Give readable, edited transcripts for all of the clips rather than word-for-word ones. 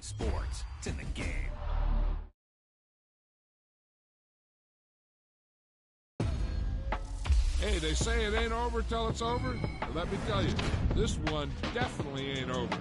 sports. It's in the game. Hey, they say it ain't over till it's over. Well, let me tell you, this one definitely ain't over.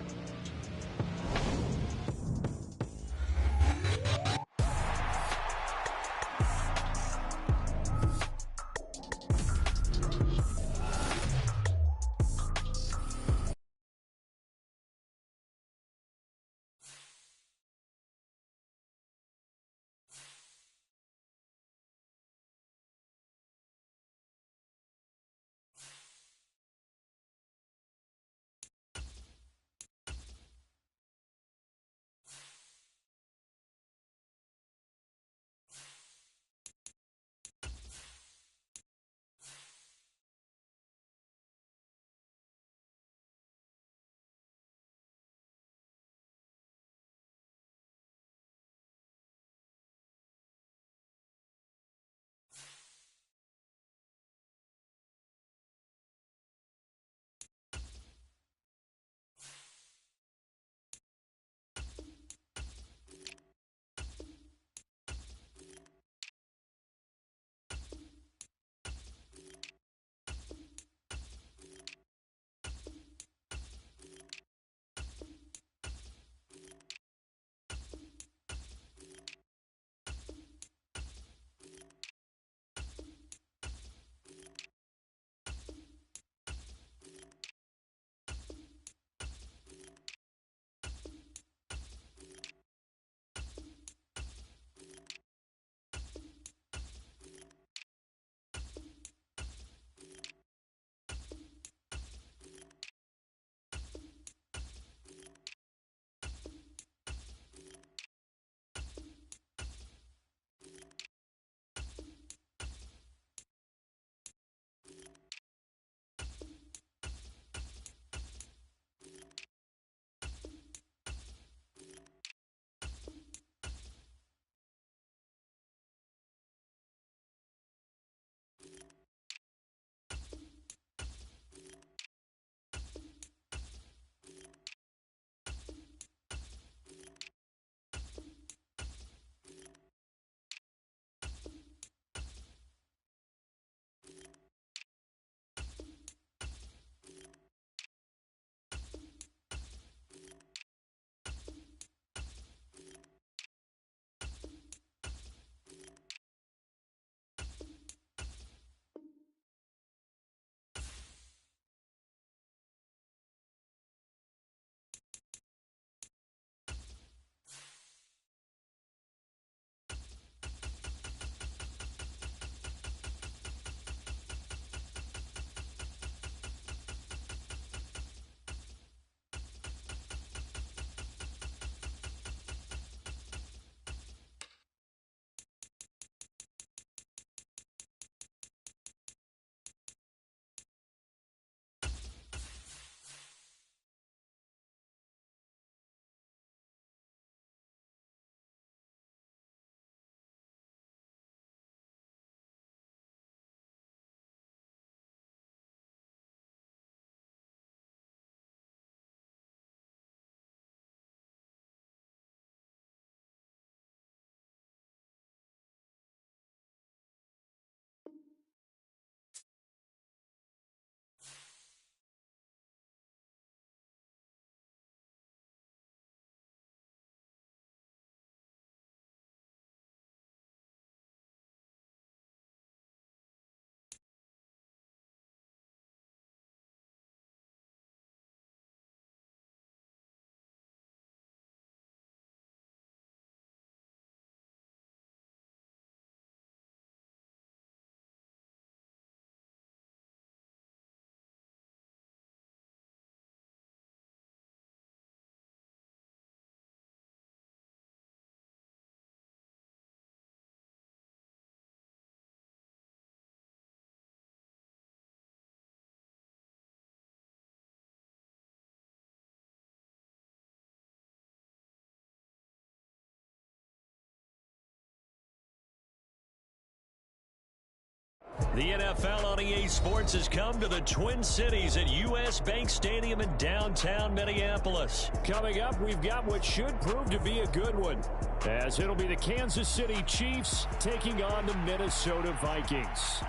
The NFL on EA Sports has come to the Twin Cities at U.S. Bank Stadium in downtown Minneapolis. Coming up, we've got what should prove to be a good one, as it'll be the Kansas City Chiefs taking on the Minnesota Vikings.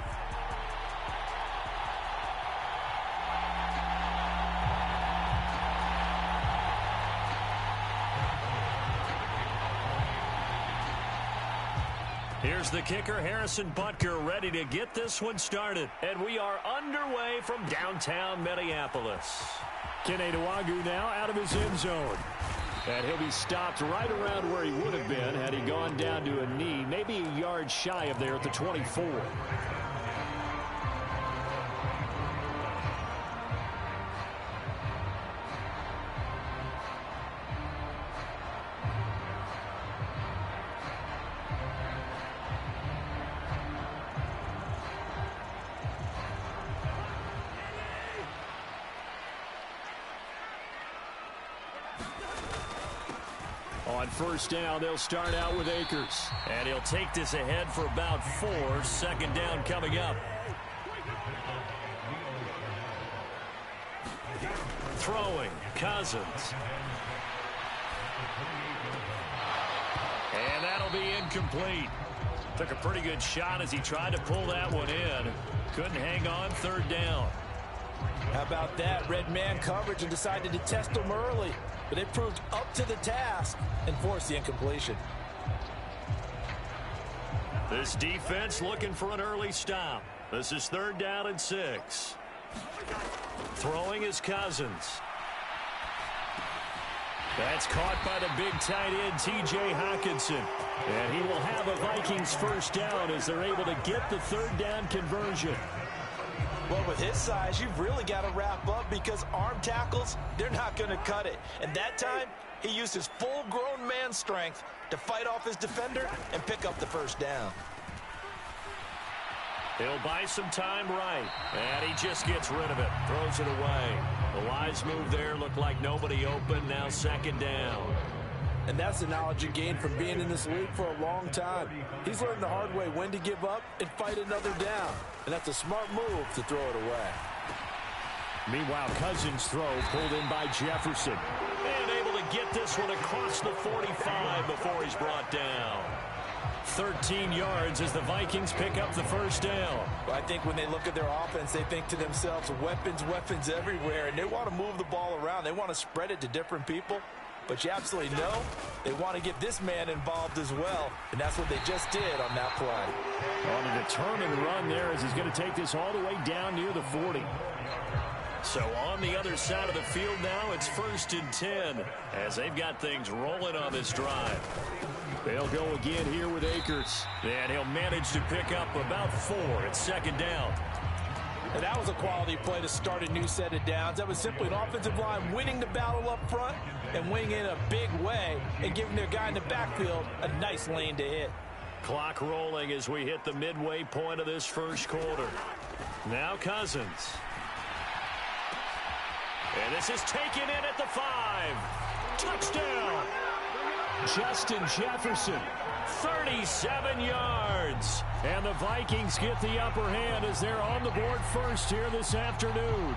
Here's the kicker, Harrison Butker, ready to get this one started. And we are underway from downtown Minneapolis. Kene Nwangwu now out of his end zone. And he'll be stopped right around where he would have been had he gone down to a knee, maybe a yard shy of there at the 24. On first down, they'll start out with Akers. And he'll take this ahead for about 4. Second down coming up. Throwing, Cousins. And that'll be incomplete. Took a pretty good shot as he tried to pull that one in. Couldn't hang on, third down. How about that? Red man coverage and decided to test him early. But they proved up to the task and forced the incompletion. This defense looking for an early stop. This is third down and 6. Throwing is Cousins. That's caught by the big tight end, T.J. Hockenson. And he will have a Vikings first down as they're able to get the third down conversion. Well, with his size, you've really got to wrap up because arm tackles, they're not going to cut it. And that time, he used his full-grown man strength to fight off his defender and pick up the first down. He'll buy some time right. And he just gets rid of it. Throws it away. The wise move there looked like nobody open. Now second down. And that's the knowledge you gain from being in this league for a long time. He's learned the hard way when to give up and fight another down. And that's a smart move to throw it away. Meanwhile, Cousins' throw pulled in by Jefferson. And able to get this one across the 45 before he's brought down. 13 yards as the Vikings pick up the first down. Well, I think when they look at their offense, they think to themselves, weapons, weapons everywhere. And they want to move the ball around. They want to spread it to different people. But you absolutely know they want to get this man involved as well. And that's what they just did on that play. On a determined run there as he's going to take this all the way down near the 40. So on the other side of the field now, it's 1st and 10 as they've got things rolling on this drive. They'll go again here with Akers. And he'll manage to pick up about 4 at second down. And that was a quality play to start a new set of downs. That was simply an offensive line winning the battle up front and winning in a big way and giving their guy in the backfield a nice lane to hit. Clock rolling as we hit the midway point of this first quarter. Now Cousins. And this is taken in at the 5. Touchdown. Justin Jefferson. 37 yards. And the Vikings get the upper hand as they're on the board first here this afternoon.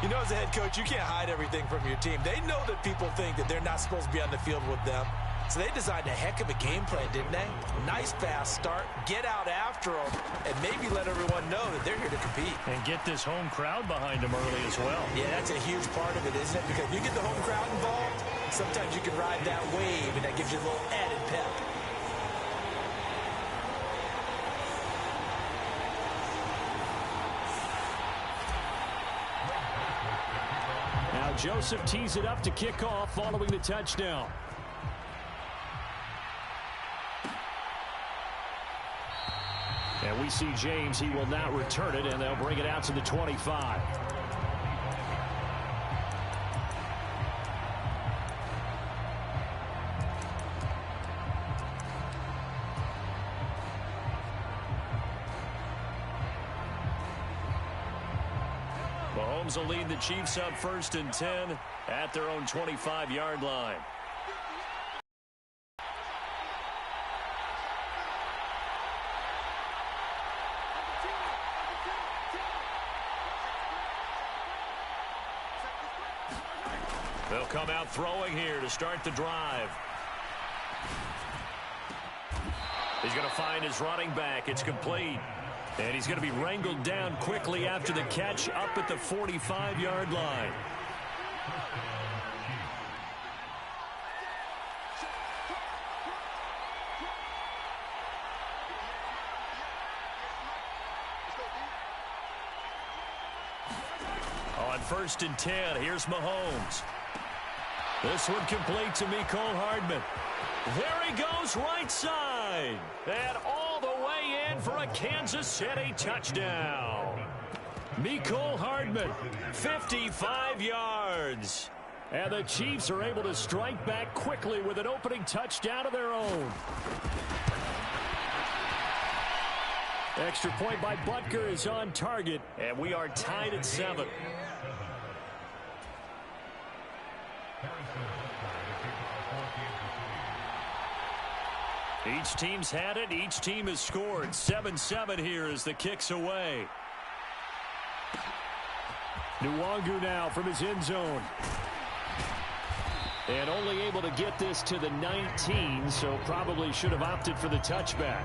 You know, as a head coach, you can't hide everything from your team. They know that people think that they're not supposed to be on the field with them. So they designed a heck of a game plan, didn't they? Nice fast start, get out after them, and maybe let everyone know that they're here to compete. And get this home crowd behind them early as well. Yeah, that's a huge part of it, isn't it? Because if you get the home crowd involved, sometimes you can ride that wave, and that gives you a little added pep. Now Joseph tees it up to kick off following the touchdown. And we see James. He will not return it, and they'll bring it out to the 25. Mahomes will lead the Chiefs up 1st and 10 at their own 25-yard line. They'll come out throwing here to start the drive. He's going to find his running back. It's complete. And he's going to be wrangled down quickly after the catch up at the 45-yard line. On 1st and 10, here's Mahomes. This one complete to Mecole Hardman. There he goes, right side. And all the way in for a Kansas City touchdown. Mecole Hardman, 55 yards. And the Chiefs are able to strike back quickly with an opening touchdown of their own. Extra point by Butker is on target, and we are tied at 7. Each team's had it. Each team has scored. 7-7 here as the kick's away. Nwangu now from his end zone. And only able to get this to the 19, so probably should have opted for the touchback.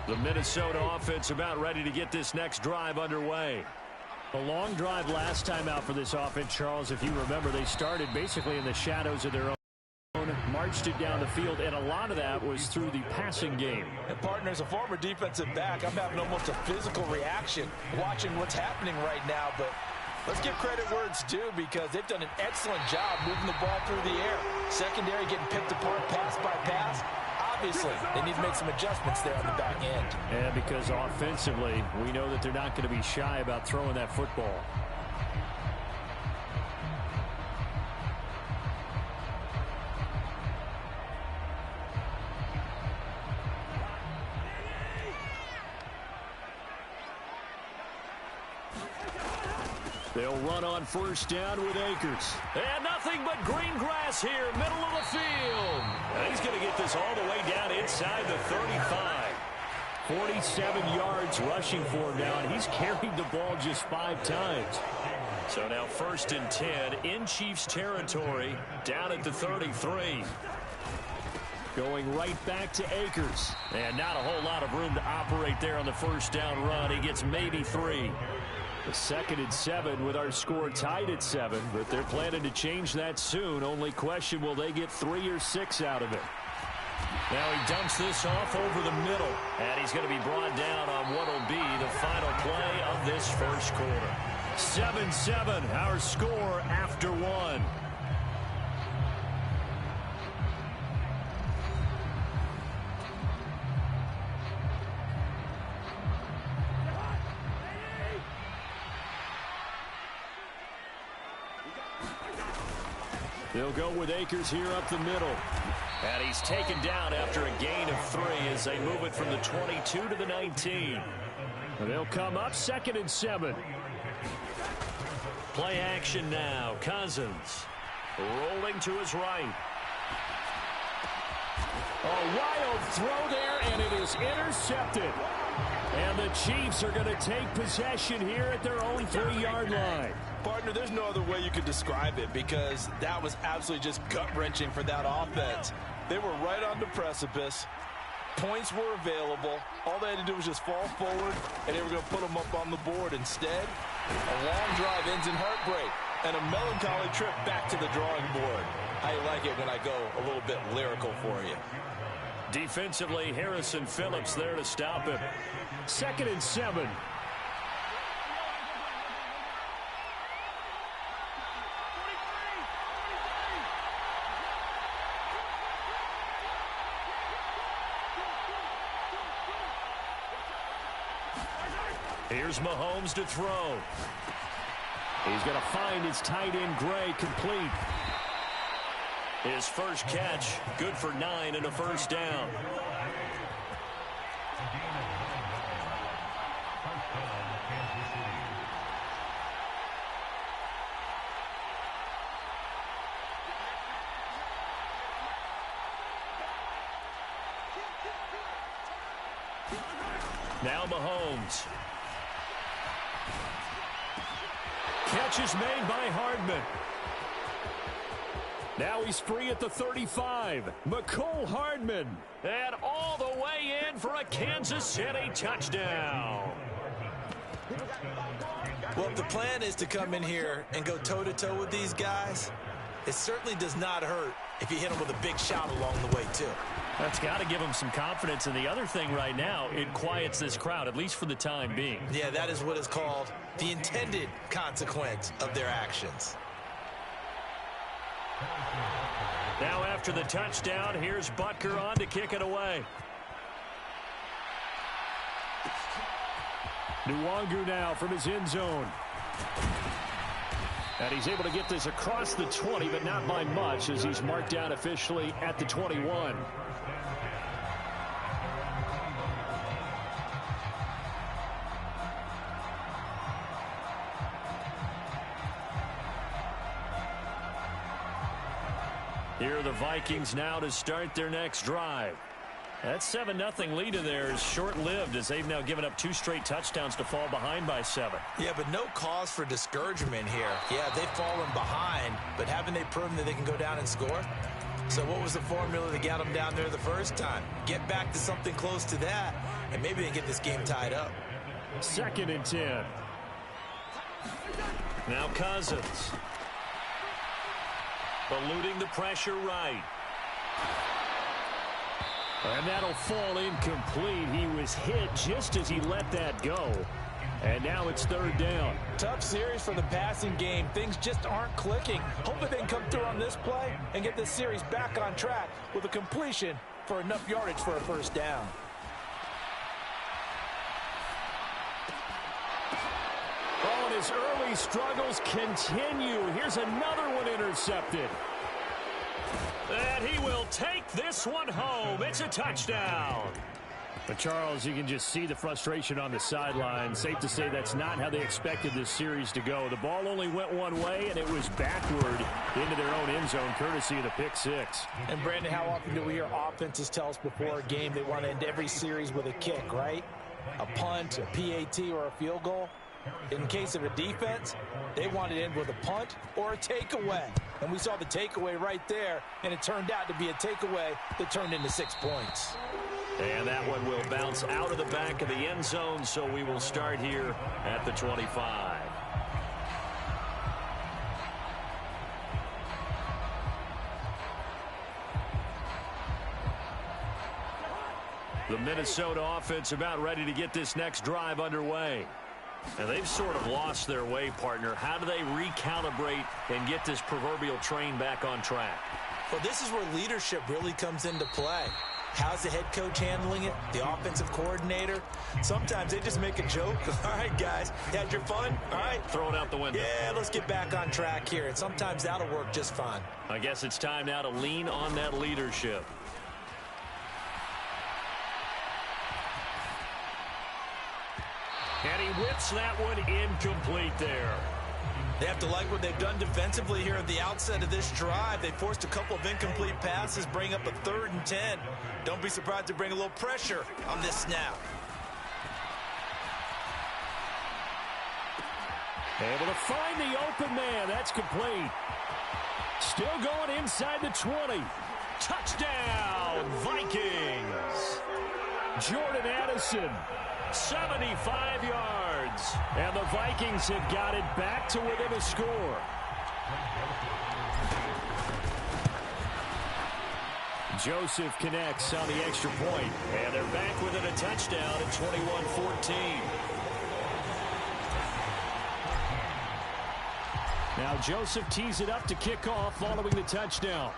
The Minnesota offense about ready to get this next drive underway. A long drive last time out for this offense, Charles. If you remember, they started basically in the shadows of their own, marched it down the field, and a lot of that was through the passing game. And partner, as a former defensive back, I'm having almost a physical reaction watching what's happening right now. But let's give credit where it's due, because they've done an excellent job moving the ball through the air. Secondary getting picked apart pass by pass. Obviously, they need to make some adjustments there on the back end. And because offensively, we know that they're not going to be shy about throwing that football. They'll run on 1st down with Akers. And nothing but green grass here, middle of the field. And he's going to get this all the way down inside the 35. 47 yards rushing for him now, and he's carried the ball just 5 times. So now 1st and 10 in Chiefs territory, down at the 33. Going right back to Akers. And not a whole lot of room to operate there on the 1st down run. He gets maybe 3. The 2nd and 7 with our score tied at 7, but they're planning to change that soon. Only question, will they get 3 or 6 out of it? Now he dumps this off over the middle, and he's going to be brought down on what will be the final play of this 1st quarter. 7-7, our score after 1. They'll go with Akers here up the middle. And he's taken down after a gain of 3 as they move it from the 22 to the 19. And they'll come up 2nd and 7. Play action now. Cousins rolling to his right. A wild throw there, and it is intercepted. And the Chiefs are going to take possession here at their own 3-yard line. Partner, there's no other way you could describe it, because that was absolutely just gut-wrenching for that offense. They were right on the precipice. Points were available. All they had to do was just fall forward, and they were going to put them up on the board. Instead, a long drive ends in heartbreak and a melancholy trip back to the drawing board. I like it when I go a little bit lyrical for you. Defensively, Harrison Phillips there to stop him. 2nd and 7. Here's Mahomes to throw. He's going to find his tight end Gray complete. His first catch, good for 9 and a 1st down. Now Mahomes. catch is made by Hardman. Now he's free at the 35. McCole Hardman. And all the way in for a Kansas City touchdown. Well, if the plan is to come in here and go toe-to-toe with these guys, it certainly does not hurt if you hit them with a big shot along the way, too. That's got to give them some confidence. And the other thing right now, it quiets this crowd, at least for the time being. Yeah, that is what is called the intended consequence of their actions. Now after the touchdown, here's Butker on to kick it away. Nwangu now from his end zone. And he's able to get this across the 20, but not by much, as he's marked down officially at the 21. Here are the Vikings now to start their next drive. That 7-0 lead in there is short-lived, as they've now given up 2 straight touchdowns to fall behind by 7. Yeah, but no cause for discouragement here. Yeah, they've fallen behind, but haven't they proven that they can go down and score? So what was the formula that got them down there the first time? Get back to something close to that, and maybe they get this game tied up. 2nd and 10. Now Cousins. Eluding the pressure right. And that'll fall incomplete. He was hit just as he let that go. And now it's 3rd down. Tough series for the passing game. Things just aren't clicking. Hopefully they can come through on this play and get this series back on track with a completion for enough yardage for a 1st down. Oh, and his early struggles continue. Here's another one intercepted. And he will take this one home. It's a touchdown. But, Charles, you can just see the frustration on the sideline. Safe to say that's not how they expected this series to go. The ball only went one way, and it was backward into their own end zone, courtesy of the pick 6. And, Brandon, how often do we hear offenses tell us before a game they want to end every series with a kick, right? A punt, a PAT, or a field goal. In case of a defense, they wanted to end with a punt or a takeaway. And we saw the takeaway right there, and it turned out to be a takeaway that turned into 6 points. And that one will bounce out of the back of the end zone, so we will start here at the 25. The Minnesota offense about ready to get this next drive underway. And they've sort of lost their way, partner. How do they recalibrate and get this proverbial train back on track? Well, this is where leadership really comes into play. How's the head coach handling it? The offensive coordinator? Sometimes they just make a joke. All right, guys, you had your fun? All right. Throw it out the window. Yeah, let's get back on track here. And sometimes that'll work just fine. I guess it's time now to lean on that leadership. And he whips that one incomplete there. They have to like what they've done defensively here at the outset of this drive. They forced a couple of incomplete passes, bring up a 3rd and 10. Don't be surprised to bring a little pressure on this snap. Able to find the open man. That's complete. Still going inside the 20. Touchdown, Vikings. Jordan Addison. 75 yards. And the Vikings have got it back to within a score. Joseph connects on the extra point. And they're back within a touchdown at 21-14. Now Joseph tees it up to kick off following the touchdown.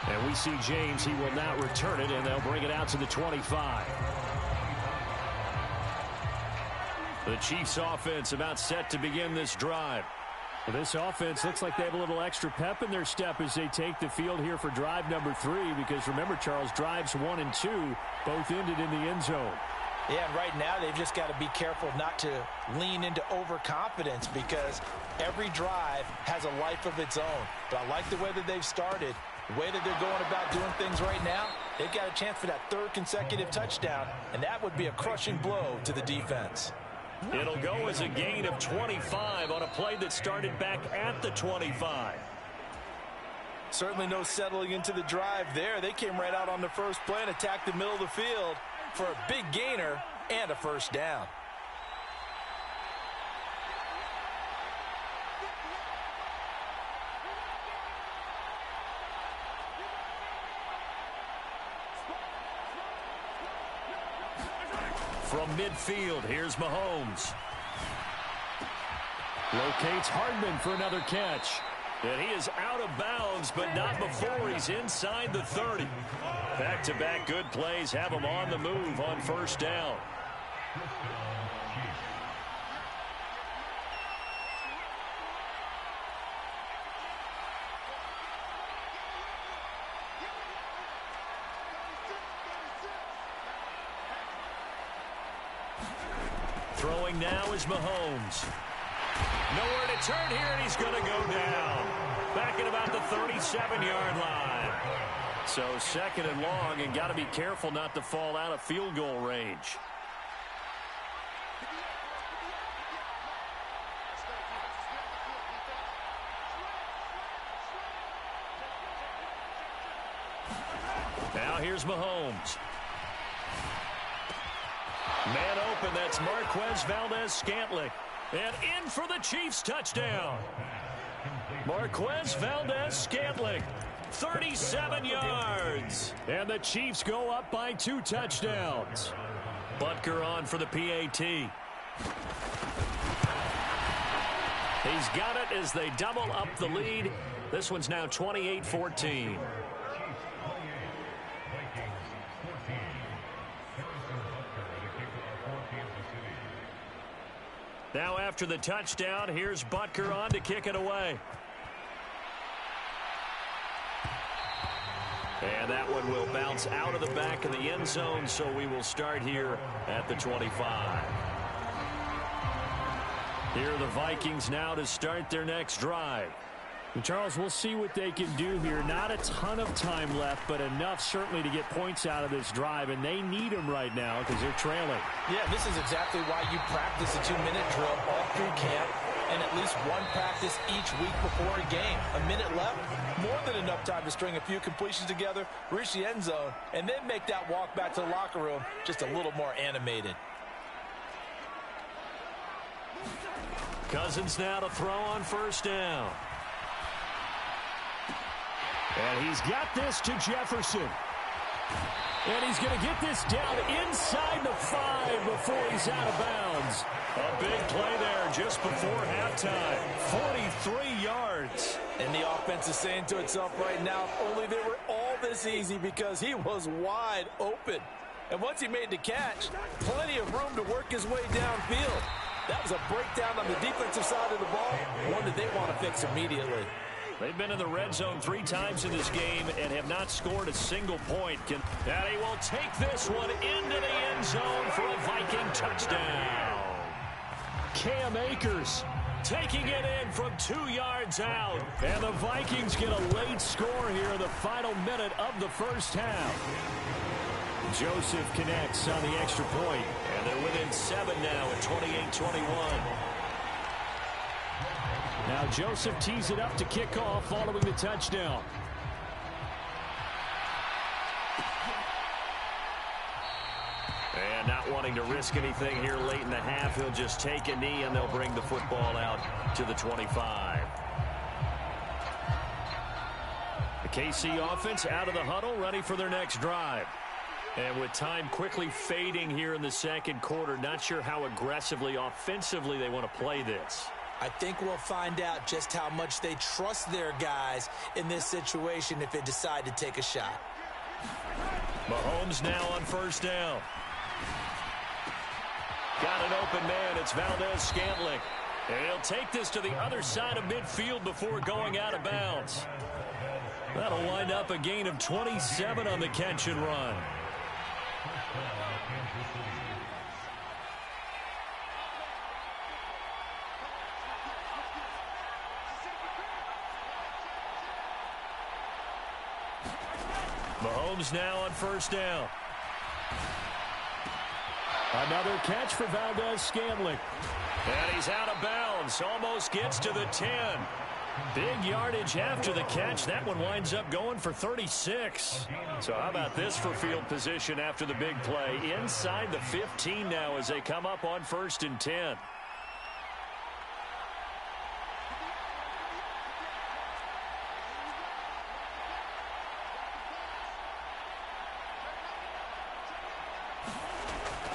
And we see James. He will not return it, and they'll bring it out to the 25. The Chiefs offense about set to begin this drive. Well, this offense looks like they have a little extra pep in their step as they take the field here for drive number 3, because remember, Charles, drives 1 and 2 both ended in the end zone. Yeah, and right now they've just got to be careful not to lean into overconfidence, because every drive has a life of its own. But I like the way that they've started. The way that they're going about doing things right now, They've got a chance for that third consecutive touchdown, and that would be a crushing blow to the defense. It'll go as a gain of 25 on a play that started back at the 25. Certainly no settling into the drive there. They came right out on the first play and attacked the middle of the field for a big gainer and a first down. From midfield, here's Mahomes. Locates Hardman for another catch. And he is out of bounds, but not before he's inside the 30. Back-to-back good plays have him on the move on first down. Throwing now is Mahomes. Nowhere to turn here, and he's going to go down. Back at about the 37-yard line. So second and long, and got to be careful not to fall out of field goal range. Now here's Mahomes. Man open, that's Marquez Valdez-Scantling. And in for the Chiefs touchdown. Marquez Valdez-Scantling, 37 yards. And the Chiefs go up by 2 touchdowns. Butker on for the PAT. He's got it as they double up the lead. This one's now 28-14. Now after the touchdown, here's Butker on to kick it away. And that one will bounce out of the back of the end zone, so we will start here at the 25. Here are the Vikings now to start their next drive. And Charles, we'll see what they can do here. Not a ton of time left, but enough certainly to get points out of this drive, and they need them right now because they're trailing. Yeah, this is exactly why you practice a 2-minute drill all through camp and at least one practice each week before a game. A minute left, more than enough time to string a few completions together, reach the end zone, and then make that walk back to the locker room just a little more animated. Cousins now to throw on first down. And he's got this to Jefferson. And he's going to get this down inside the 5 before he's out of bounds. A big play there just before halftime. 43 yards. And the offense is saying to itself right now, if only they were all this easy, because he was wide open. And once he made the catch, plenty of room to work his way downfield. That was a breakdown on the defensive side of the ball, one that they want to fix immediately. They've been in the red zone 3 times in this game and have not scored a single point. And he will take this one into the end zone for a Viking touchdown. Cam Akers taking it in from 2 yards out. And the Vikings get a late score here in the final minute of the first half. Joseph connects on the extra point. And they're within 7 now at 28-21. Now Joseph tees it up to kick off following the touchdown. And not wanting to risk anything here late in the half, he'll just take a knee and they'll bring the football out to the 25. The KC offense out of the huddle, ready for their next drive. And with time quickly fading here in the second quarter, not sure how aggressively, offensively they want to play this. I think we'll find out just how much they trust their guys in this situation if they decide to take a shot. Mahomes now on first down. Got an open man. It's Valdez-Scantling. And he'll take this to the other side of midfield before going out of bounds. That'll wind up a gain of 27 on the catch and run. Mahomes now on first down. Another catch for Valdez-Scantling. And he's out of bounds. Almost gets to the 10. Big yardage after the catch. That one winds up going for 36. So how about this for field position after the big play? Inside the 15 now as they come up on first and 10.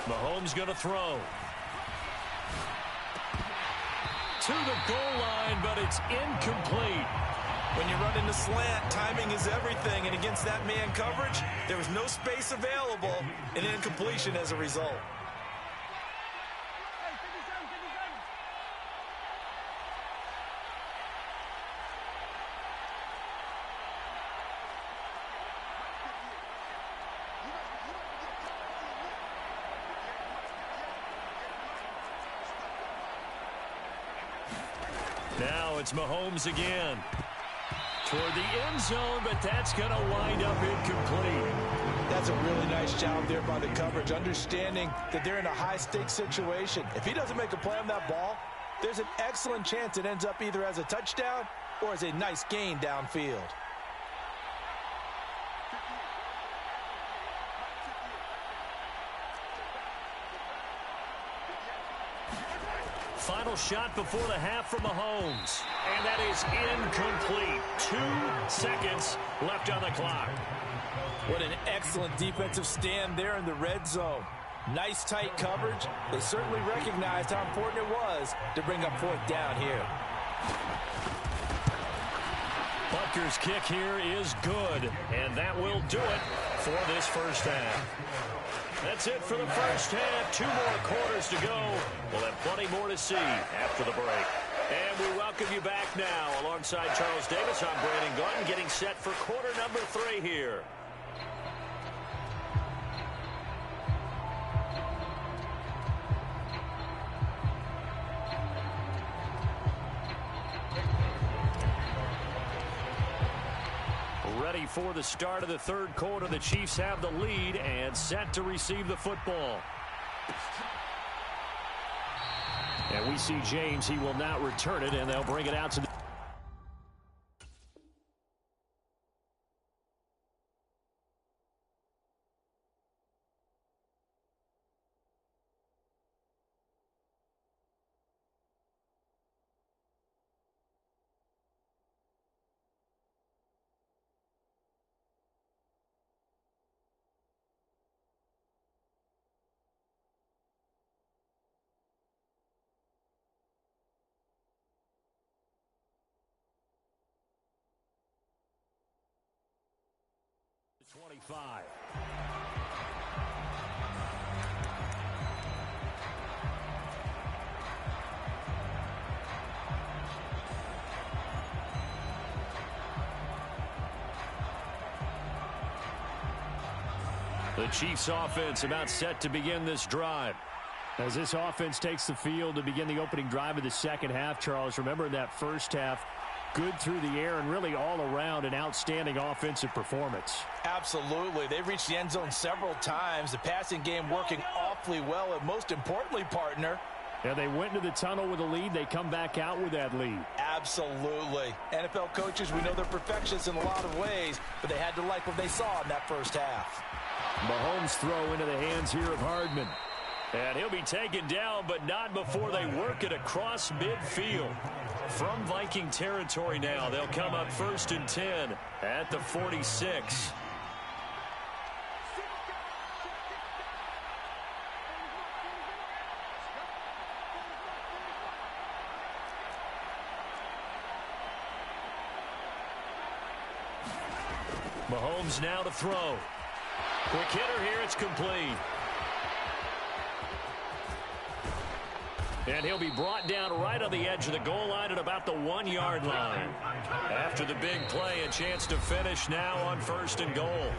Mahomes going to throw. To the goal line, but it's incomplete. When you run in the slant, timing is everything, and against that man coverage, there was no space available, and incompletion as a result. Now it's Mahomes again. Toward the end zone, but that's going to wind up incomplete. That's a really nice job there by the coverage, understanding that they're in a high-stakes situation. If he doesn't make a play on that ball, there's an excellent chance it ends up either as a touchdown or as a nice gain downfield. Final shot before the half from Mahomes. And that is incomplete. 2 seconds left on the clock. What an excellent defensive stand there in the red zone. Nice tight coverage. They certainly recognized how important it was to bring up fourth down here. Butker's kick here is good. And that will do it for this first half. That's it for the first half. 2 more quarters to go. We'll have plenty more to see after the break. And we welcome you back now. Alongside Charles Davis, I'm Brandon Gordon, getting set for quarter number 3 here. Ready for the start of the third quarter. The Chiefs have the lead and set to receive the football. And we see James. He will not return it, and they'll bring it out to the '25. The Chiefs offense about set to begin this drive. As this offense takes the field to begin the opening drive of the second half, Charles, remember that first half, good through the air and really all around an outstanding offensive performance. Absolutely. They reached the end zone several times. The passing game working awfully well. And most importantly, partner, yeah, they went into the tunnel with a lead. They come back out with that lead. Absolutely. NFL coaches, we know they're perfectionists in a lot of ways, but they had to like what they saw in that first half. Mahomes throw into the hands here of Hardman. And he'll be taken down, but not before they work it across midfield. From Viking territory now, they'll come up first and 10 at the 46. Mahomes now to throw. Quick hitter here, it's complete. And he'll be brought down right on the edge of the goal line at about the 1-yard line. After the big play, a chance to finish now on first and goal.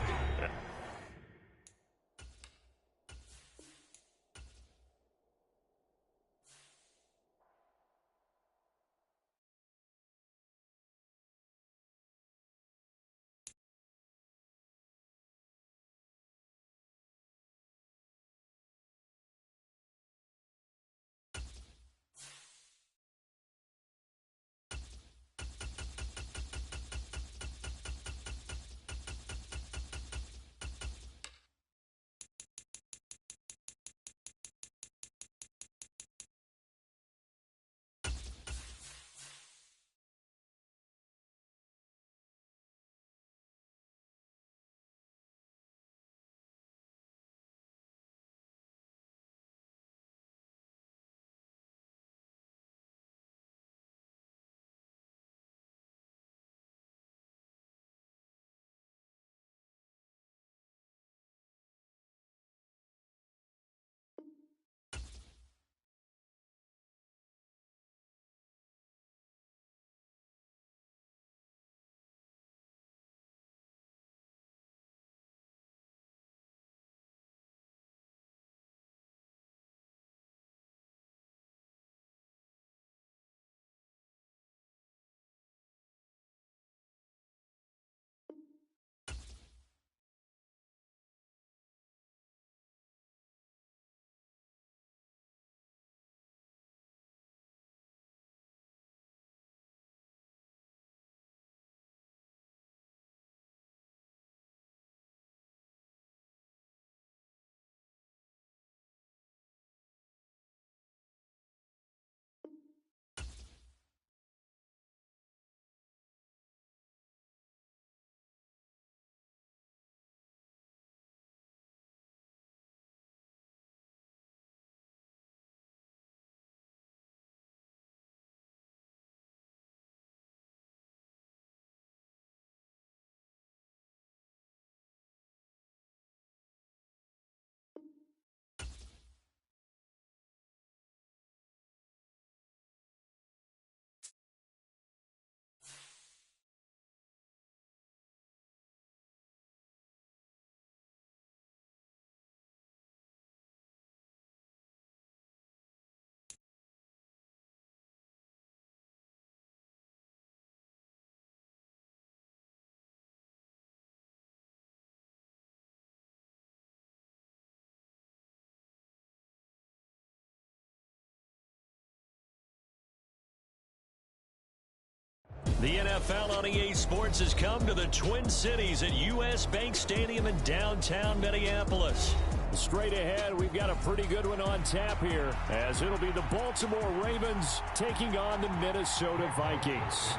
The NFL on EA Sports has come to the Twin Cities at U.S. Bank Stadium in downtown Minneapolis. Straight ahead, we've got a pretty good one on tap here, as it'll be the Baltimore Ravens taking on the Minnesota Vikings.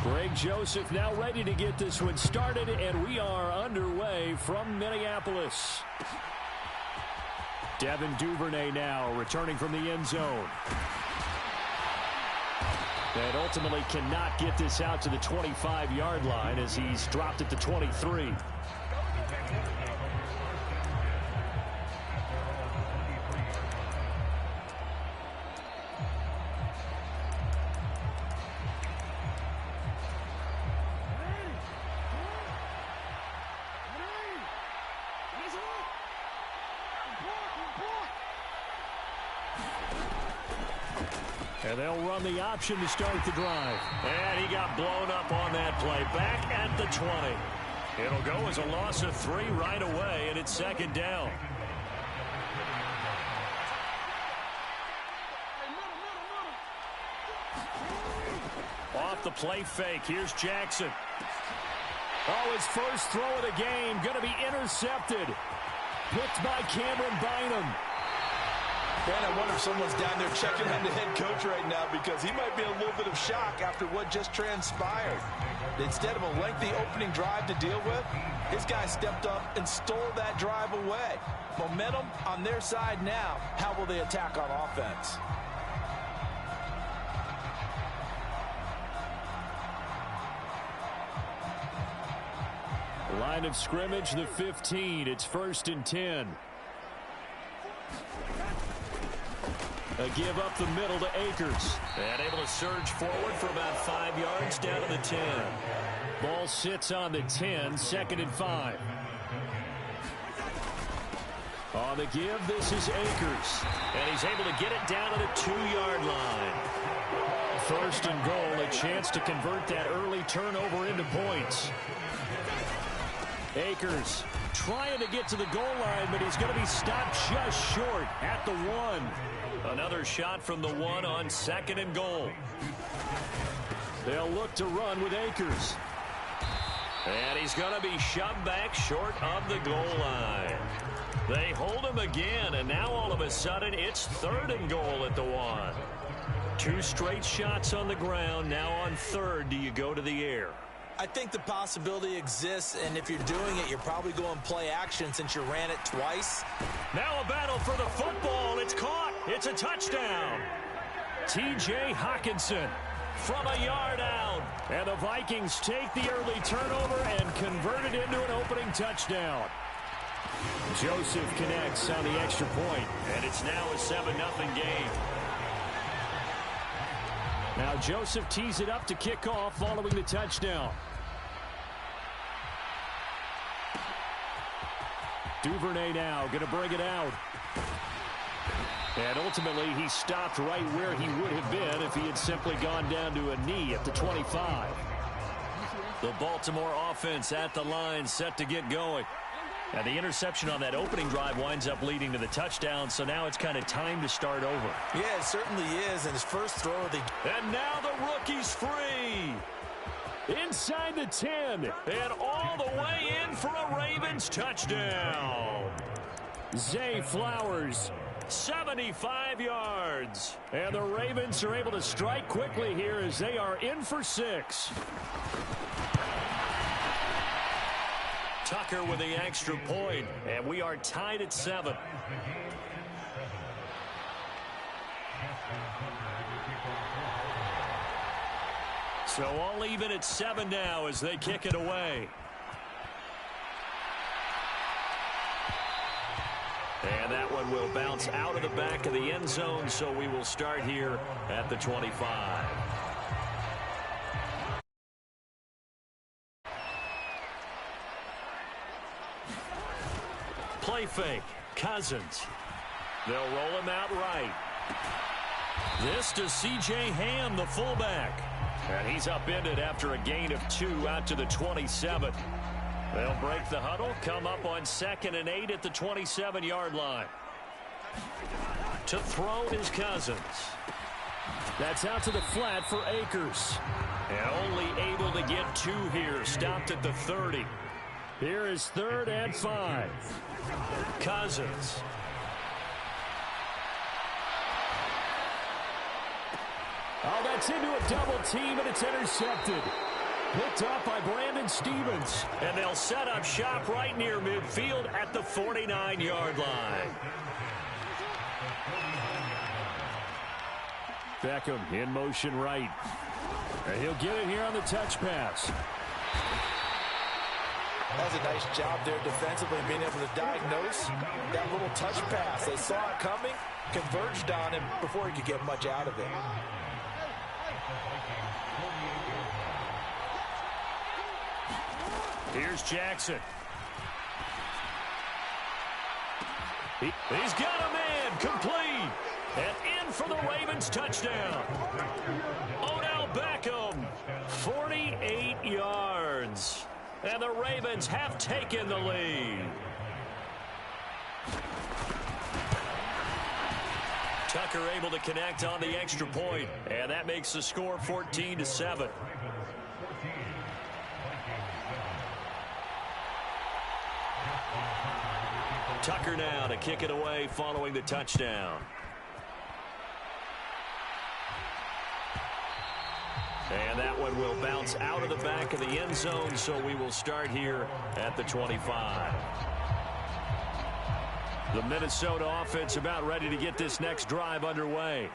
Greg Joseph now ready to get this one started, and we are underway from Minneapolis. Devin Duvernay now returning from the end zone. And ultimately cannot get this out to the 25-yard line as he's dropped at the 23. And they'll run the option to start the drive. And he got blown up on that play. Back at the 20. It'll go as a loss of 3 right away, and it's second down. Off the play fake. Here's Jackson. Oh, his first throw of the game. Going to be intercepted. Picked by Cameron Bynum. Man, I wonder if someone's down there checking on the head coach right now, because he might be in a little bit of shock after what just transpired. Instead of a lengthy opening drive to deal with, his guy stepped up and stole that drive away. Momentum on their side now. How will they attack on offense? Line of scrimmage, the 15. It's 1st and 10. A give up the middle to Akers. And able to surge forward for about 5 yards down to the 10. Ball sits on the 10, 2nd and 5. On the give, this is Akers. And he's able to get it down to the 2-yard line. 1st and goal, a chance to convert that early turnover into points. Akers trying to get to the goal line, but he's going to be stopped just short at the 1. Another shot from the 1 on 2nd and goal. They'll look to run with Akers. And he's going to be shoved back short of the goal line. They hold him again, and now all of a sudden it's 3rd and goal at the 1. 2 straight shots on the ground. Now on 3rd, do you go to the air? I think the possibility exists, and if you're doing it, you're probably going play action since you ran it twice. Now a battle for the football. It's caught. It's a touchdown. T.J. Hawkinson from a yard out. And the Vikings take the early turnover and convert it into an opening touchdown. Joseph connects on the extra point, and it's now a 7-0 game. Now Joseph tees it up to kick off following the touchdown. Duvernay now going to bring it out. And ultimately he stopped right where he would have been if he had simply gone down to a knee at the 25. The Baltimore offense at the line, set to get going. And the interception on that opening drive winds up leading to the touchdown, so now it's kind of time to start over. Yeah, it certainly is, and his first throw of the... And now the rookie's free. Inside the 10, and all the way in for a Ravens touchdown. Zay Flowers, 75 yards. And the Ravens are able to strike quickly here as they are in for 6. Tucker with the extra point, and we are tied at 7. So all even at 7 now as they kick it away. And that one will bounce out of the back of the end zone, so we will start here at the 25. Play fake. Cousins. They'll roll him out right. This to C.J. Ham, the fullback. And he's upended after a gain of 2 out to the 27. They'll break the huddle, come up on 2nd and 8 at the 27-yard line. To throw is Cousins. That's out to the flat for Akers. And only able to get 2 here. Stopped at the 30. Here is 3rd and 5. Cousins. Oh, that's into a double team, and it's intercepted. Picked up by Brandon Stevens. And they'll set up shop right near midfield at the 49-yard line. Beckham in motion right. And he'll get it here on the touch pass. That was a nice job there defensively, being able to diagnose that little touch pass. They saw it coming, converged on him before he could get much out of it. Here's Jackson. He's got a man, complete. And in for the Ravens touchdown. Odell Beckham, 48 yards. And the Ravens have taken the lead. Tucker able to connect on the extra point, and that makes the score 14-7. Tucker now to kick it away following the touchdown. And that one will bounce out of the back of the end zone, so we will start here at the 25. The Minnesota offense about ready to get this next drive underway.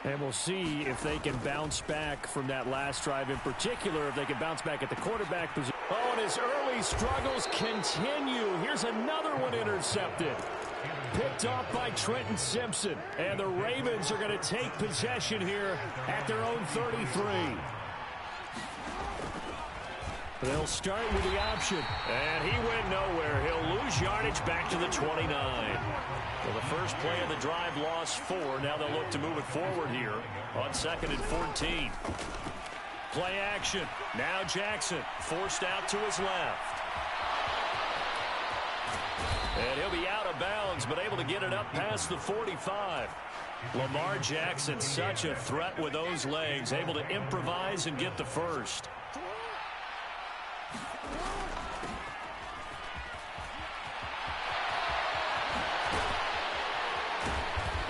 And we'll see if they can bounce back from that last drive, in particular, if they can bounce back at the quarterback position. Oh, and his early struggles continue. Here's another one intercepted. Picked off by Trenton Simpson. And the Ravens are going to take possession here at their own 33. They'll start with the option. And he went nowhere. He'll lose yardage back to the 29. Well, the first play of the drive lost 4. Now they'll look to move it forward here on 2nd and 14. Play action. Now Jackson forced out to his left. And he'll be out of bounds, but able to get it up past the 45. Lamar Jackson, such a threat with those legs, able to improvise and get the first.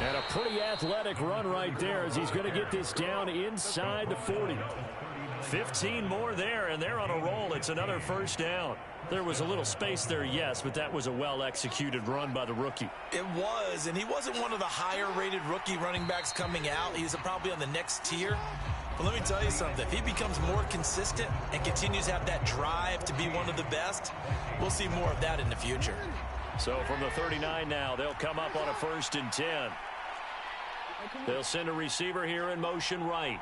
And a pretty athletic run right there as he's going to get this down inside the 40. 15 more there, and they're on a roll. It's another first down. There was a little space there, yes, but that was a well-executed run by the rookie. It was, and he wasn't one of the higher-rated rookie running backs coming out. He's probably on the next tier. But let me tell you something. If he becomes more consistent and continues to have that drive to be one of the best, we'll see more of that in the future. So from the 39 now, they'll come up on a 1st and 10. They'll send a receiver here in motion right.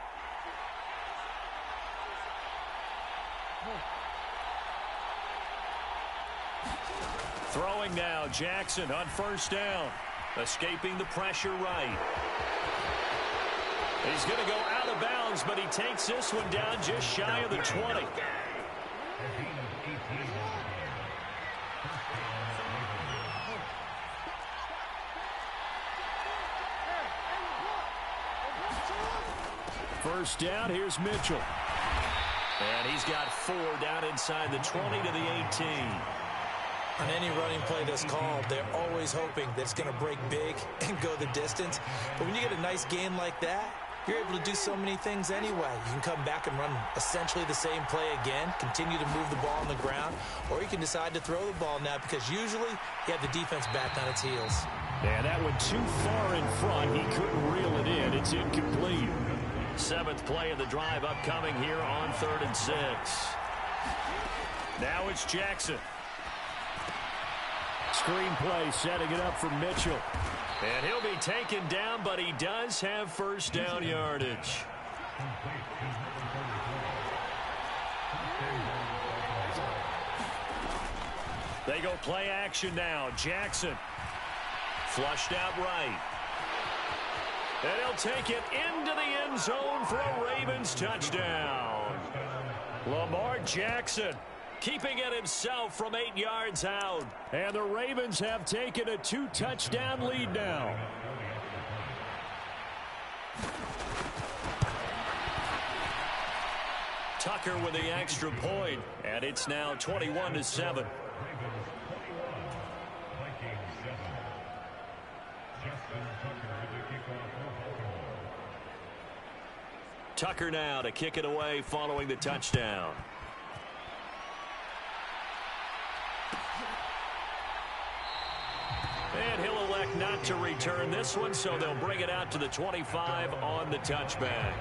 Throwing now, Jackson on 1st down. Escaping the pressure right. He's going to go out of bounds, but he takes this one down just shy of the 20. First down, here's Mitchell. And he's got 4 down inside the 20 to the 18. On any running play that's called, they're always hoping that it's going to break big and go the distance. But when you get a nice gain like that, you're able to do so many things anyway. You can come back and run essentially the same play again, continue to move the ball on the ground, or you can decide to throw the ball now because usually you have the defense back on its heels. Yeah, that went too far in front. He couldn't reel it in. It's incomplete. 7th play of the drive upcoming here on 3rd and 6. Now it's Jackson. Screen play, setting it up for Mitchell. And he'll be taken down, but he does have 1st down yardage. They go play action now. Jackson flushed out right. And he'll take it into the end zone for a Ravens touchdown. Lamar Jackson keeping it himself from 8 yards out. And the Ravens have taken a 2-touchdown lead now. Tucker with the extra point, and it's now 21-7. Tucker now to kick it away following the touchdown. And he'll elect not to return this one, so they'll bring it out to the 25 on the touchback.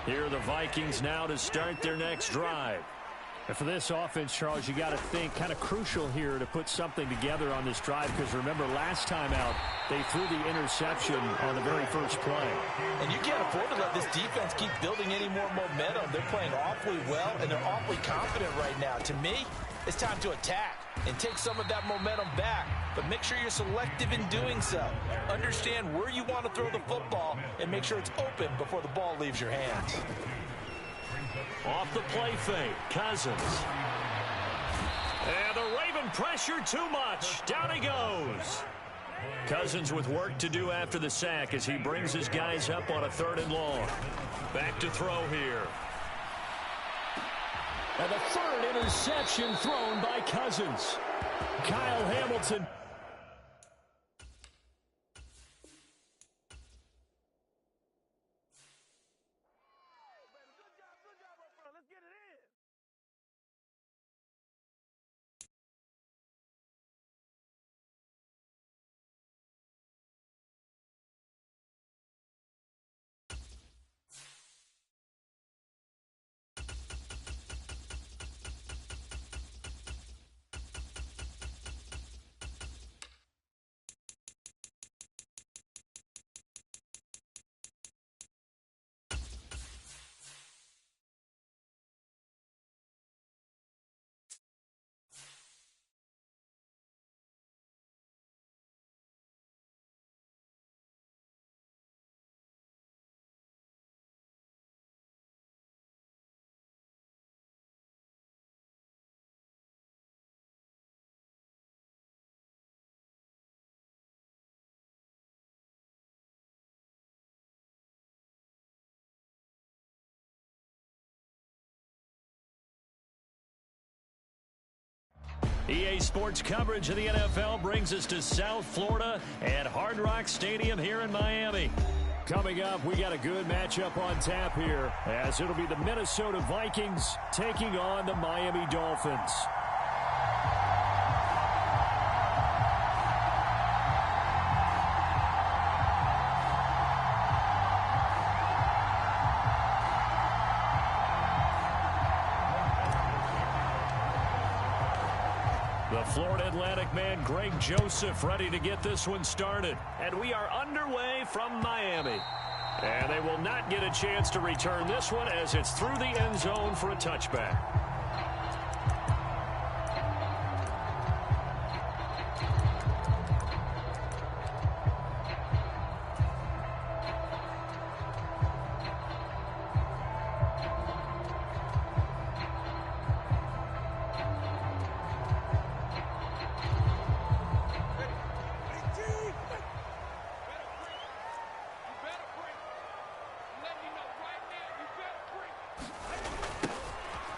Here are the Vikings now to start their next drive. And for this offense, Charles, you got to think kind of crucial here to put something together on this drive, because remember last time out they threw the interception on the very first play. And you can't afford to let this defense keep building any more momentum. They're playing awfully well, and they're awfully confident right now. To me, it's time to attack and take some of that momentum back, but make sure you're selective in doing so. Understand where you want to throw the football and make sure it's open before the ball leaves your hands. Off the play fake, Cousins. And the Raven pressure too much. Down he goes. Cousins with work to do after the sack as he brings his guys up on a 3rd and long. Back to throw here. And the 3rd interception thrown by Cousins. Kyle Hamilton. EA Sports coverage of the NFL brings us to South Florida at Hard Rock Stadium here in Miami. Coming up, we got a good matchup on tap here, as it'll be the Minnesota Vikings taking on the Miami Dolphins. The Florida Atlantic man, Greg Joseph, ready to get this one started. And we are underway from Miami. And they will not get a chance to return this one as it's through the end zone for a touchback.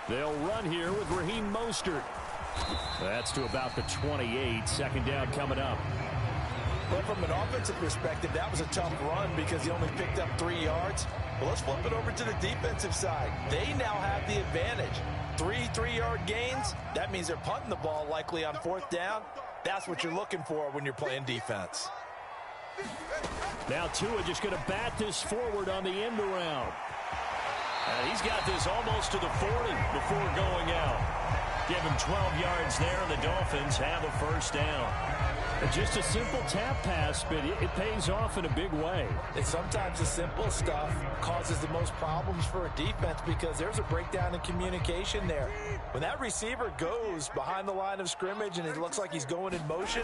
They'll run here with Raheem Mostert. That's to about the 28. Second down coming up. Well, from an offensive perspective, that was a tough run because he only picked up 3 yards. Well, let's flip it over to the defensive side. They now have the advantage. 3 3-yard gains. That means they're punting the ball likely on 4th down. That's what you're looking for when you're playing defense. Now Tua just going to bat this forward on the end around. And he's got this almost to the 40 before going out. Give him 12 yards there, and the Dolphins have a first down. And just a simple tap pass, but it pays off in a big way. And sometimes the simple stuff causes the most problems for a defense because there's a breakdown in communication there. When that receiver goes behind the line of scrimmage and it looks like he's going in motion,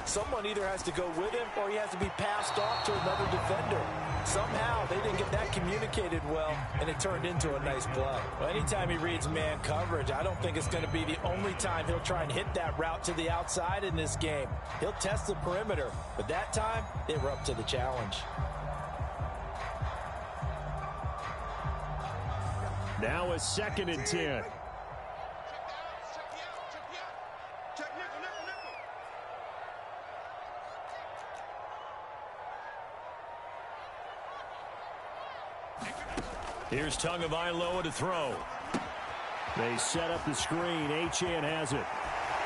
someone either has to go with him or he has to be passed off to another defender. Somehow they didn't get that communicated well, and it turned into a nice play. Well, anytime he reads man coverage, I don't think it's going to be the only time he'll try and hit that route to the outside in this game. He'll test the perimeter, but that time they were up to the challenge. Now a 2nd and 10. Here's Tagovailoa to throw. They set up the screen. Achane has it.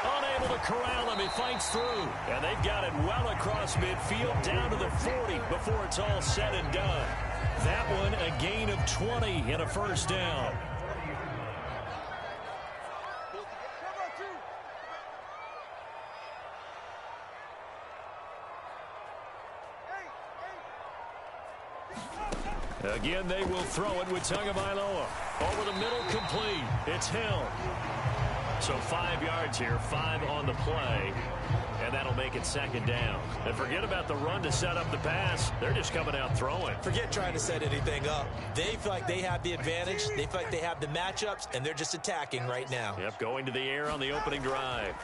Unable to corral him. He fights through. And they've got it well across midfield down to the 40 before it's all said and done. That one a gain of 20 and a first down. Again, they will throw it with Tagovailoa. Over the middle, complete. It's Hill. So 5 yards here, 5 on the play. And that'll make it 2nd down. And forget about the run to set up the pass. They're just coming out throwing. Forget trying to set anything up. They feel like they have the advantage. They feel like they have the matchups, and they're just attacking right now. Yep, going to the air on the opening drive.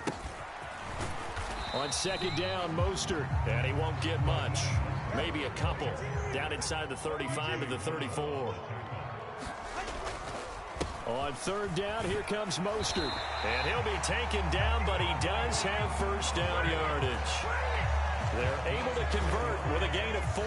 On 2nd down, Mostert. And he won't get much. Maybe a couple. Down inside the 35 to the 34. On 3rd down, here comes Mostert. And he'll be taken down, but he does have first down yardage. They're able to convert with a gain of 4.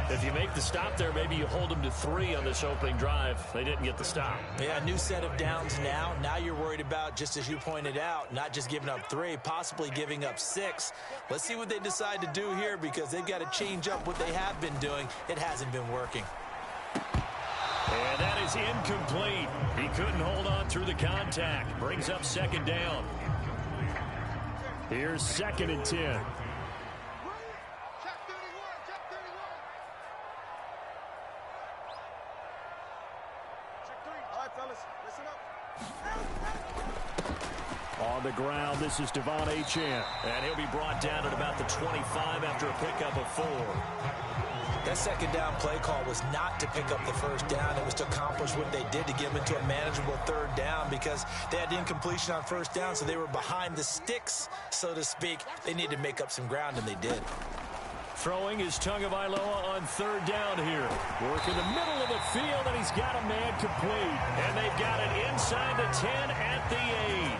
If you make the stop there, maybe you hold them to 3 on this opening drive. They didn't get the stop. Yeah, new set of downs now. Now you're worried about, just as you pointed out, not just giving up 3, possibly giving up 6. Let's see what they decide to do here, because they've got to change up what they have been doing. It hasn't been working. And that is incomplete. He couldn't hold on through the contact. Brings up 2nd down. Here's 2nd and 10. On the ground, this is Devon Achane. And he'll be brought down at about the 25 after a pickup of 4. That 2nd down play call was not to pick up the first down. It was to accomplish what they did, to get them into a manageable 3rd down, because they had incompletion on 1st down, so they were behind the sticks, so to speak. They needed to make up some ground, and they did. Throwing is Tagovailoa on 3rd down here. Work in the middle of the field, and he's got a man complete. And they've got it inside the 10 at the 8.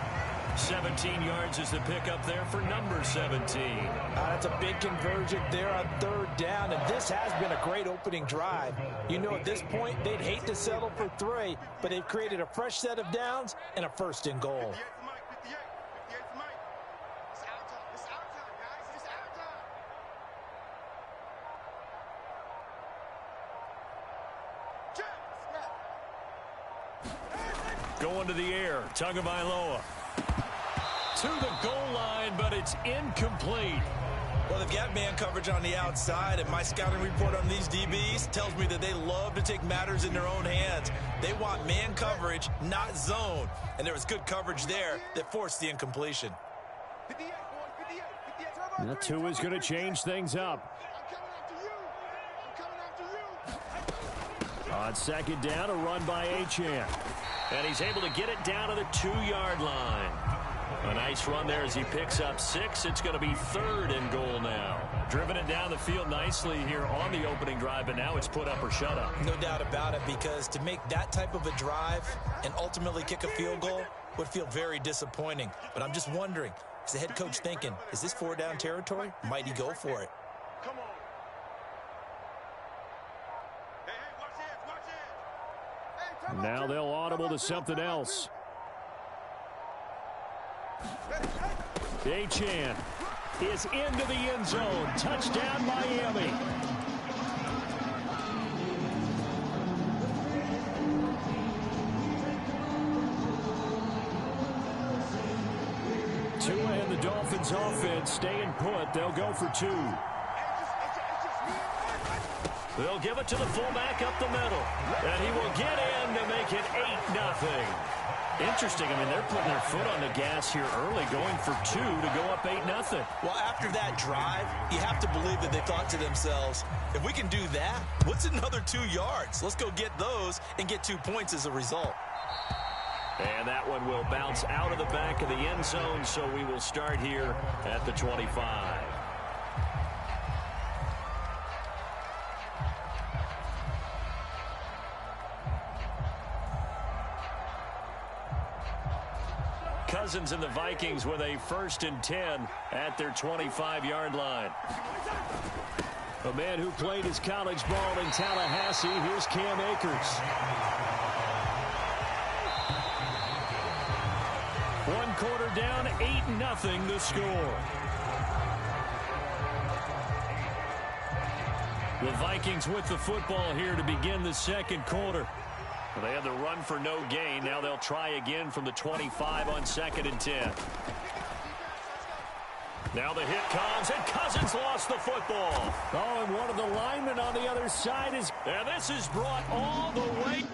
17 yards is the pickup there for number 17. That's a big conversion there on 3rd down, and this has been a great opening drive. You know, at this point, they'd hate to settle for 3, but they've created a fresh set of downs and a 1st and goal. Going to the air, Tagovailoa. To the goal line, but it's incomplete. Well, they've got man coverage on the outside, and my scouting report on these DBs tells me that they love to take matters in their own hands. They want man coverage, not zone. And there was good coverage there that forced the incompletion. That 2 is going to change things up. On 2nd down, a run by Achane. And he's able to get it down to the 2-yard line. A nice run there as he picks up 6. It's going to be 3rd and goal now. Driven it down the field nicely here on the opening drive, but now it's put up or shut up. No doubt about it, because to make that type of a drive and ultimately kick a field goal would feel very disappointing. But I'm just wondering, is the head coach thinking, is this 4-down territory? Might he go for it? Come on. Now they'll audible to something else. Achane is into the end zone. Touchdown, Miami. Tua and the Dolphins offense staying put. They'll go for 2. They'll give it to the fullback up the middle. And he will get in to make it 8-0. Interesting. I mean, they're putting their foot on the gas here early, going for 2 to go up 8-0. Well, after that drive, you have to believe that they thought to themselves, if we can do that, what's another 2 yards? Let's go get those and get 2 points as a result. And that one will bounce out of the back of the end zone, so we will start here at the 25. Cousins and the Vikings with a 1st and 10 at their 25-yard line. A man who played his college ball in Tallahassee, here's Cam Akers. 1 quarter down, 8-0 the score. The Vikings with the football here to begin the 2nd quarter. Well, they had the run for no gain. Now they'll try again from the 25 on 2nd and 10. Now the hit comes, and Cousins lost the football. Oh, and one of the linemen on the other side is... And this is brought all the way...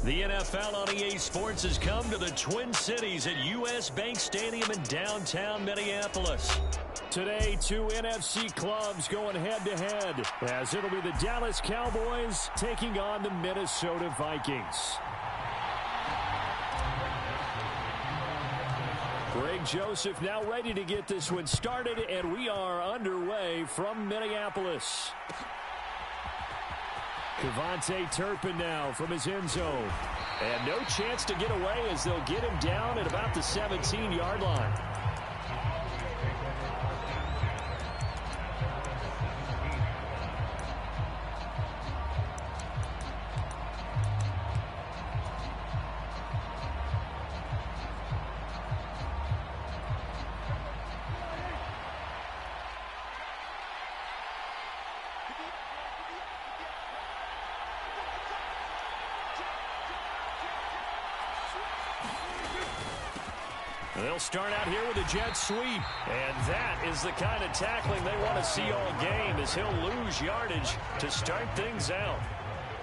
The NFL on EA Sports has come to the Twin Cities at U.S. Bank Stadium in downtown Minneapolis. Today, 2 NFC clubs going head-to-head, as it'll be the Dallas Cowboys taking on the Minnesota Vikings. Greg Joseph now ready to get this one started, and we are underway from Minneapolis. Devontae Turpin now from his end zone. And no chance to get away as they'll get him down at about the 17-yard line. They'll start out here with a jet sweep. And that is the kind of tackling they want to see all game, as he'll lose yardage to start things out.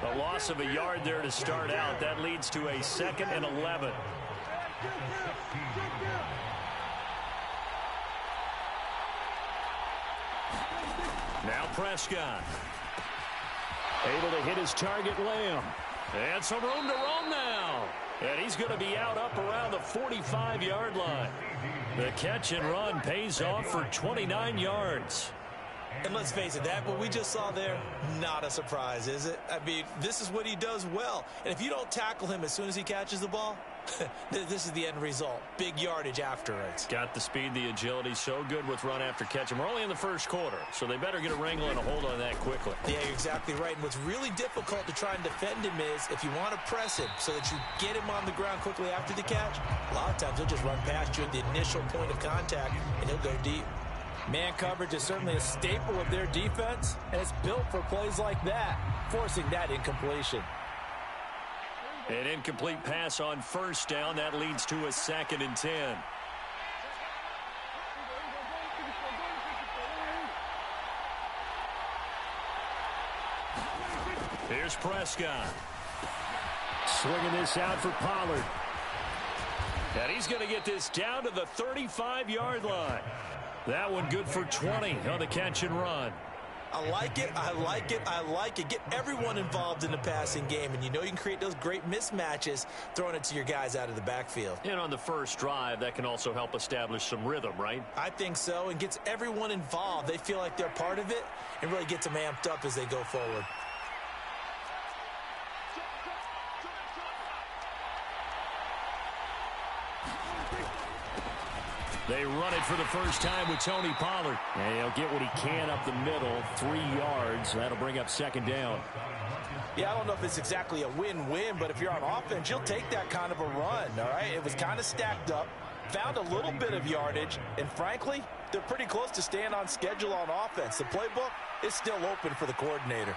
A loss of a yard there to start out. That leads to a 2nd and 11. Now Prescott. Able to hit his target, Lamb. And some room to roam now. And he's going to be out up around the 45-yard line. The catch and run pays off for 29 yards. And let's face it, that what we just saw there, not a surprise, is it? I mean, this is what he does well. And if you don't tackle him as soon as he catches the ball, this is the end result. Big yardage afterwards. Got the speed, the agility, so good with run after catch. And we're only in the 1st quarter, so they better get a wrangle and a hold on that quickly. Yeah, you're exactly right. And what's really difficult to try and defend him is if you want to press him so that you get him on the ground quickly after the catch, a lot of times he'll just run past you at the initial point of contact, and he'll go deep. Man coverage is certainly a staple of their defense, and it's built for plays like that, forcing that incompletion. An incomplete pass on 1st down. That leads to a 2nd and 10. Here's Prescott. Swinging this out for Pollard. And he's going to get this down to the 35-yard line. That one good for 20 on the catch and run. I like it, I like it, I like it. Get everyone involved in the passing game, and you know you can create those great mismatches throwing it to your guys out of the backfield. And on the first drive, that can also help establish some rhythm, right? I think so, and gets everyone involved. They feel like they're part of it and really gets them amped up as they go forward. They run it for the first time with Tony Pollard. And he'll get what he can up the middle, 3 yards. That'll bring up second down. Yeah, I don't know if it's exactly a win-win, but if you're on offense, you'll take that kind of a run, all right? It was kind of stacked up, found a little bit of yardage, and frankly, they're pretty close to staying on schedule on offense. The playbook is still open for the coordinator.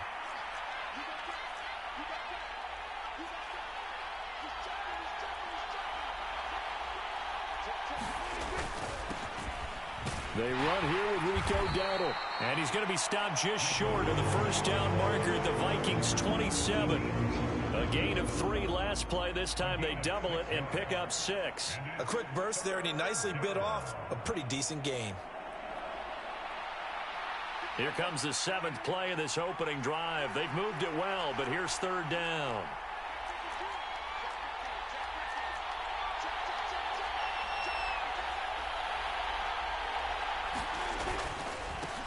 They run here with Rico Dowdle. And he's going to be stopped just short of the first down marker at the Vikings 27. A gain of 3 last play. This time they double it and pick up 6. A quick burst there, and he nicely bit off a pretty decent gain. Here comes the 7th play of this opening drive. They've moved it well, but here's 3rd down.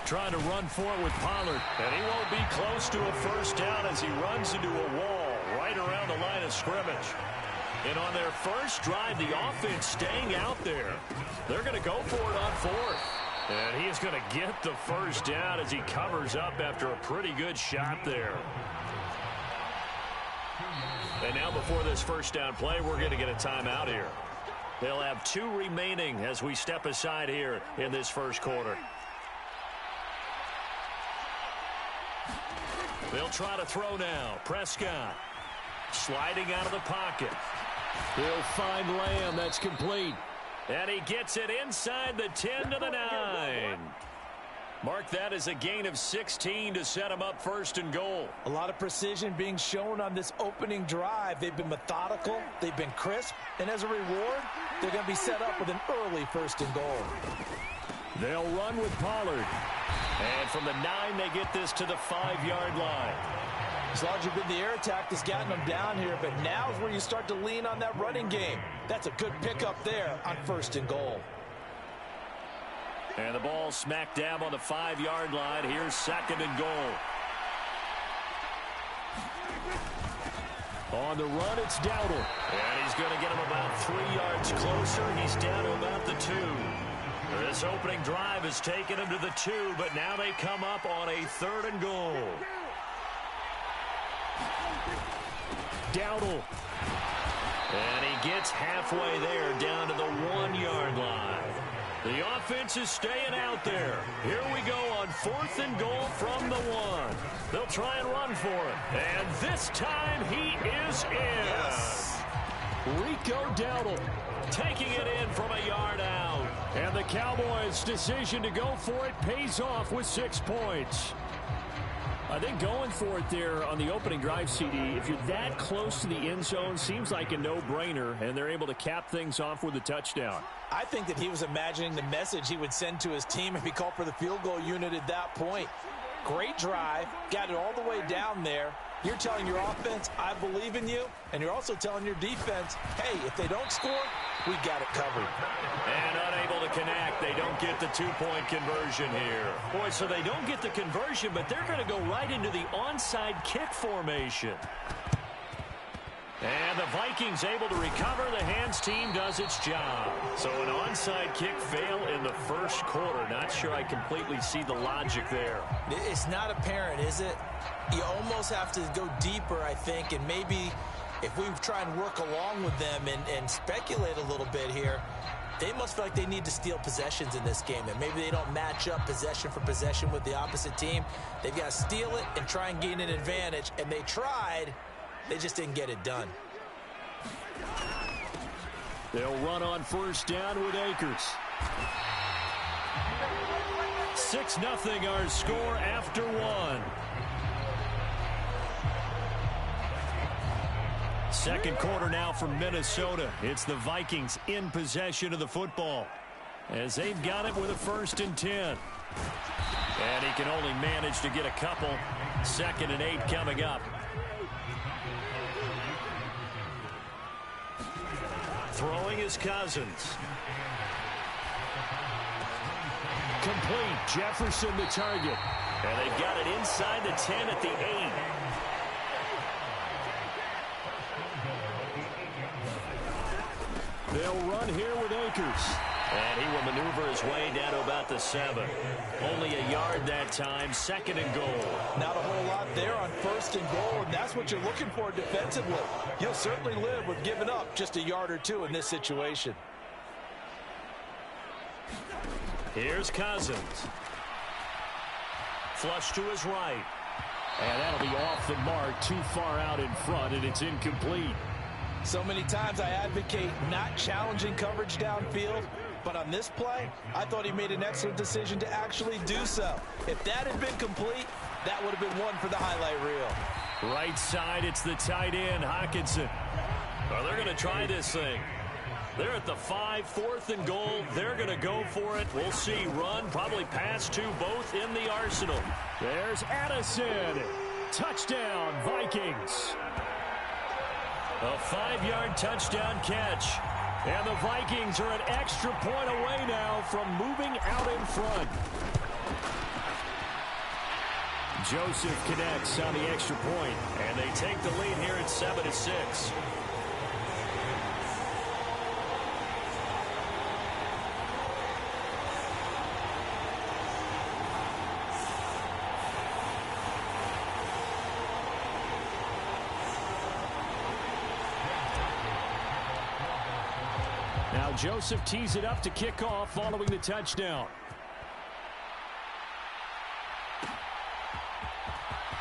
Trying to run for it with Pollard. And he won't be close to a first down as he runs into a wall right around the line of scrimmage. And on their first drive, the offense staying out there. They're going to go for it on 4th. And he is going to get the first down as he covers up after a pretty good shot there. And now before this first down play, we're going to get a timeout here. They'll have 2 remaining as we step aside here in this first quarter. They'll try to throw now. Prescott sliding out of the pocket. He'll find Lamb. That's complete. And he gets it inside the 10 to the 9. Mark that as a gain of 16 to set him up 1st and goal. A lot of precision being shown on this opening drive. They've been methodical. They've been crisp. And as a reward, they're going to be set up with an early 1st and goal. They'll run with Pollard. And from the 9, they get this to the 5-yard line. As long as you've been the air attack that's gotten them down here, but now is where you start to lean on that running game. That's a good pickup there on 1st and goal. And the ball smack dab on the 5-yard line. Here's 2nd and goal. On the run, it's Dowdle. And he's going to get him about 3 yards closer. He's down to about the 2. This opening drive has taken him to the 2, but now they come up on a 3rd and goal. Dowdle. And he gets halfway there, down to the 1-yard line. The offense is staying out there. Here we go on 4th and goal from the 1. They'll try and run for it. And this time he is in. Yes. Rico Dowdle taking it in from a yard out. And the Cowboys' decision to go for it pays off with 6 points. I think going for it there on the opening drive, CD, if you're that close to the end zone, seems like a no-brainer, and they're able to cap things off with a touchdown. I think that he was imagining the message he would send to his team if he called for the field goal unit at that point. Great drive, got it all the way down there. You're telling your offense, I believe in you, and you're also telling your defense, hey, if they don't score, we got it covered. And unable to connect. They don't get the 2-point conversion here. Boy, so they don't get the conversion, but they're going to go right into the onside kick formation. And the Vikings able to recover. The hands team does its job. So an onside kick fail in the first quarter. Not sure I completely see the logic there. It's not apparent, is it? You almost have to go deeper, I think, and maybe if we try and work along with them and speculate a little bit here, they must feel like they need to steal possessions in this game, and maybe they don't match up possession for possession with the opposite team. They've got to steal it and try and gain an advantage, and they tried. They just didn't get it done. They'll run on 1st down with Akers. 6-0 our score after 1. Second quarter now from Minnesota. It's the Vikings in possession of the football as they've got it with a 1st and 10. And he can only manage to get a couple. 2nd and 8 coming up. Throwing is Cousins. Complete. Jefferson the target. And they've got it inside the 10 at the 8. They'll run here with Akers. And he will maneuver his way down to about the 7. Only a yard that time, 2nd and goal. Not a whole lot there on 1st and goal, and that's what you're looking for defensively. You'll certainly live with giving up just a yard or 2 in this situation. Here's Cousins. Flush to his right. And that'll be off the mark, too far out in front, and it's incomplete. So many times I advocate not challenging coverage downfield, but on this play, I thought he made an excellent decision to actually do so. If that had been complete, that would have been one for the highlight reel. Right side, it's the tight end, Hockenson. Well, they're going to try this thing. They're at the 5, 4th and goal. They're going to go for it. We'll see. Run, probably pass to both in the arsenal. There's Addison. Touchdown, Vikings. A 5-yard touchdown catch. And the Vikings are an extra point away now from moving out in front. Joseph connects on the extra point, and they take the lead here at 7-6. Now Joseph tees it up to kick off following the touchdown.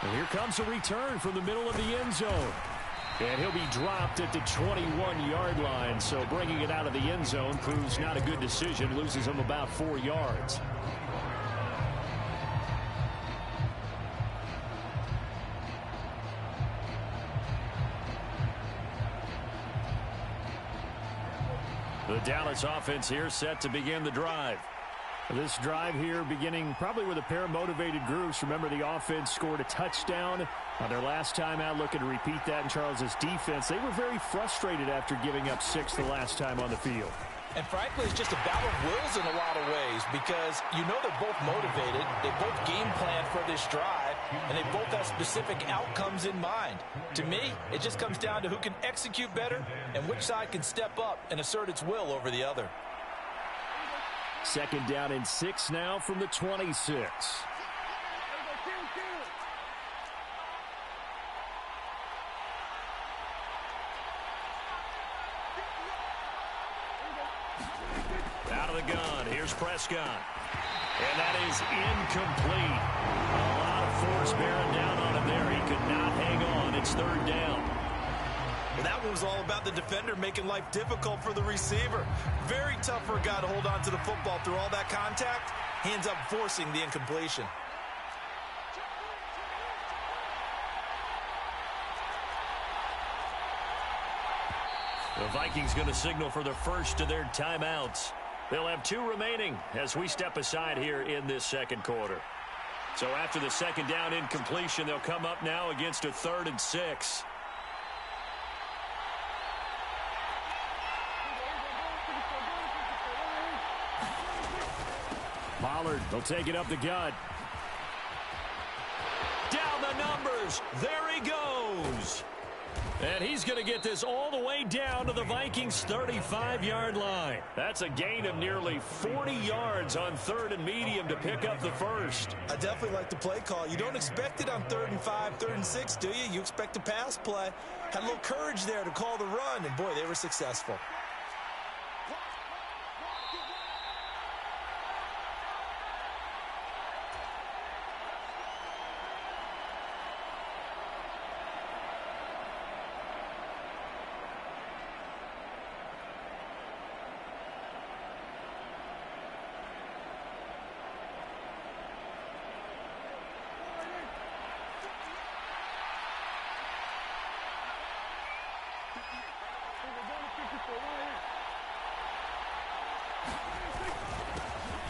And here comes a return from the middle of the end zone. And he'll be dropped at the 21-yard line, so bringing it out of the end zone proves not a good decision, loses him about 4 yards. The Dallas offense here set to begin the drive. This drive here beginning probably with a pair of motivated groups. Remember, the offense scored a touchdown on their last time out. Looking to repeat that in Charles's defense. They were very frustrated after giving up 6 the last time on the field. And frankly, it's just a battle of wills in a lot of ways because you know they're both motivated. They both game plan for this drive, and they both have specific outcomes in mind. To me, it just comes down to who can execute better and which side can step up and assert its will over the other. 2nd down and 6 now from the 26. Out of the gun, here's Prescott. And that is incomplete. A lot of force bearing down on him there. He could not hang on. It's 3rd down. Well, that one was all about the defender making life difficult for the receiver. Very tough for a guy to hold on to the football through all that contact. He ends up forcing the incompletion. The Vikings going to signal for the first of their timeouts. They'll have 2 remaining as we step aside here in this 2nd quarter. So after the 2nd down incompletion, they'll come up now against a 3rd and 6. Pollard, they'll take it up the gut. Down the numbers. There he goes. And he's going to get this all the way down to the Vikings' 35-yard line. That's a gain of nearly 40 yards on 3rd and medium to pick up the first. I definitely like the play call. You don't expect it on 3rd and 5, 3rd and 6, do you? You expect a pass play. Had a little courage there to call the run, and boy, they were successful.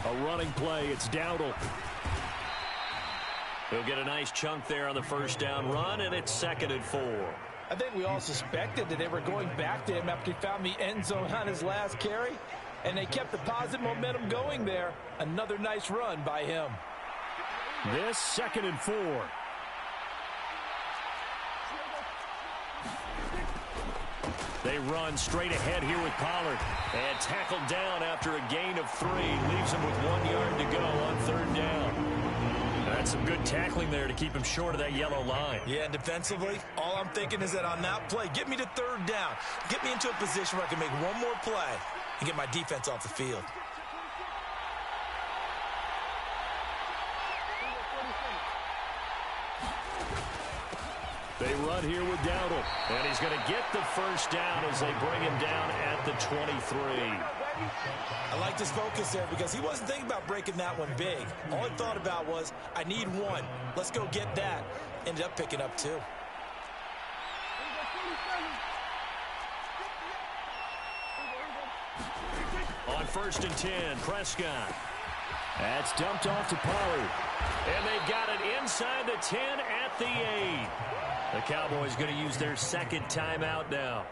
A running play. It's Dowdle. He'll get a nice chunk there on the 1st down run, and it's 2nd and 4. I think we all suspected that they were going back to him after he found the end zone on his last carry, and they kept the positive momentum going there. Another nice run by him. This 2nd and 4. They run straight ahead here with Pollard. And tackled down after a gain of 3. Leaves him with 1 yard to go on 3rd down. That's some good tackling there to keep him short of that yellow line. Yeah, and defensively, all I'm thinking is that on that play, get me to 3rd down. Get me into a position where I can make one more play and get my defense off the field. They run here with Dowdle. And he's going to get the 1st down as they bring him down at the 23. I like his focus there because he wasn't thinking about breaking that one big. All he thought about was, I need 1. Let's go get that. Ended up picking up 2. On 1st and 10, Prescott. That's dumped off to Pollard. And they've got it inside the 10 at the 8. The Cowboys going to use their 2nd timeout now,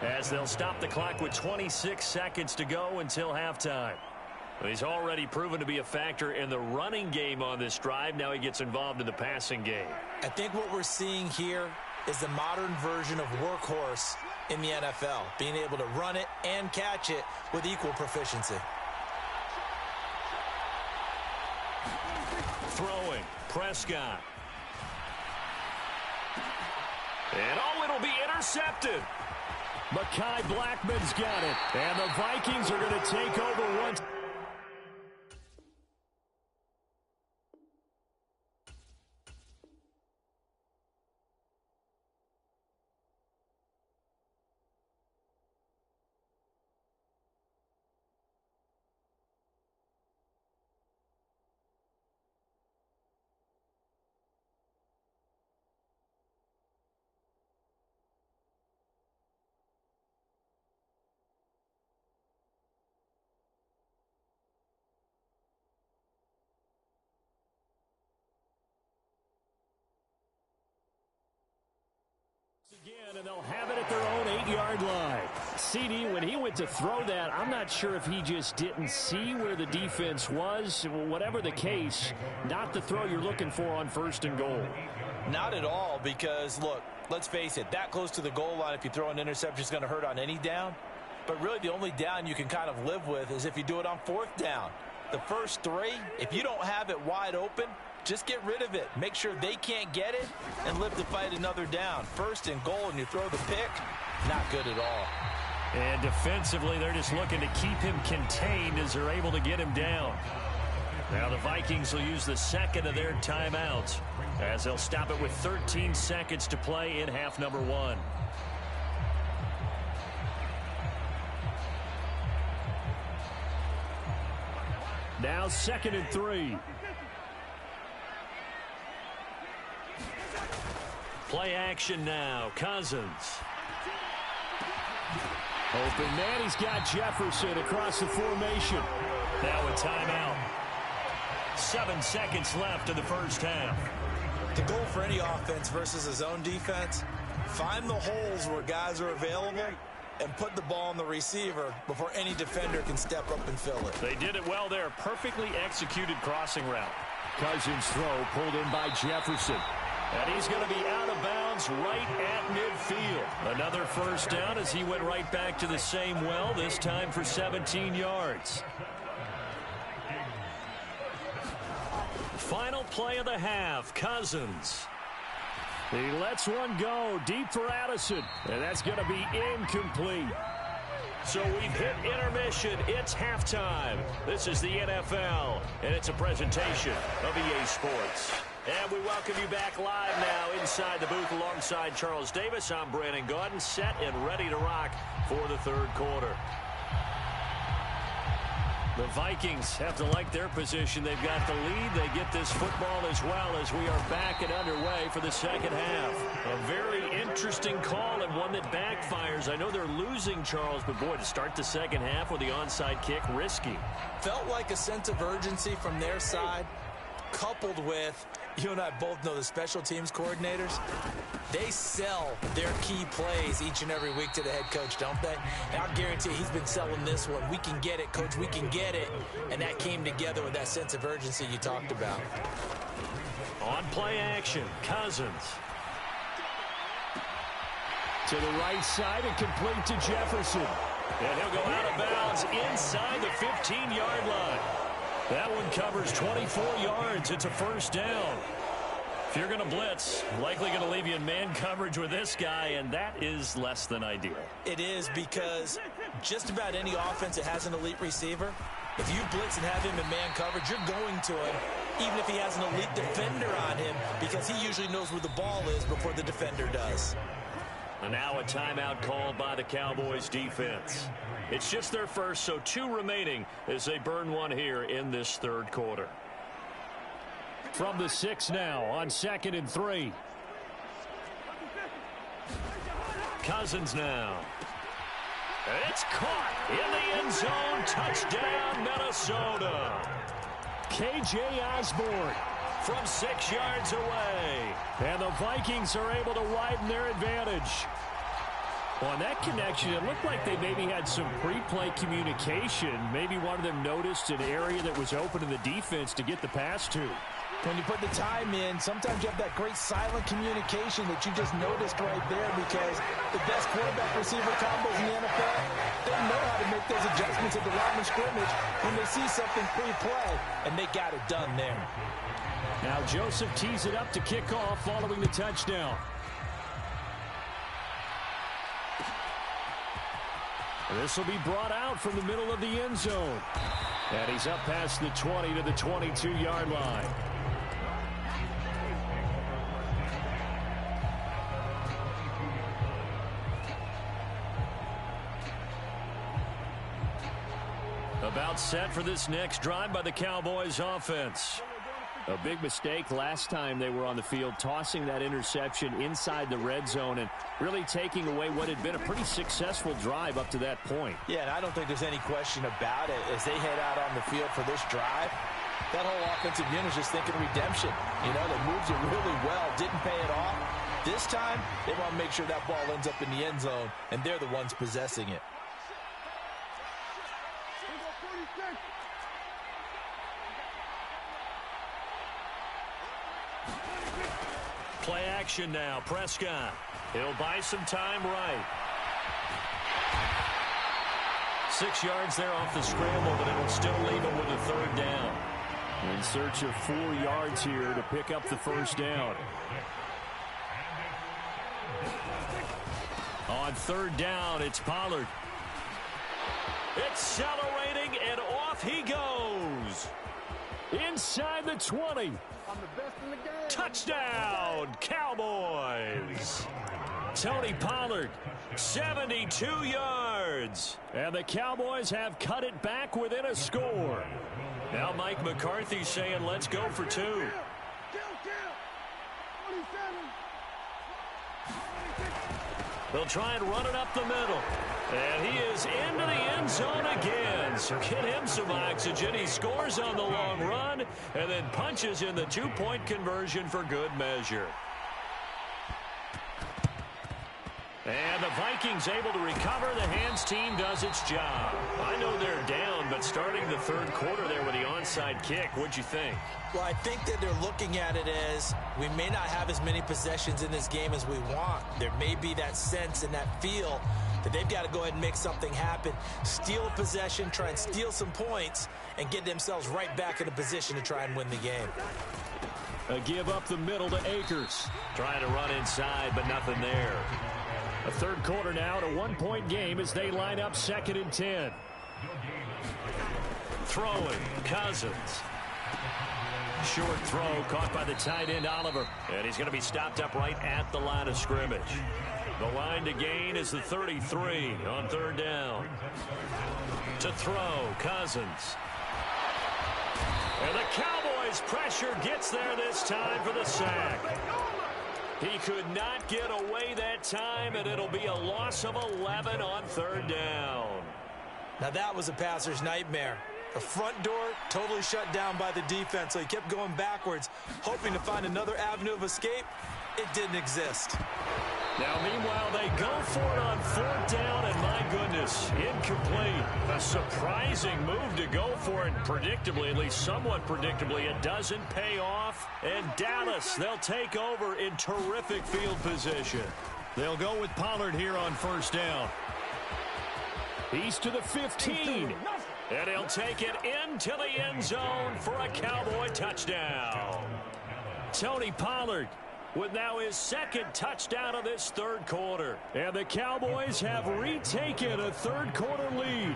as they'll stop the clock with 26 seconds to go until halftime. He's already proven to be a factor in the running game on this drive. Now he gets involved in the passing game. I think what we're seeing here is the modern version of workhorse in the NFL, being able to run it and catch it with equal proficiency. Throwing, Prescott. And it'll be intercepted. Mekhi Blackman's got it. And the Vikings are going to take over once. And they'll have it at their own 8-yard line. CD, when he went to throw that, I'm not sure if he just didn't see where the defense was. Whatever the case, not the throw you're looking for on 1st and goal. Not at all, because, look, let's face it, that close to the goal line, if you throw an interception, is going to hurt on any down. But really, the only down you can kind of live with is if you do it on 4th down. The first 3, if you don't have it wide open, just get rid of it. Make sure they can't get it and live to fight another down. 1st and goal, and you throw the pick, not good at all. And defensively, they're just looking to keep him contained as they're able to get him down. Now the Vikings will use the 2nd of their timeouts, as they'll stop it with 13 seconds to play in half number 1. Now 2nd and 3. Play action now. Cousins. Open man. He's got Jefferson across the formation. Now a timeout. 7 seconds left in the 1st half. The goal for any offense versus his own defense, find the holes where guys are available and put the ball on the receiver before any defender can step up and fill it. They did it well there. Perfectly executed crossing route. Cousins' throw pulled in by Jefferson. And he's going to be out of bounds right at midfield. Another 1st down as he went right back to the same well, this time for 17 yards. Final play of the half, Cousins. He lets one go deep for Addison, and that's going to be incomplete. So we've hit intermission. It's halftime. This is the NFL, and it's a presentation of EA Sports. And we welcome you back live now inside the booth alongside Charles Davis. I'm Brandon Gaudin, set and ready to rock for the 3rd quarter. The Vikings have to like their position. They've got the lead. They get this football as well as we are back and underway for the 2nd half. A very interesting call and one that backfires. I know they're losing, Charles, but boy, to start the 2nd half with the onside kick, risky. Felt like a sense of urgency from their side, coupled with, you and I both know the special teams coordinators, they sell their key plays each and every week to the head coach, don't they? And I'll guarantee you he's been selling this one. We can get it, coach, we can get it. And that came together with that sense of urgency you talked about. On play action, Cousins. To the right side and complete to Jefferson. And he'll go out of bounds inside the 15-yard line. That one covers 24 yards. It's a first down. If you're going to blitz, likely going to leave you in man coverage with this guy, and that is less than ideal. It is, because just about any offense that has an elite receiver, if you blitz and have him in man coverage, you're going to him, even if he has an elite defender on him, because he usually knows where the ball is before the defender does. And now a timeout called by the Cowboys defense. It's just their first, so 2 remaining as they burn one here in this third quarter. From the 6 now on 2nd and 3. Cousins now. It's caught in the end zone. Touchdown, Minnesota. K.J. Osborne from 6 yards away. And the Vikings are able to widen their advantage. On that connection, it looked like they maybe had some pre-play communication. Maybe one of them noticed an area that was open in the defense to get the pass to. When you put the time in, sometimes you have that great silent communication that you just noticed right there, because the best quarterback-receiver combos in the NFL, they know how to make those adjustments at the line of scrimmage when they see something pre-play, and they got it done there. Now Joseph tees it up to kick off following the touchdown. This will be brought out from the middle of the end zone. And he's up past the 20 to the 22-yard line. About set for this next drive by the Cowboys offense. A big mistake last time they were on the field, tossing that interception inside the red zone and really taking away what had been a pretty successful drive up to that point. Yeah, and I don't think there's any question about it. As they head out on the field for this drive, that whole offensive unit is just thinking redemption. You know, they moved it really well, didn't pay it off. This time, they want to make sure that ball ends up in the end zone, and they're the ones possessing it. Play action now. Prescott. He'll buy some time right. 6 yards there off the scramble, but it'll still leave him with a third down. In search of 4 yards here to pick up the first down. On third down, it's Pollard. Accelerating, and off he goes. Inside the 20. Touchdown, Cowboys. Tony Pollard, 72 yards. And the Cowboys have cut it back within a score. Now Mike McCarthy saying, let's go for 2. They'll try and run it up the middle. And he is into the end zone again. So get him some oxygen. He scores on the long run and then punches in the 2-point conversion for good measure. And the Vikings able to recover. The hands team does its job. I know they're down, but starting the third quarter there with the onside kick, what'd you think? Well, I think that they're looking at it as we may not have as many possessions in this game as we want. There may be that sense and that feel that they've got to go ahead and make something happen, steal a possession, try and steal some points, and get themselves right back in a position to try and win the game. A give up the middle to Akers. Trying to run inside, but nothing there. A third quarter now, to 1-point game as they line up 2nd and 10. Throwing, Cousins. Short throw caught by the tight end, Oliver. And he's going to be stopped up right at the line of scrimmage. The line to gain is the 33 on third down. To throw, Cousins. And the Cowboys' pressure gets there this time for the sack. He could not get away that time, and it'll be a loss of 11 on third down. Now that was a passer's nightmare. The front door totally shut down by the defense, so he kept going backwards, hoping to find another avenue of escape. It didn't exist. Now, meanwhile, they go for it on fourth down, and my goodness, incomplete. A surprising move to go for it, predictably, at least somewhat predictably. It doesn't pay off, and Dallas, they'll take over in terrific field position. They'll go with Pollard here on first down. He's to the 15. And he'll take it into the end zone for a Cowboy touchdown. Tony Pollard with now his second touchdown of this third quarter. And the Cowboys have retaken a third quarter lead.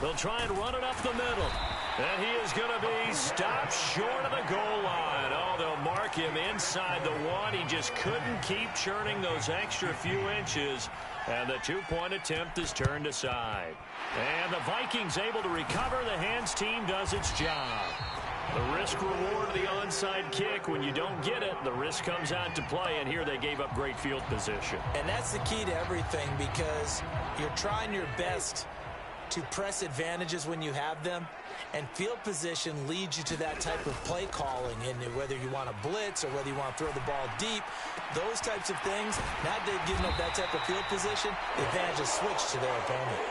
They'll try and run it up the middle. And he is going to be stopped short of the goal line. Oh, they'll mark him inside the one. He just couldn't keep churning those extra few inches. And the two-point attempt is turned aside. And the Vikings able to recover. The hands team does its job. The risk-reward of the onside kick. When you don't get it, the risk comes out to play. And here they gave up great field position. And that's the key to everything, because you're trying your best to press advantages when you have them, and field position leads you to that type of play calling. And whether you want to blitz or whether you want to throw the ball deep, those types of things, now they've given up that type of field position, the advantage is switched to their opponent.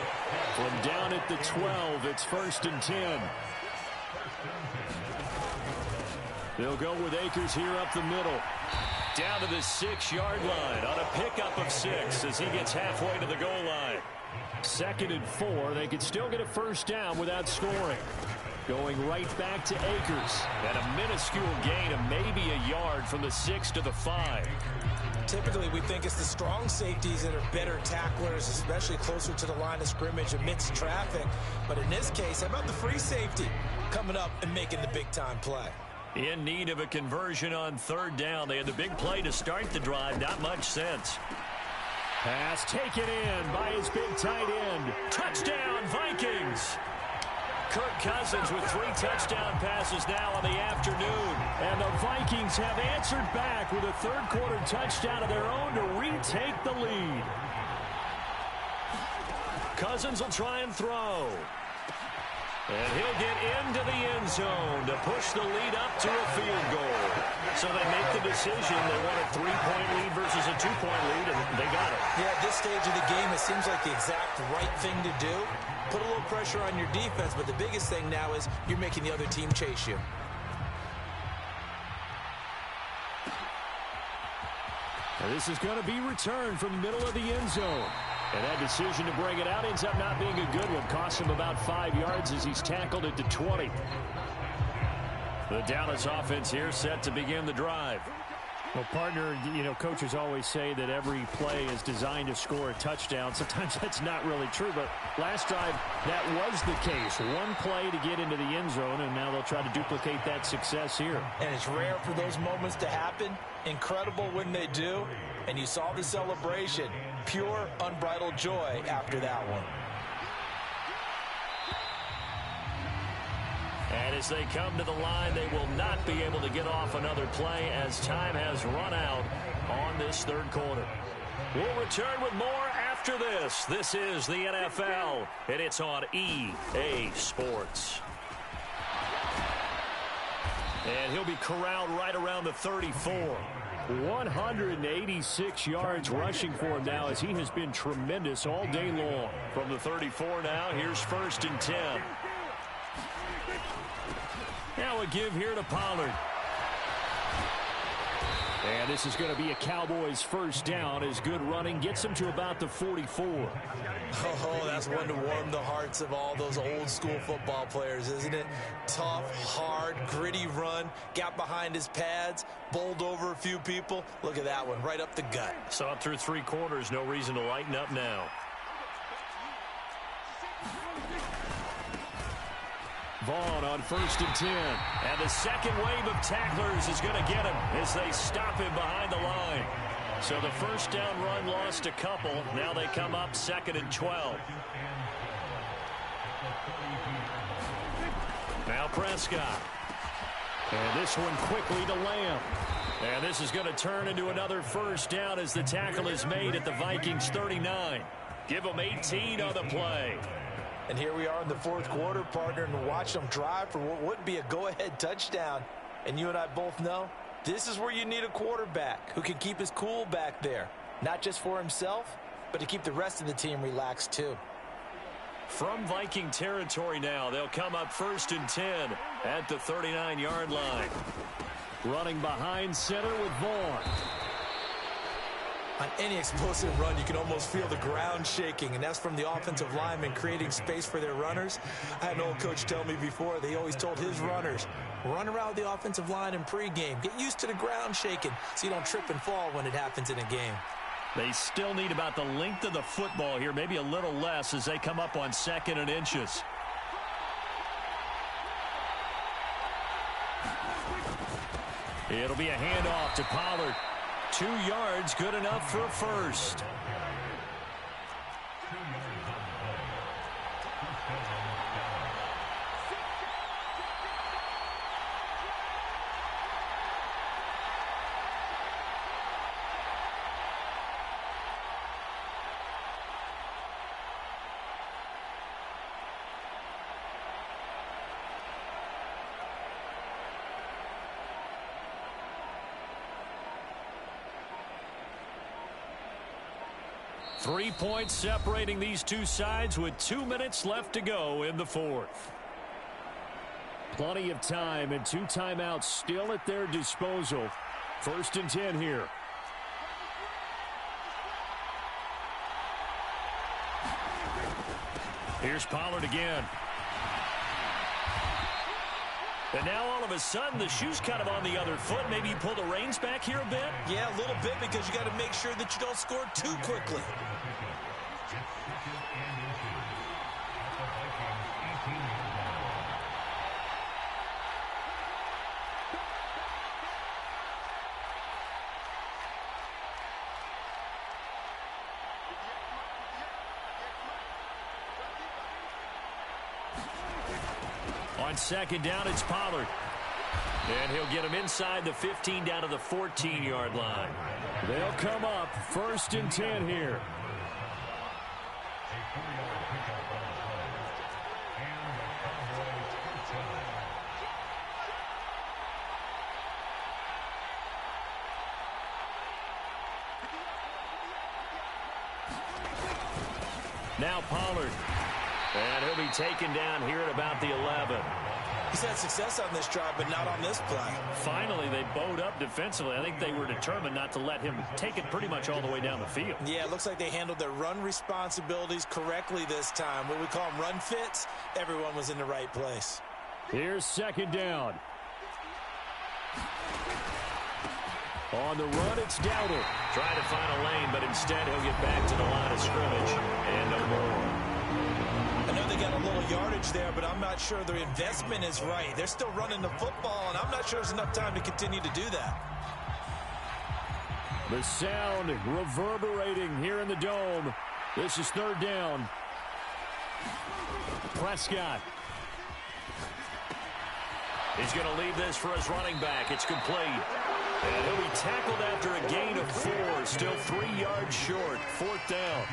From down at the 12, it's 1st and 10. They'll go with Akers here up the middle. Down to the 6-yard line on a pickup of 6 as he gets halfway to the goal line. 2nd and 4. They could still get a first down without scoring. Going right back to Akers. And a minuscule gain of maybe a yard from the 6 to the 5. Typically, we think it's the strong safeties that are better tacklers, especially closer to the line of scrimmage amidst traffic. But in this case, how about the free safety coming up and making the big-time play? In need of a conversion on 3rd down. They had the big play to start the drive. Not much sense. Pass taken in by his big tight end. Touchdown, Vikings! Kirk Cousins with 3 touchdown passes now on the afternoon. And the Vikings have answered back with a third quarter touchdown of their own to retake the lead. Cousins will try and throw. And he'll get into the end zone to push the lead up to a field goal. So they make the decision. They want a 3-point lead versus a 2-point lead, and they got it. Yeah, at this stage of the game, it seems like the exact right thing to do. Put a little pressure on your defense, but the biggest thing now is you're making the other team chase you. And this is going to be returned from the middle of the end zone. And that decision to bring it out ends up not being a good one. Costs him about 5 yards as he's tackled at the 20. The Dallas offense here set to begin the drive. Well, partner, you know, coaches always say that every play is designed to score a touchdown. Sometimes that's not really true, but last drive, that was the case. One play to get into the end zone, and now they'll try to duplicate that success here. And it's rare for those moments to happen. Incredible when they do. And you saw the celebration. Pure, unbridled joy after that one. And as they come to the line, they will not be able to get off another play as time has run out on this third quarter. We'll return with more after this. This is the NFL, and it's on EA Sports. And he'll be corralled right around the 34. 186 yards rushing for him now as he has been tremendous all day long. From the 34 now, here's 1st and 10. Now a give here to Pollard. And this is going to be a Cowboys first down as good running gets him to about the 44. Oh, that's one to warm the hearts of all those old school football players, isn't it? Tough, hard, gritty run, got behind his pads, bowled over a few people. Look at that one, right up the gut. Saw it through 3 quarters, no reason to lighten up now. Vaughn on 1st and 10. And the second wave of tacklers is going to get him as they stop him behind the line. So the first down run lost a couple. Now they come up 2nd and 12. Now Prescott. And this one quickly to Lamb. And this is going to turn into another first down as the tackle is made at the Vikings 39. Give them 18 on the play. And here we are in the 4th quarter, partner, and watch them drive for what would be a go-ahead touchdown. And you and I both know this is where you need a quarterback who can keep his cool back there. Not just for himself, but to keep the rest of the team relaxed too. From Viking territory now, they'll come up 1st and 10 at the 39-yard line. Running behind center with Vaughn. On any explosive run, you can almost feel the ground shaking, and that's from the offensive linemen creating space for their runners. I had an old coach tell me before, they always told his runners, run around the offensive line in pregame. Get used to the ground shaking so you don't trip and fall when it happens in a game. They still need about the length of the football here, maybe a little less as they come up on 2nd and inches. It'll be a handoff to Pollard. 2 yards, good enough for a first. Three points separating these two sides with 2 minutes left to go in the 4th. Plenty of time and 2 timeouts still at their disposal. 1st and 10 here. Here's Pollard again. And now all of a sudden the shoe's kind of on the other foot. Maybe you pull the reins back here a bit? Yeah, a little bit, because you got to make sure that you don't score too quickly. On 2nd down, it's Pollard. And he'll get him inside the 15 down to the 14-yard line. They'll come up 1st and 10 here. Now Pollard. And he'll be taken down here at about the 11. He's had success on this drive, but not on this play. Finally, they bowed up defensively. I think they were determined not to let him take it pretty much all the way down the field. Yeah, it looks like they handled their run responsibilities correctly this time. What we call them run fits, everyone was in the right place. Here's 2nd down. On the run, it's Dowdle. Trying to find a lane, but instead he'll get back to the line of scrimmage and no more. I know they got a little yardage there, but I'm not sure the investment is right. They're still running the football, and I'm not sure there's enough time to continue to do that. The sound reverberating here in the dome. This is 3rd down. Prescott. He's going to leave this for his running back. It's complete. And he'll be tackled after a gain of 4. Still 3 yards short. 4th down.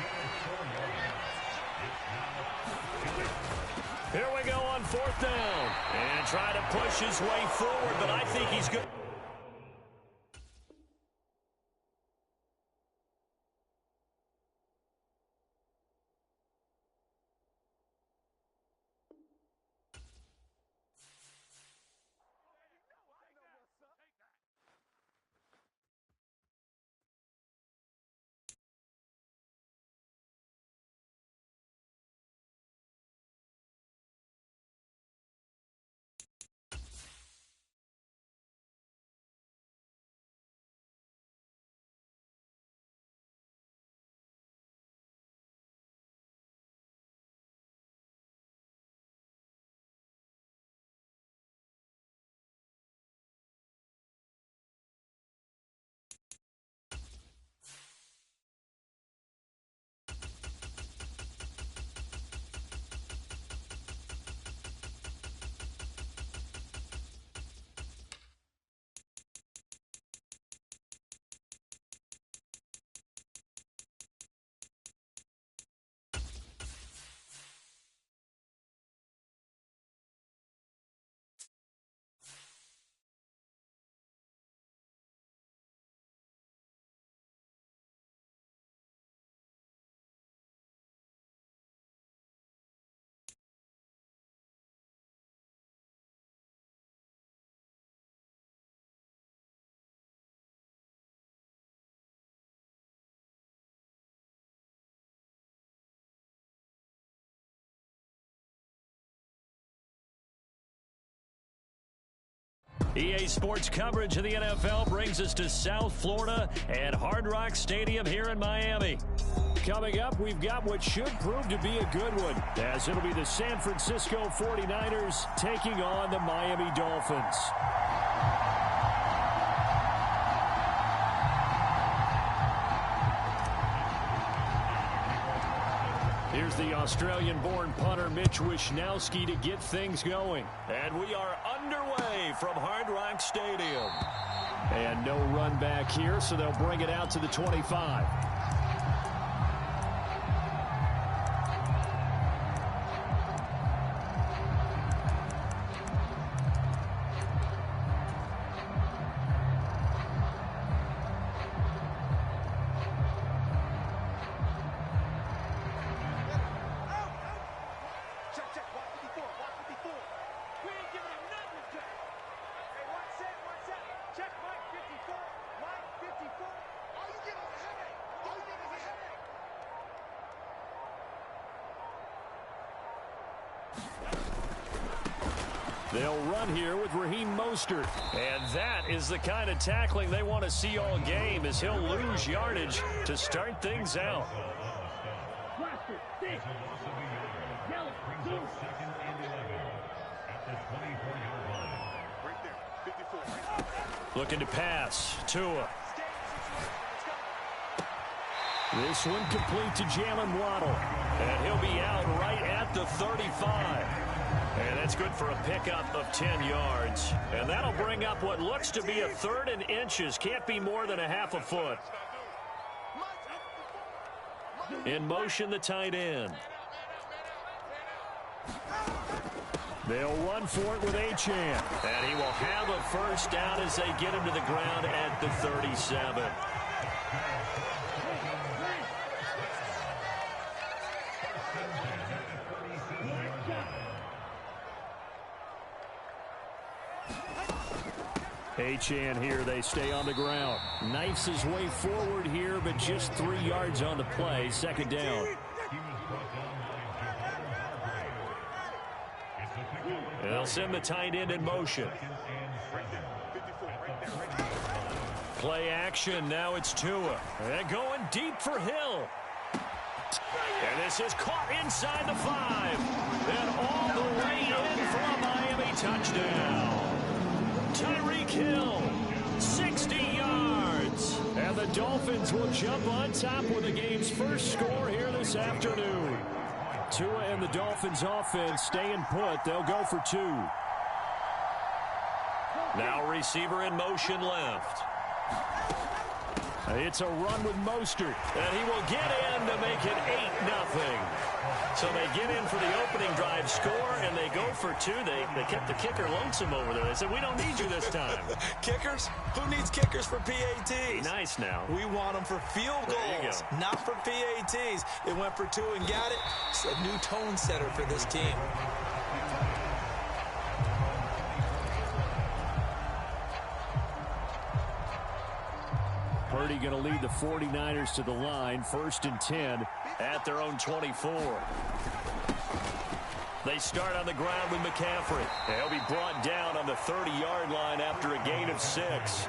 Here we go on 4th down. And try to push his way forward, but I think he's good. EA Sports coverage of the NFL brings us to South Florida and Hard Rock Stadium here in Miami. Coming up, we've got what should prove to be a good one, as it'll be the San Francisco 49ers taking on the Miami Dolphins. Here's the Australian-born punter Mitch Wishnowsky to get things going. And we are underway from Hard Rock Stadium. And no run back here, so they'll bring it out to the 25. They'll run here with Raheem Mostert. And that is the kind of tackling they want to see all game, as he'll lose yardage to start things out. Looking to pass. Tua. This one complete to Jalen Waddle. And he'll be out right at the 35. And that's good for a pickup of 10 yards. And that'll bring up what looks to be a 3rd and inches. Can't be more than a half a foot. In motion, the tight end. They'll run for it with Achane. And he will have a first down as they get him to the ground at the 37. Achane here, they stay on the ground. Knifes his way forward here, but just 3 yards on the play. Second down. And they'll send the tight end in motion. Play action, now it's Tua. And going deep for Hill. And this is caught inside the 5. And all the way in for a Miami touchdown. Tyreek Hill, 60 yards. And the Dolphins will jump on top with the game's first score here this afternoon. Tua and the Dolphins offense staying put. They'll go for 2. Now receiver in motion left. It's a run with Mostert. And he will get in to make it 8-0. So they get in for the opening drive score, and they go for 2. They kept the kicker lonesome over there. They said, we don't need you this time. Kickers? Who needs kickers for PATs? Nice now. We want them for field goals, not for PATs. They went for 2 and got it. It's a new tone setter for this team. Purdy going to lead the 49ers to the line. 1st and 10 at their own 24. They start on the ground with McCaffrey. They'll be brought down on the 30-yard line after a gain of 6.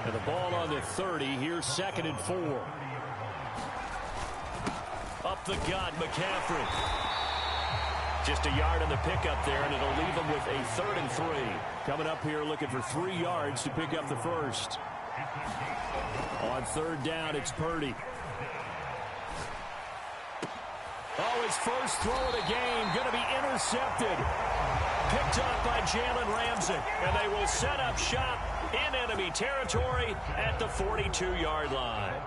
And the ball on the 30. Here's 2nd and 4. Up the gut, McCaffrey. Just a yard on the pickup there, and it'll leave them with a 3rd and 3. Coming up here looking for 3 yards to pick up the first. On 3rd down, it's Purdy. Oh, his first throw of the game going to be intercepted. Picked up by Jalen Ramsey. And they will set up shop in enemy territory at the 42-yard line.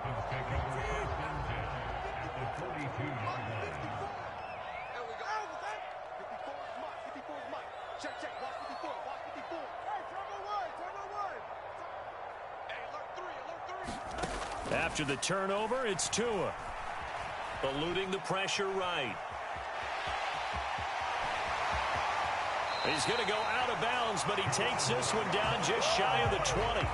After the turnover, it's Tua. Eluding the pressure right. He's going to go out of bounds, but he takes this one down just shy of the 20.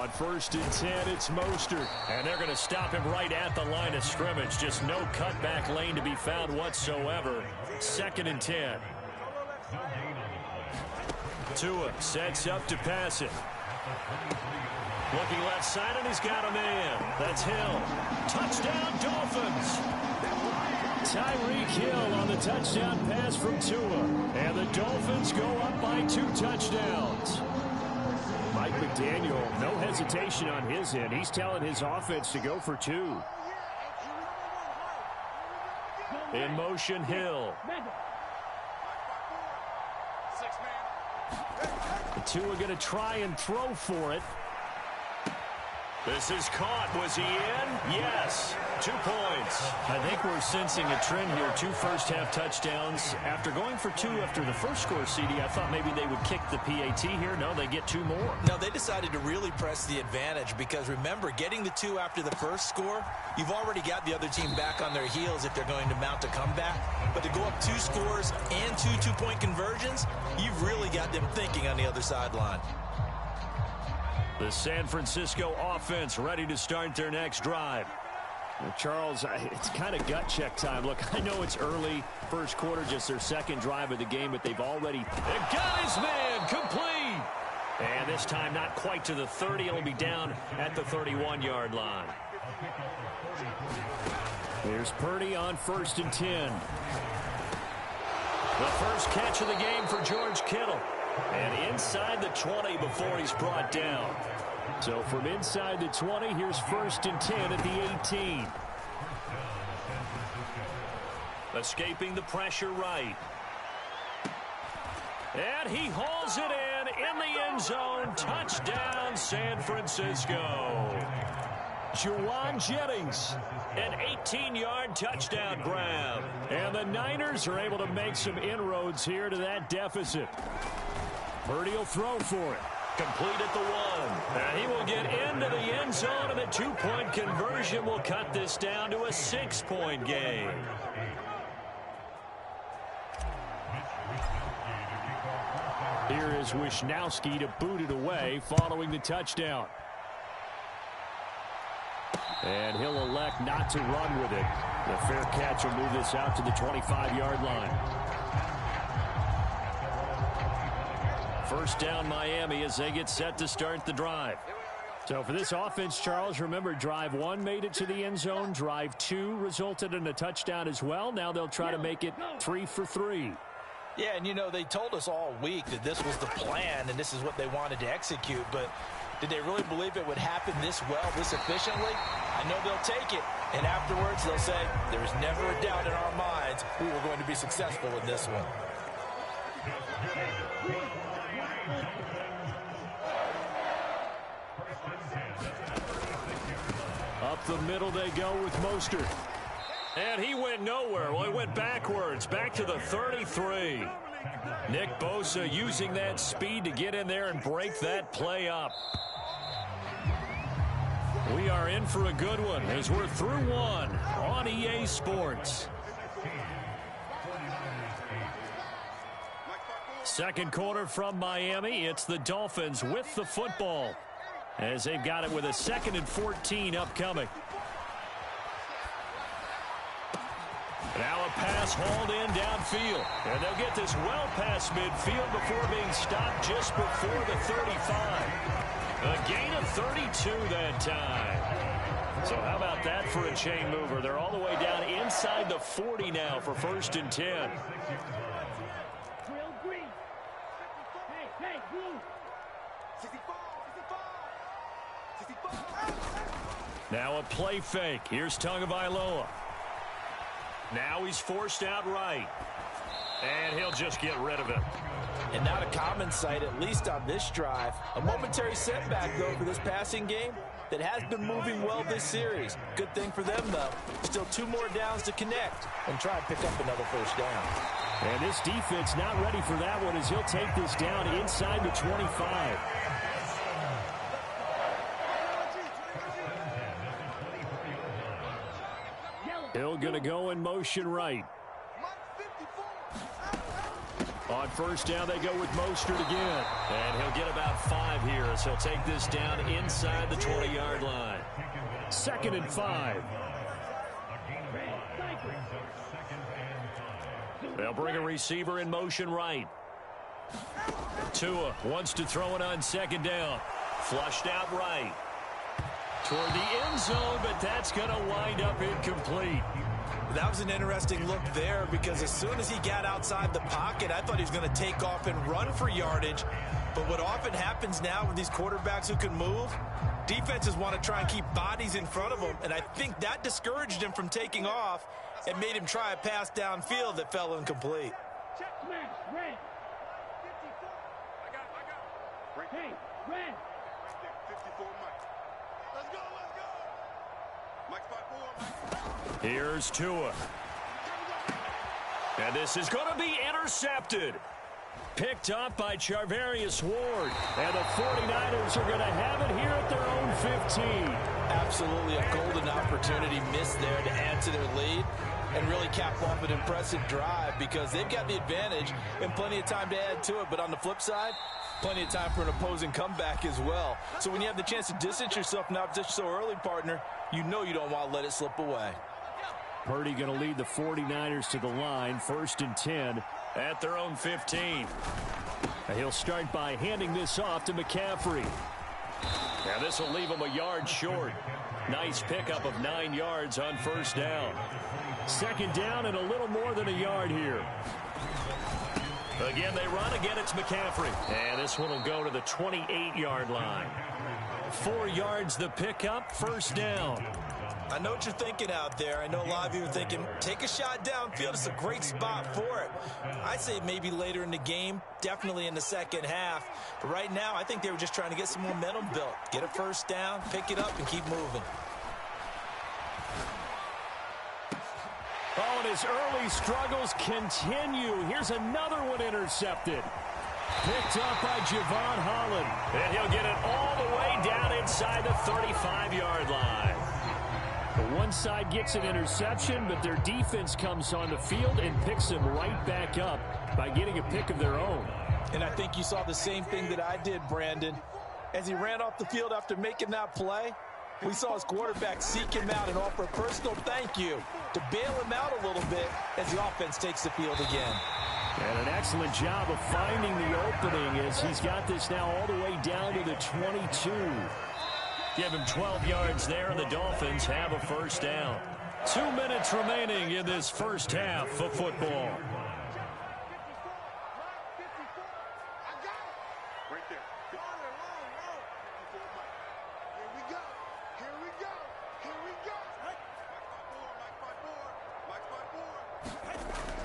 On 1st and 10, it's Mostert. And they're going to stop him right at the line of scrimmage. Just no cutback lane to be found whatsoever. 2nd and 10. Tua sets up to pass it. Looking left side, and he's got a man. That's Hill. Touchdown, Dolphins. Tyreek Hill on the touchdown pass from Tua. And the Dolphins go up by 2 touchdowns. Mike McDaniel, no hesitation on his end. He's telling his offense to go for 2. In motion, Hill. Tua going to try and throw for it. This is caught. Was he in? Yes. 2 points. I think we're sensing a trend here. 2 first-half touchdowns. After going for 2 after the first score, CD, I thought maybe they would kick the PAT here. No, they get 2 more. No, they decided to really press the advantage because, remember, getting the 2 after the first score, you've already got the other team back on their heels if they're going to mount a comeback. But to go up 2 scores and 2 two-point conversions, you've really got them thinking on the other sideline. The San Francisco offense ready to start their next drive. Well, Charles, it's kind of gut check time. Look, I know it's early, first quarter, just their second drive of the game, but they've already got his man complete. And this time not quite to the 30. It'll be down at the 31-yard line. Here's Purdy on 1st and 10. The first catch of the game for George Kittle. And inside the 20 before he's brought down. So from inside the 20, here's 1st and 10 at the 18. Escaping the pressure right. And he hauls it in the end zone. Touchdown, San Francisco. Juwan Jennings, an 18-yard touchdown grab. And the Niners are able to make some inroads here to that deficit. Purdy will throw for it. Complete at the 1. And he will get into the end zone, and the 2-point conversion will cut this down to a 6-point game. Here is Wisnowski to boot it away following the touchdown. And he'll elect not to run with it. The fair catch will move this out to the 25-yard line. First down, Miami, as they get set to start the drive. So for this offense, Charles, remember, drive 1 made it to the end zone. Drive 2 resulted in a touchdown as well. Now they'll try to make it 3 for 3. Yeah, and, you know, they told us all week that this was the plan and this is what they wanted to execute. But did they really believe it would happen this well, this efficiently? I know they'll take it. And afterwards, they'll say, there's never a doubt in our minds we were going to be successful in this one. Up the middle they go with Mostert. And he went nowhere. Well, he went backwards, back to the 33. Nick Bosa using that speed to get in there and break that play up. We are in for a good one as we're through 1 on EA Sports. Second quarter from Miami. It's the Dolphins with the football as they've got it with a 2nd and 14 upcoming. Now a pass hauled in downfield. And they'll get this well past midfield before being stopped just before the 35. A gain of 32 that time. So how about that for a chain mover? They're all the way down inside the 40 now for 1st and 10. Now a play fake. Here's Tagovailoa. Now he's forced out right. And he'll just get rid of it. And not a common sight, at least on this drive. A momentary setback, though, for this passing game that has been moving well this series. Good thing for them, though. Still 2 more downs to connect and try and pick up another first down. And this defense not ready for that one as he'll take this down inside the 25. Hill going to go in motion right. On first down, they go with Mostert again. And he'll get about 5 here as he'll take this down inside the 20-yard line. 2nd and 5. They'll bring a receiver in motion right. Tua wants to throw it on 2nd down. Flushed out right. Toward the end zone, but that's going to wind up incomplete. That was an interesting look there because as soon as he got outside the pocket, I thought he was going to take off and run for yardage. But what often happens now with these quarterbacks who can move, defenses want to try and keep bodies in front of them, and I think that discouraged him from taking off and made him try a pass downfield that fell incomplete. Check smash, red. 54. I got. Hey, red. 54, Mike. Let's go. Mike 5-4, Mike. Here's Tua. And this is going to be intercepted. Picked up by Charvarius Ward. And the 49ers are going to have it here at their own 15. Absolutely a golden opportunity missed there to add to their lead and really cap off an impressive drive because they've got the advantage and plenty of time to add to it. But on the flip side, plenty of time for an opposing comeback as well. So when you have the chance to distance yourself from opposition so early, partner, you know you don't want to let it slip away. Purdy going to lead the 49ers to the line. 1st and 10 at their own 15. And he'll start by handing this off to McCaffrey. Now this will leave him a yard short. Nice pickup of 9 yards on first down. 2nd down and a little more than a yard here. Again, they run. Again, it's McCaffrey. And this one will go to the 28-yard line. 4 yards the pickup, first down. I know what you're thinking out there. I know a lot of you are thinking, take a shot downfield. It's a great spot for it. I'd say maybe later in the game, definitely in the second half. But right now, I think they were just trying to get some momentum built. Get a first down, pick it up, and keep moving. Oh, and his early struggles continue. Here's another one intercepted. Picked up by Javon Holland. And he'll get it all the way down inside the 35-yard line. The one side gets an interception, but their defense comes on the field and picks him right back up by getting a pick of their own. And I think you saw the same thing that I did, Brandon. As he ran off the field after making that play, we saw his quarterback seek him out and offer a personal thank you to bail him out a little bit as the offense takes the field again. And an excellent job of finding the opening as he's got this now all the way down to the 22. Give him 12 yards there, and the Dolphins have a first down. 2 minutes remaining in this first half of football. Right there. Here we go.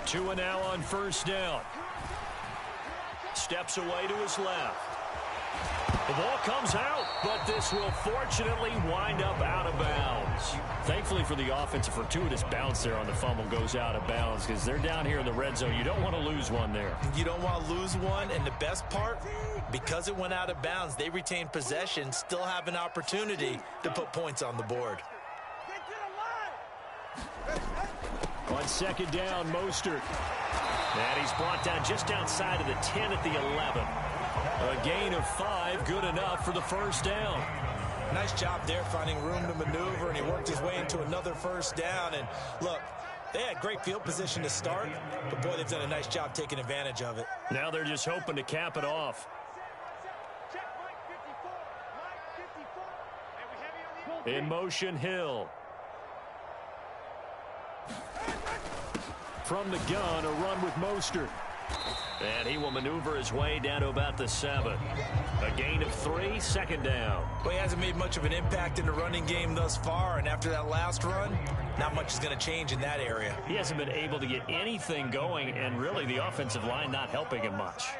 Tua now on first down. Steps away to his left. The ball comes out, but this will fortunately wind up out of bounds. Thankfully for the offense, a fortuitous bounce there on the fumble goes out of bounds because they're down here in the red zone. You don't want to lose one there. You don't want to lose one, and the best part, because it went out of bounds, they retain possession, still have an opportunity to put points on the board. On 2nd down, Mostert. And he's brought down just outside of the 10 at the 11. A gain of 5, good enough for the first down. Nice job there finding room to maneuver, and he worked his way into another first down. And look, they had great field position to start, but boy, they've done a nice job taking advantage of it. Now they're just hoping to cap it off. In motion, Hill. From the gun, a run with Mostert. And he will maneuver his way down to about the 7. A gain of 3, 2nd down. Well, he hasn't made much of an impact in the running game thus far, and after that last run, not much is going to change in that area. He hasn't been able to get anything going, and really the offensive line not helping him much.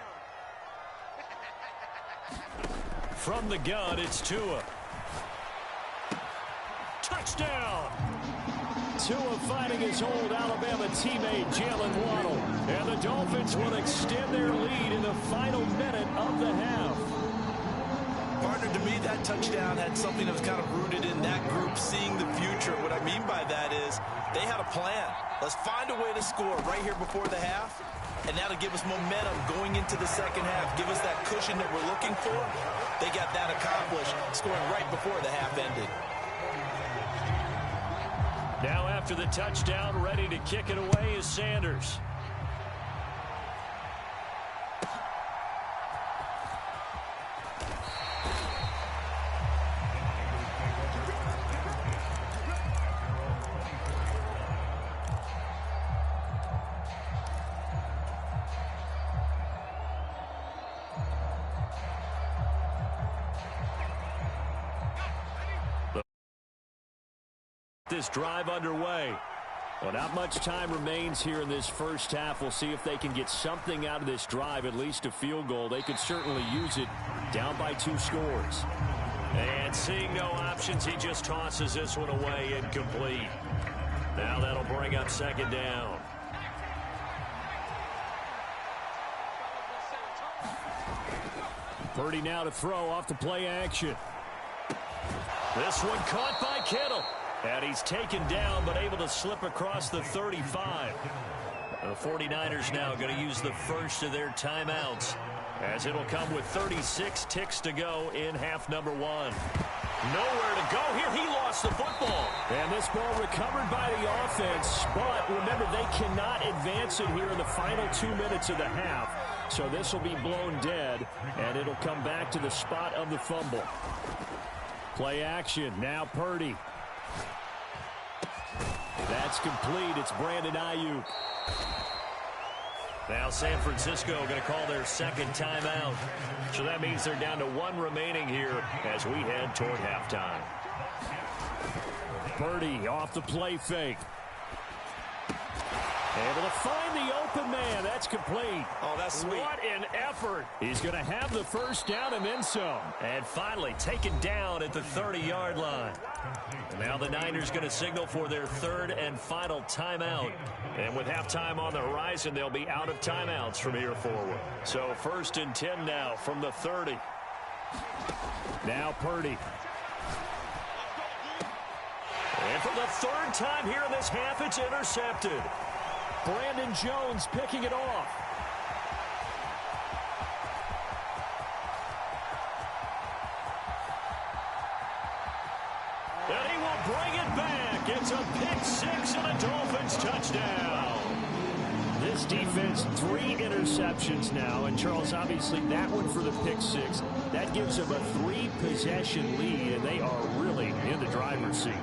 From the gun, it's Tua. Touchdown! Tua finding his old Alabama teammate, Jalen Waddle. And the Dolphins will extend their lead in the final minute of the half. Partner, to me, that touchdown had something that was kind of rooted in that group seeing the future. What I mean by that is they had a plan. Let's find a way to score right here before the half. and that'll give us momentum going into the second half. Give us that cushion that we're looking for. They got that accomplished, scoring right before the half ended. Now after the touchdown, ready to kick it away is Sanders. This drive underway. Well, not much time remains here in this first half. We'll see if they can get something out of this drive, at least a field goal. They could certainly use it down by 2 scores. And seeing no options, he just tosses this one away incomplete. Now that'll bring up second down. Purdy now to throw off the play action. This one caught by Kittle. And he's taken down, but able to slip across the 35. The 49ers now going to use the first of their timeouts, as it'll come with 36 ticks to go in half number 1. Nowhere to go here. He lost the football. And this ball recovered by the offense, but remember, they cannot advance it here in the final 2 minutes of the half. So this will be blown dead, and it'll come back to the spot of the fumble. Play action. Now Purdy. That's complete. It's Brandon Ayuk. Now San Francisco going to call their second timeout. So that means they're down to 1 remaining here as we head toward halftime. Purdy off the play fake. Able to find the open man. That's complete. Oh, that's sweet. What an effort. He's going to have the first down and then some. And finally taken down at the 30-yard line. Now the Niners going to signal for their third and final timeout. And with halftime on the horizon, they'll be out of timeouts from here forward. So 1st and 10 now from the 30. Now Purdy. And for the 3rd time here in this half, it's intercepted. Brandon Jones picking it off. And he will bring it back. It's a pick 6 and a Dolphins touchdown. This defense, 3 interceptions now. And Charles, obviously that one for the pick 6. That gives them a 3-possession lead, and they are really in the driver's seat.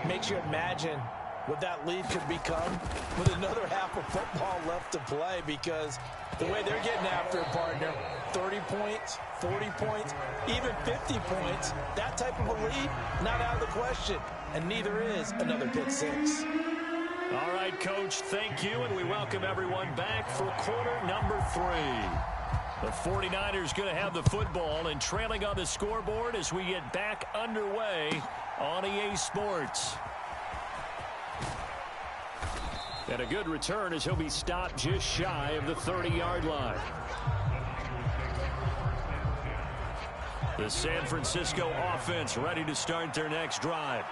Makes you imagine what that lead could become with another half of football left to play, because the way they're getting after it, partner, 30 points, 40 points, even 50 points, that type of a lead, not out of the question, and neither is another pick 6. All right, Coach, thank you, and we welcome everyone back for quarter number 3. The 49ers going to have the football and trailing on the scoreboard as we get back underway on EA Sports. And a good return as he'll be stopped just shy of the 30-yard line. The San Francisco offense ready to start their next drive.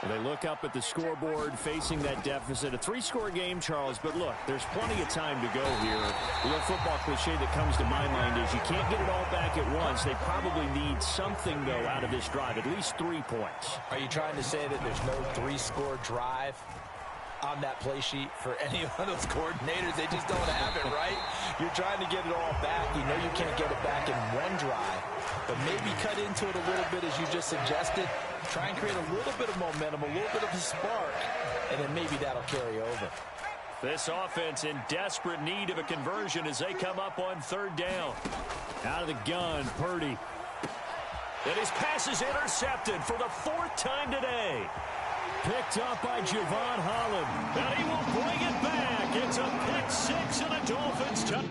They look up at the scoreboard facing that deficit. A 3-score game, Charles, but look, there's plenty of time to go here. The old football cliche that comes to my mind is you can't get it all back at once. They probably need something, though, out of this drive, at least 3 points. Are you trying to say that there's no 3-score drive on that play sheet for any of those coordinators? They just don't have it, right? You're trying to get it all back. You know you can't get it back in one drive, but maybe cut into it a little bit, as you just suggested. Try and create a little bit of momentum, a little bit of a spark, and then maybe that'll carry over. This offense in desperate need of a conversion as they come up on 3rd down. Out of the gun, Purdy. And his pass is intercepted for the 4th time today. Picked up by Javon Holland. And he will bring it back. It's a pick 6 and a Dolphins touchdown.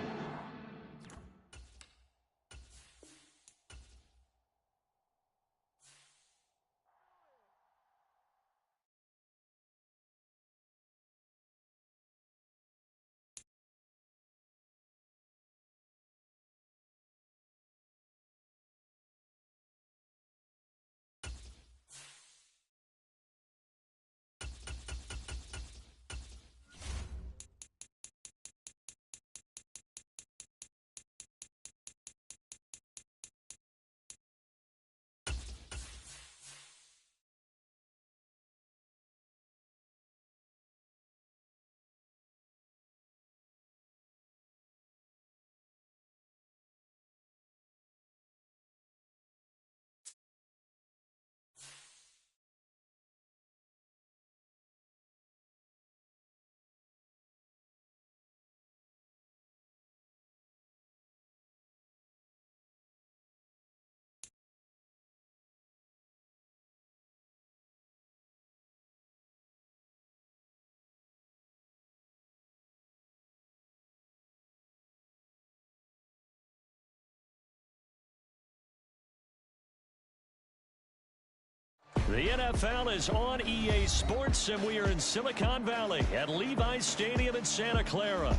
The NFL is on EA Sports, and we are in Silicon Valley at Levi's Stadium in Santa Clara.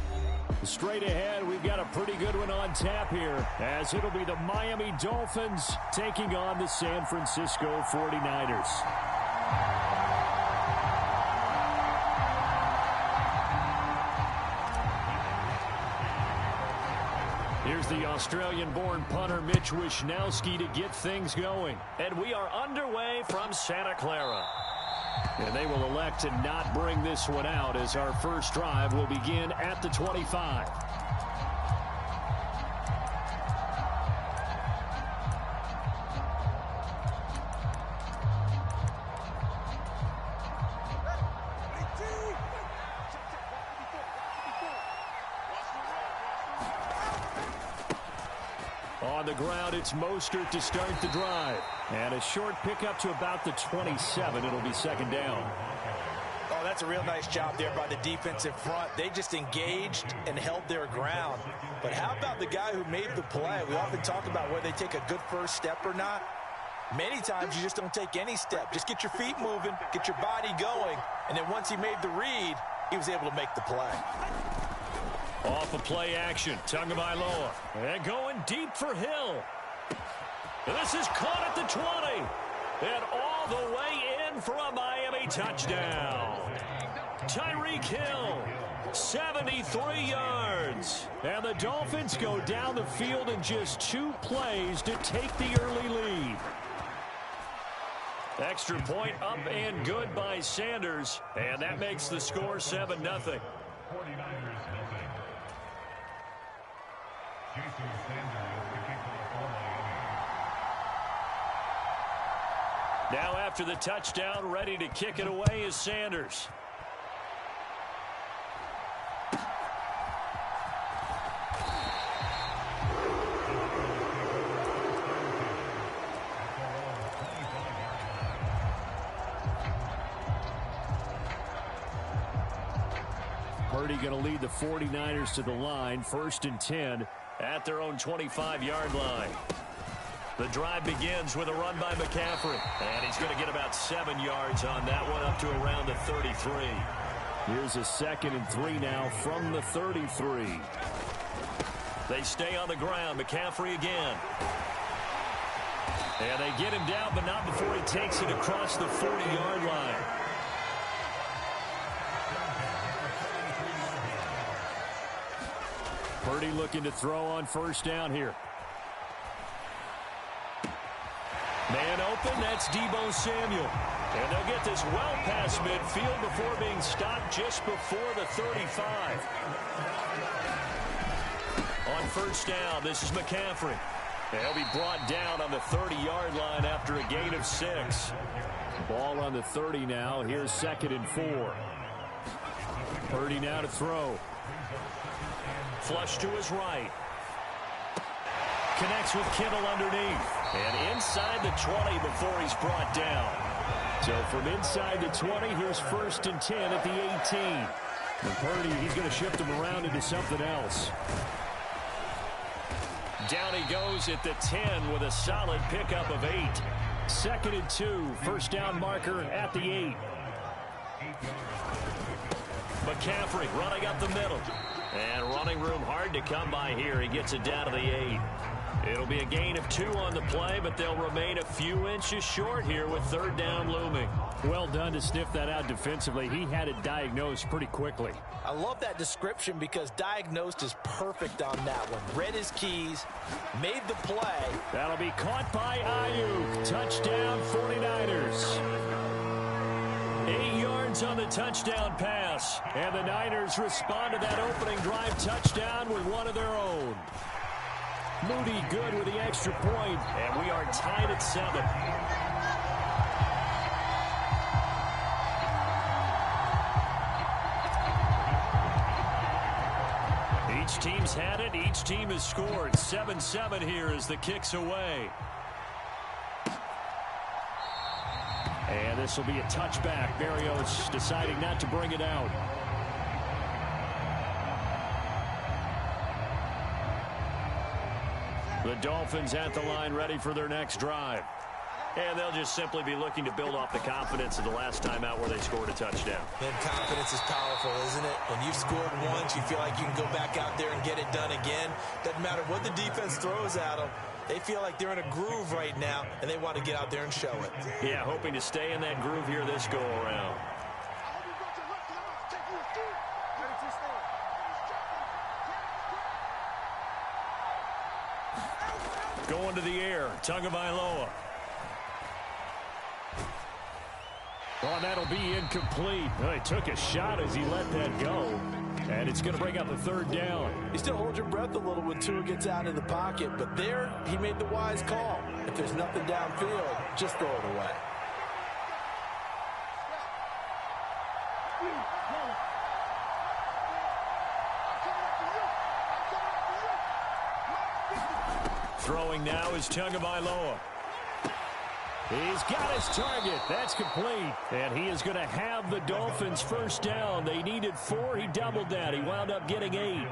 Straight ahead, we've got a pretty good one on tap here, as it'll be the Miami Dolphins taking on the San Francisco 49ers. Here's the Australian-born punter Mitch Wishnowsky to get things going. And we are underway from Santa Clara. And they will elect to not bring this one out, as our first drive will begin at the 25. On the ground, it's Mostert to start the drive. And a short pickup to about the 27. It'll be second down. Oh, that's a real nice job there by the defensive front. They just engaged and held their ground. But how about the guy who made the play? We often talk about whether they take a good first step or not. Many times you just don't take any step. Just get your feet moving, get your body going, and then once he made the read, he was able to make the play. Off of play action, Tagovailoa. And going deep for Hill. And this is caught at the 20. And all the way in for a Miami touchdown. Tyreek Hill, 73 yards. And the Dolphins go down the field in just 2 plays to take the early lead. Extra point up and good by Sanders. And that makes the score 7-0. 49ers. Now after the touchdown, ready to kick it away is Sanders. Purdy going to lead the 49ers to the line, 1st and 10 at their own 25-yard line. The drive begins with a run by McCaffrey. And he's going to get about 7 yards on that one, up to around the 33. Here's a 2nd and 3 now from the 33. They stay on the ground. McCaffrey again. And they get him down, but not before he takes it across the 40-yard line. Purdy looking to throw on 1st down here. Man open, that's Deebo Samuel. And they'll get this well past midfield before being stopped just before the 35. On 1st down, this is McCaffrey. They'll be brought down on the 30-yard line after a gain of 6. Ball on the 30 now. Here's 2nd and 4. Purdy now to throw. Flush to his right. Connects with Kittle underneath. And inside the 20 before he's brought down. So from inside the 20, here's 1st and 10 at the 18. And Purdy, he's going to shift him around into something else. Down he goes at the 10 with a solid pickup of 8. 2nd and 2, 1st down marker at the 8. McCaffrey running up the middle. And running room hard to come by here. He gets it down to the 8. It'll be a gain of 2 on the play, but they'll remain a few inches short here with 3rd down looming. Well done to sniff that out defensively. He had it diagnosed pretty quickly. I love that description because diagnosed is perfect on that one. Read his keys, made the play. That'll be caught by Ayuk. Touchdown 49ers. 8 yards on the touchdown pass. And the Niners respond to that opening drive touchdown with one of their own. Moody good with the extra point. And we are tied at 7. Each team's had it. Each team has scored. 7-7 here as the kick's away. And this will be a touchback. Berrios deciding not to bring it out. The Dolphins at the line ready for their next drive. And they'll just simply be looking to build off the confidence of the last time out where they scored a touchdown. And confidence is powerful, isn't it? When you've scored once, you feel like you can go back out there and get it done again. Doesn't matter what the defense throws at them. They feel like they're in a groove right now, and they want to get out there and show it. Yeah, hoping to stay in that groove here this go-around. Going to the air, Tagovailoa. Oh, that'll be incomplete. Oh, he took a shot as he let that go. And it's going to bring up a third down. You still hold your breath a little when Tua gets out of the pocket, but there he made the wise call. If there's nothing downfield, just throw it away. Throwing now is Tagovailoa. He's got his target. That's complete. And he is going to have the Dolphins first down. They needed 4. He doubled that. He wound up getting 8.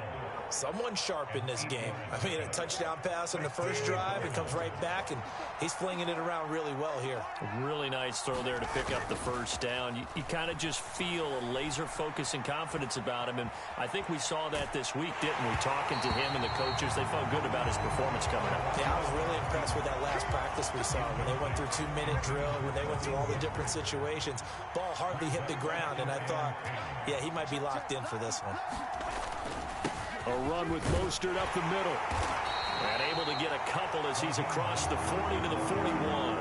Someone sharp in this game. I mean, a touchdown pass on the first drive. It comes right back, and he's flinging it around really well here. Really nice throw there to pick up the first down. You kind of just feel a laser focus and confidence about him, and I think we saw that this week, didn't we? Talking to him and the coaches, they felt good about his performance coming up. Yeah, I was really impressed with that last practice we saw when they went through 2-minute drill, when they went through all the different situations. Ball hardly hit the ground, and I thought, yeah, he might be locked in for this one. A run with Mostert up the middle. And able to get a couple as he's across the 40 to the 41.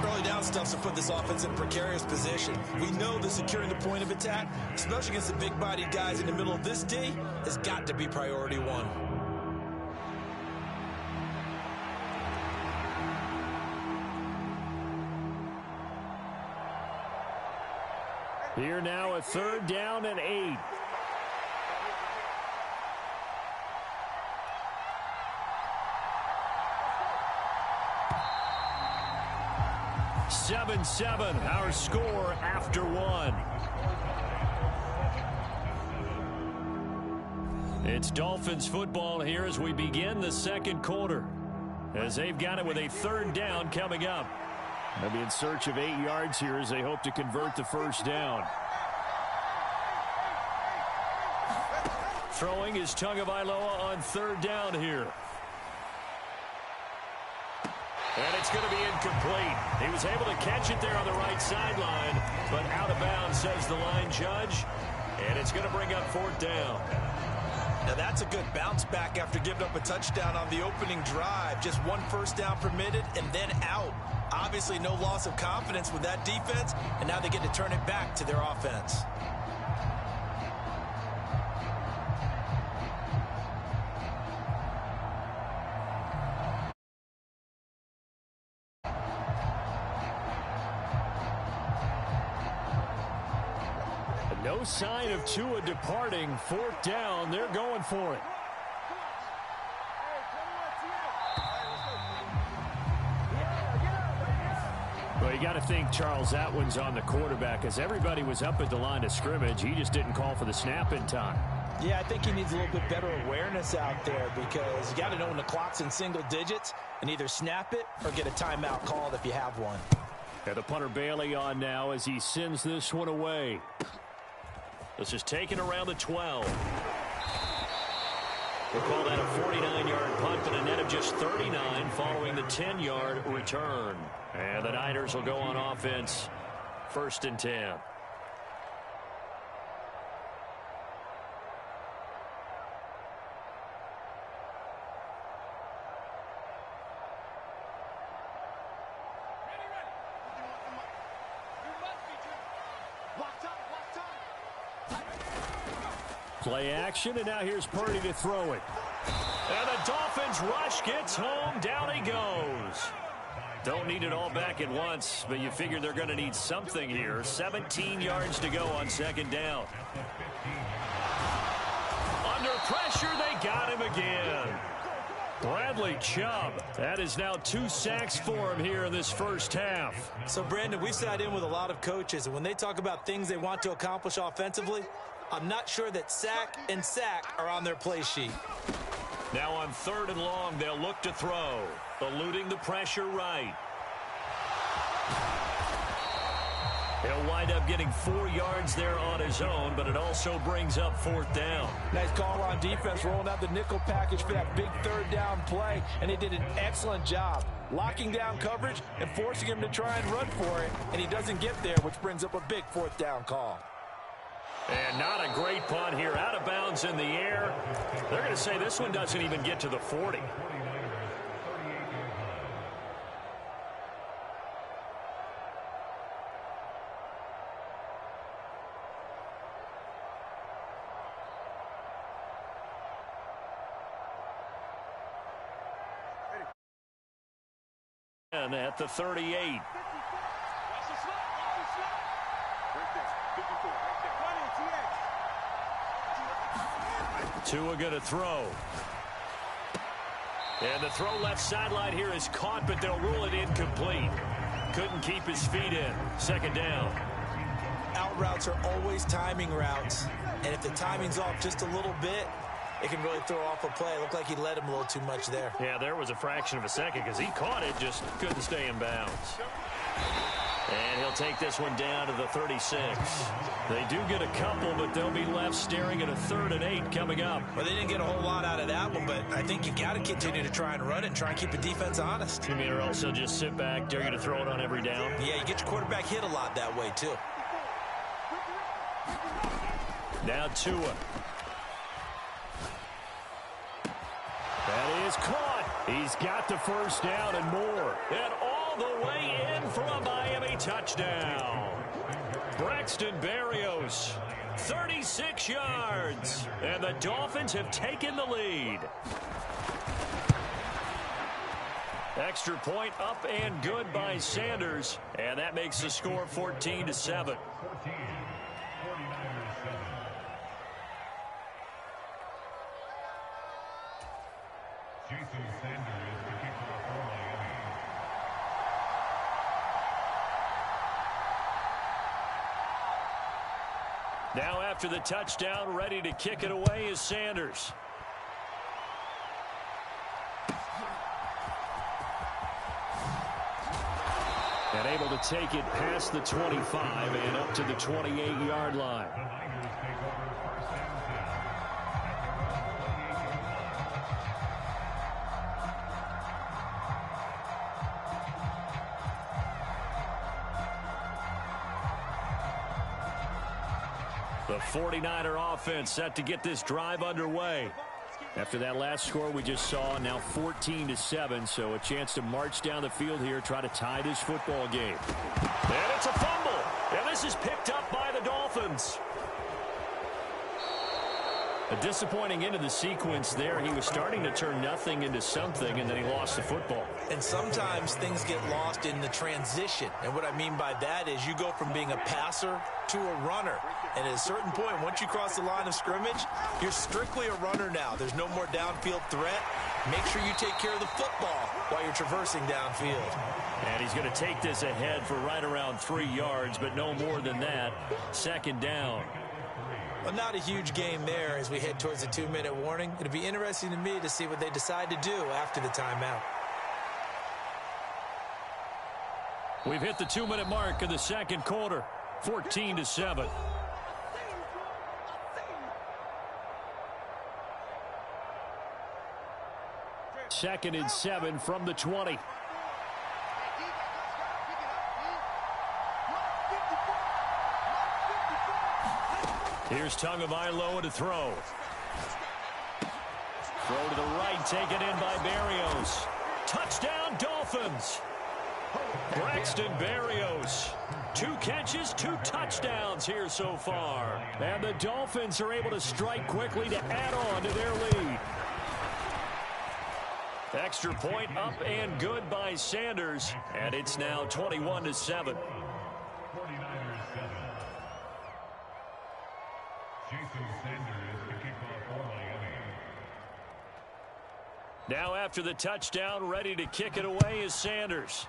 Early down stuffs to put this offense in a precarious position. We know that securing the point of attack, especially against the big-bodied guys in the middle of this D, has got to be priority one. Here now a third down and 8. Seven, our score after 1. It's Dolphins football here as we begin the second quarter. As they've got it with a third down coming up. They'll be in search of 8 yards here as they hope to convert the first down. Throwing is Tagovailoa on third down here. And it's going to be incomplete. He was able to catch it there on the right sideline, but out of bounds, says the line judge. And it's going to bring up fourth down. Now that's a good bounce back after giving up a touchdown on the opening drive. Just one first down permitted and then out. Obviously no loss of confidence with that defense, and now they get to turn it back to their offense. No sign of Tua departing. Fourth down. They're going for it. Well, you got to think, Charles, that one's on the quarterback as everybody was up at the line of scrimmage. He just didn't call for the snap in time. Yeah, I think he needs a little bit better awareness out there because you got to know when the clock's in single digits and either snap it or get a timeout called if you have one. And the punter Bailey on now as he sends this one away. This is taken around the 12. We'll call that a 49-yard punt, but a net of just 39 following the 10-yard return. And the Niners will go on offense, 1st and 10. Play action, and now here's Purdy to throw it. And the Dolphins rush gets home. Down he goes. Don't need it all back at once, but you figure they're going to need something here. 17 yards to go on second down. Under pressure, they got him again. Bradley Chubb. That is now 2 sacks for him here in this first half. So, Brandon, we've sat in with a lot of coaches, and when they talk about things they want to accomplish offensively, I'm not sure that sack and sack are on their play sheet. Now on 3rd and long, they'll look to throw. Eluding the pressure right. He'll wind up getting 4 yards there on his own, but it also brings up 4th down. Nice call on defense, rolling out the nickel package for that big 3rd down play, and they did an excellent job locking down coverage and forcing him to try and run for it, and he doesn't get there, which brings up a big 4th down call. And not a great punt here, out of bounds in the air. They're going to say this one doesn't even get to the 40. And at the 38. Right there. 54. Right there. Tua going to throw. And the throw left sideline here is caught, but they'll rule it incomplete. Couldn't keep his feet in. 2nd down. Out routes are always timing routes. And if the timing's off just a little bit, it can really throw off a play. It looked like he led him a little too much there. Yeah, there was a fraction of a second because he caught it, just couldn't stay in bounds. And he'll take this one down to the 36. They do get a couple, but they'll be left staring at a 3rd and 8 coming up. Well, they didn't get a whole lot out of that one, but I think you got to continue to try and run it and try and keep the defense honest. You mean, or else they'll just sit back, dare you to throw it on every down? Yeah, you get your quarterback hit a lot that way, too. Now Tua. That is caught. He's got the 1st down and more. And all the way in for a Miami touchdown. Braxton Berrios, 36 yards. And the Dolphins have taken the lead. Extra point up and good by Sanders. And that makes the score 14-7. Now after the touchdown, ready to kick it away is Sanders. And able to take it past the 25 and up to the 28-yard line. The 49er offense set to get this drive underway. After that last score we just saw, now 14-7, so a chance to march down the field here, try to tie this football game. And it's a fumble, and this is picked up by the Dolphins. A disappointing end of the sequence there. He was starting to turn nothing into something, and then he lost the football. And sometimes things get lost in the transition. And what I mean by that is you go from being a passer to a runner. And at a certain point, once you cross the line of scrimmage, you're strictly a runner now. There's no more downfield threat. Make sure you take care of the football while you're traversing downfield. And he's going to take this ahead for right around 3 yards, but no more than that. 2nd down. Well, not a huge gain there as we head towards the 2-minute warning. It'll be interesting to me to see what they decide to do after the timeout. We've hit the 2-minute mark of the 2nd quarter. 14-7. Second and 7 from the 20. Here's Tagovailoa to throw. Throw to the right, taken in by Berrios. Touchdown, Dolphins. Braxton Berrios. 2 catches, 2 touchdowns here so far. And the Dolphins are able to strike quickly to add on to their lead. Extra point up and good by Sanders. And it's now 21-7. Now after the touchdown, ready to kick it away is Sanders.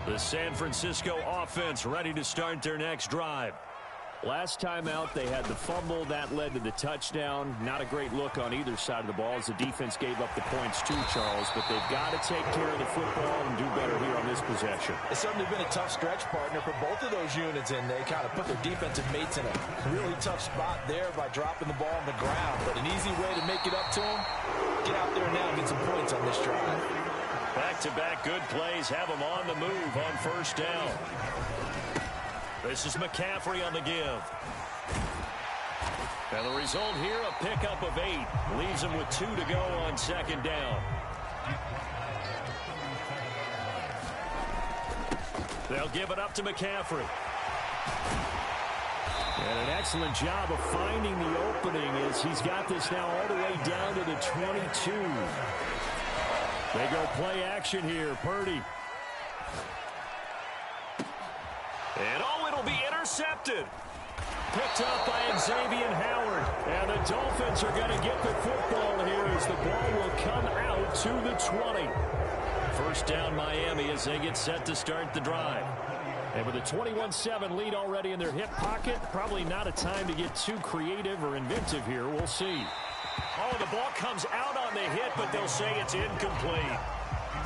The San Francisco offense ready to start their next drive. Last time out, they had the fumble. That led to the touchdown. Not a great look on either side of the ball as the defense gave up the points too, Charles. But they've got to take care of the football and do better here on this possession. It's certainly been a tough stretch, partner, for both of those units, and they kind of put their defensive mates in a really tough spot there by dropping the ball on the ground. But an easy way to make it up to them, get out there now and get some points on this drive. Back-to-back good plays have them on the move on first down. This is McCaffrey on the give. And the result here, a pickup of 8. Leaves him with 2 to go on second down. They'll give it up to McCaffrey. And an excellent job of finding the opening as he's got this now all the way down to the 22. They go play action here. Purdy. And it'll be intercepted. Picked up by Xavier Howard. And the Dolphins are going to get the football here as the ball will come out to the 20. First down Miami as they get set to start the drive. And with a 21-7 lead already in their hip pocket, probably not a time to get too creative or inventive here. We'll see. Oh, the ball comes out on the hit, but they'll say it's incomplete.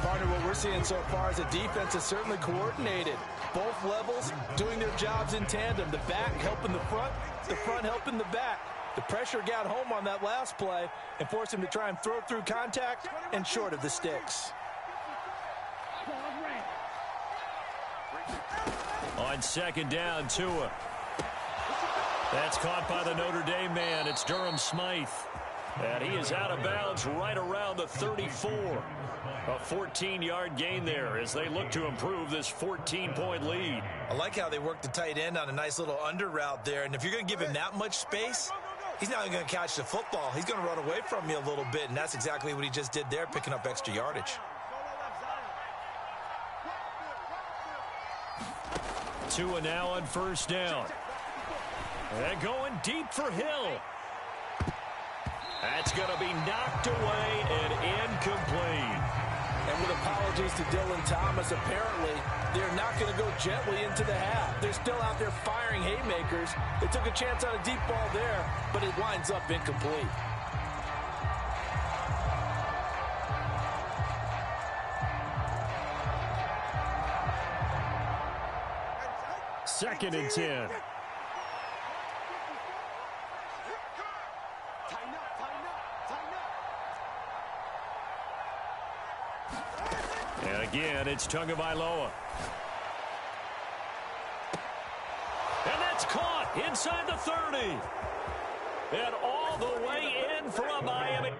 Partner, what we're seeing so far is the defense is certainly coordinated. Both levels doing their jobs in tandem. The back helping the front helping the back. The pressure got home on that last play and forced him to try and throw through contact and short of the sticks. On second down, Tua. That's caught by the Notre Dame man. It's Durham Smythe. And he is out of bounds right around the 34. A 14-yard gain there as they look to improve this 14-point lead. I like how they work the tight end on a nice little under route there. And if you're going to give him that much space, he's not going to catch the football. He's going to run away from you a little bit, and that's exactly what he just did there, picking up extra yardage. Tua now on first down. And going deep for Hill. That's going to be knocked away and incomplete. And with apologies to Dylan Thomas, apparently they're not going to go gently into the half. They're still out there firing haymakers. They took a chance on a deep ball there, but it winds up incomplete. Second and 10. And again, it's Tagovailoa. And that's caught inside the 30. And all the way in for a Miami.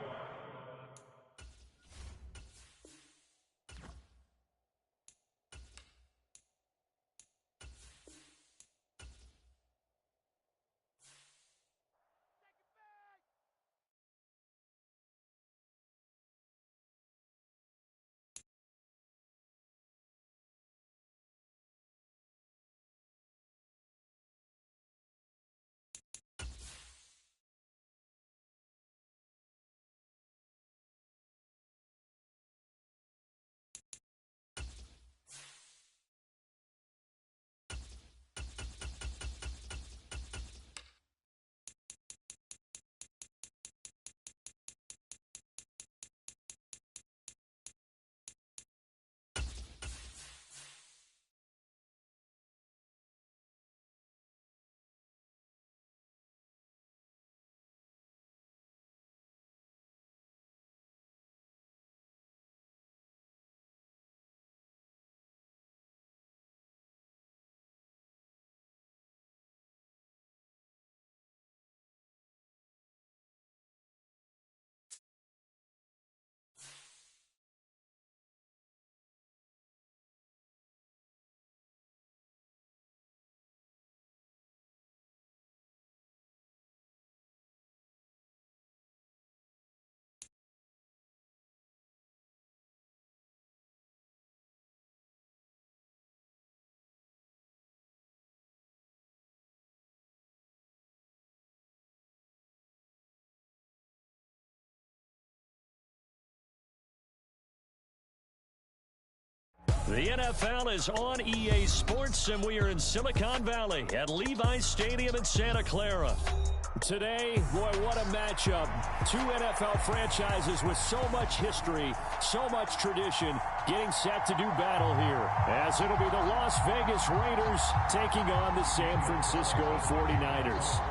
The NFL is on EA Sports, and we are in Silicon Valley at Levi's Stadium in Santa Clara. Today, boy, what a matchup. Two NFL franchises with so much history, so much tradition, getting set to do battle here. As it'll be the Las Vegas Raiders taking on the San Francisco 49ers.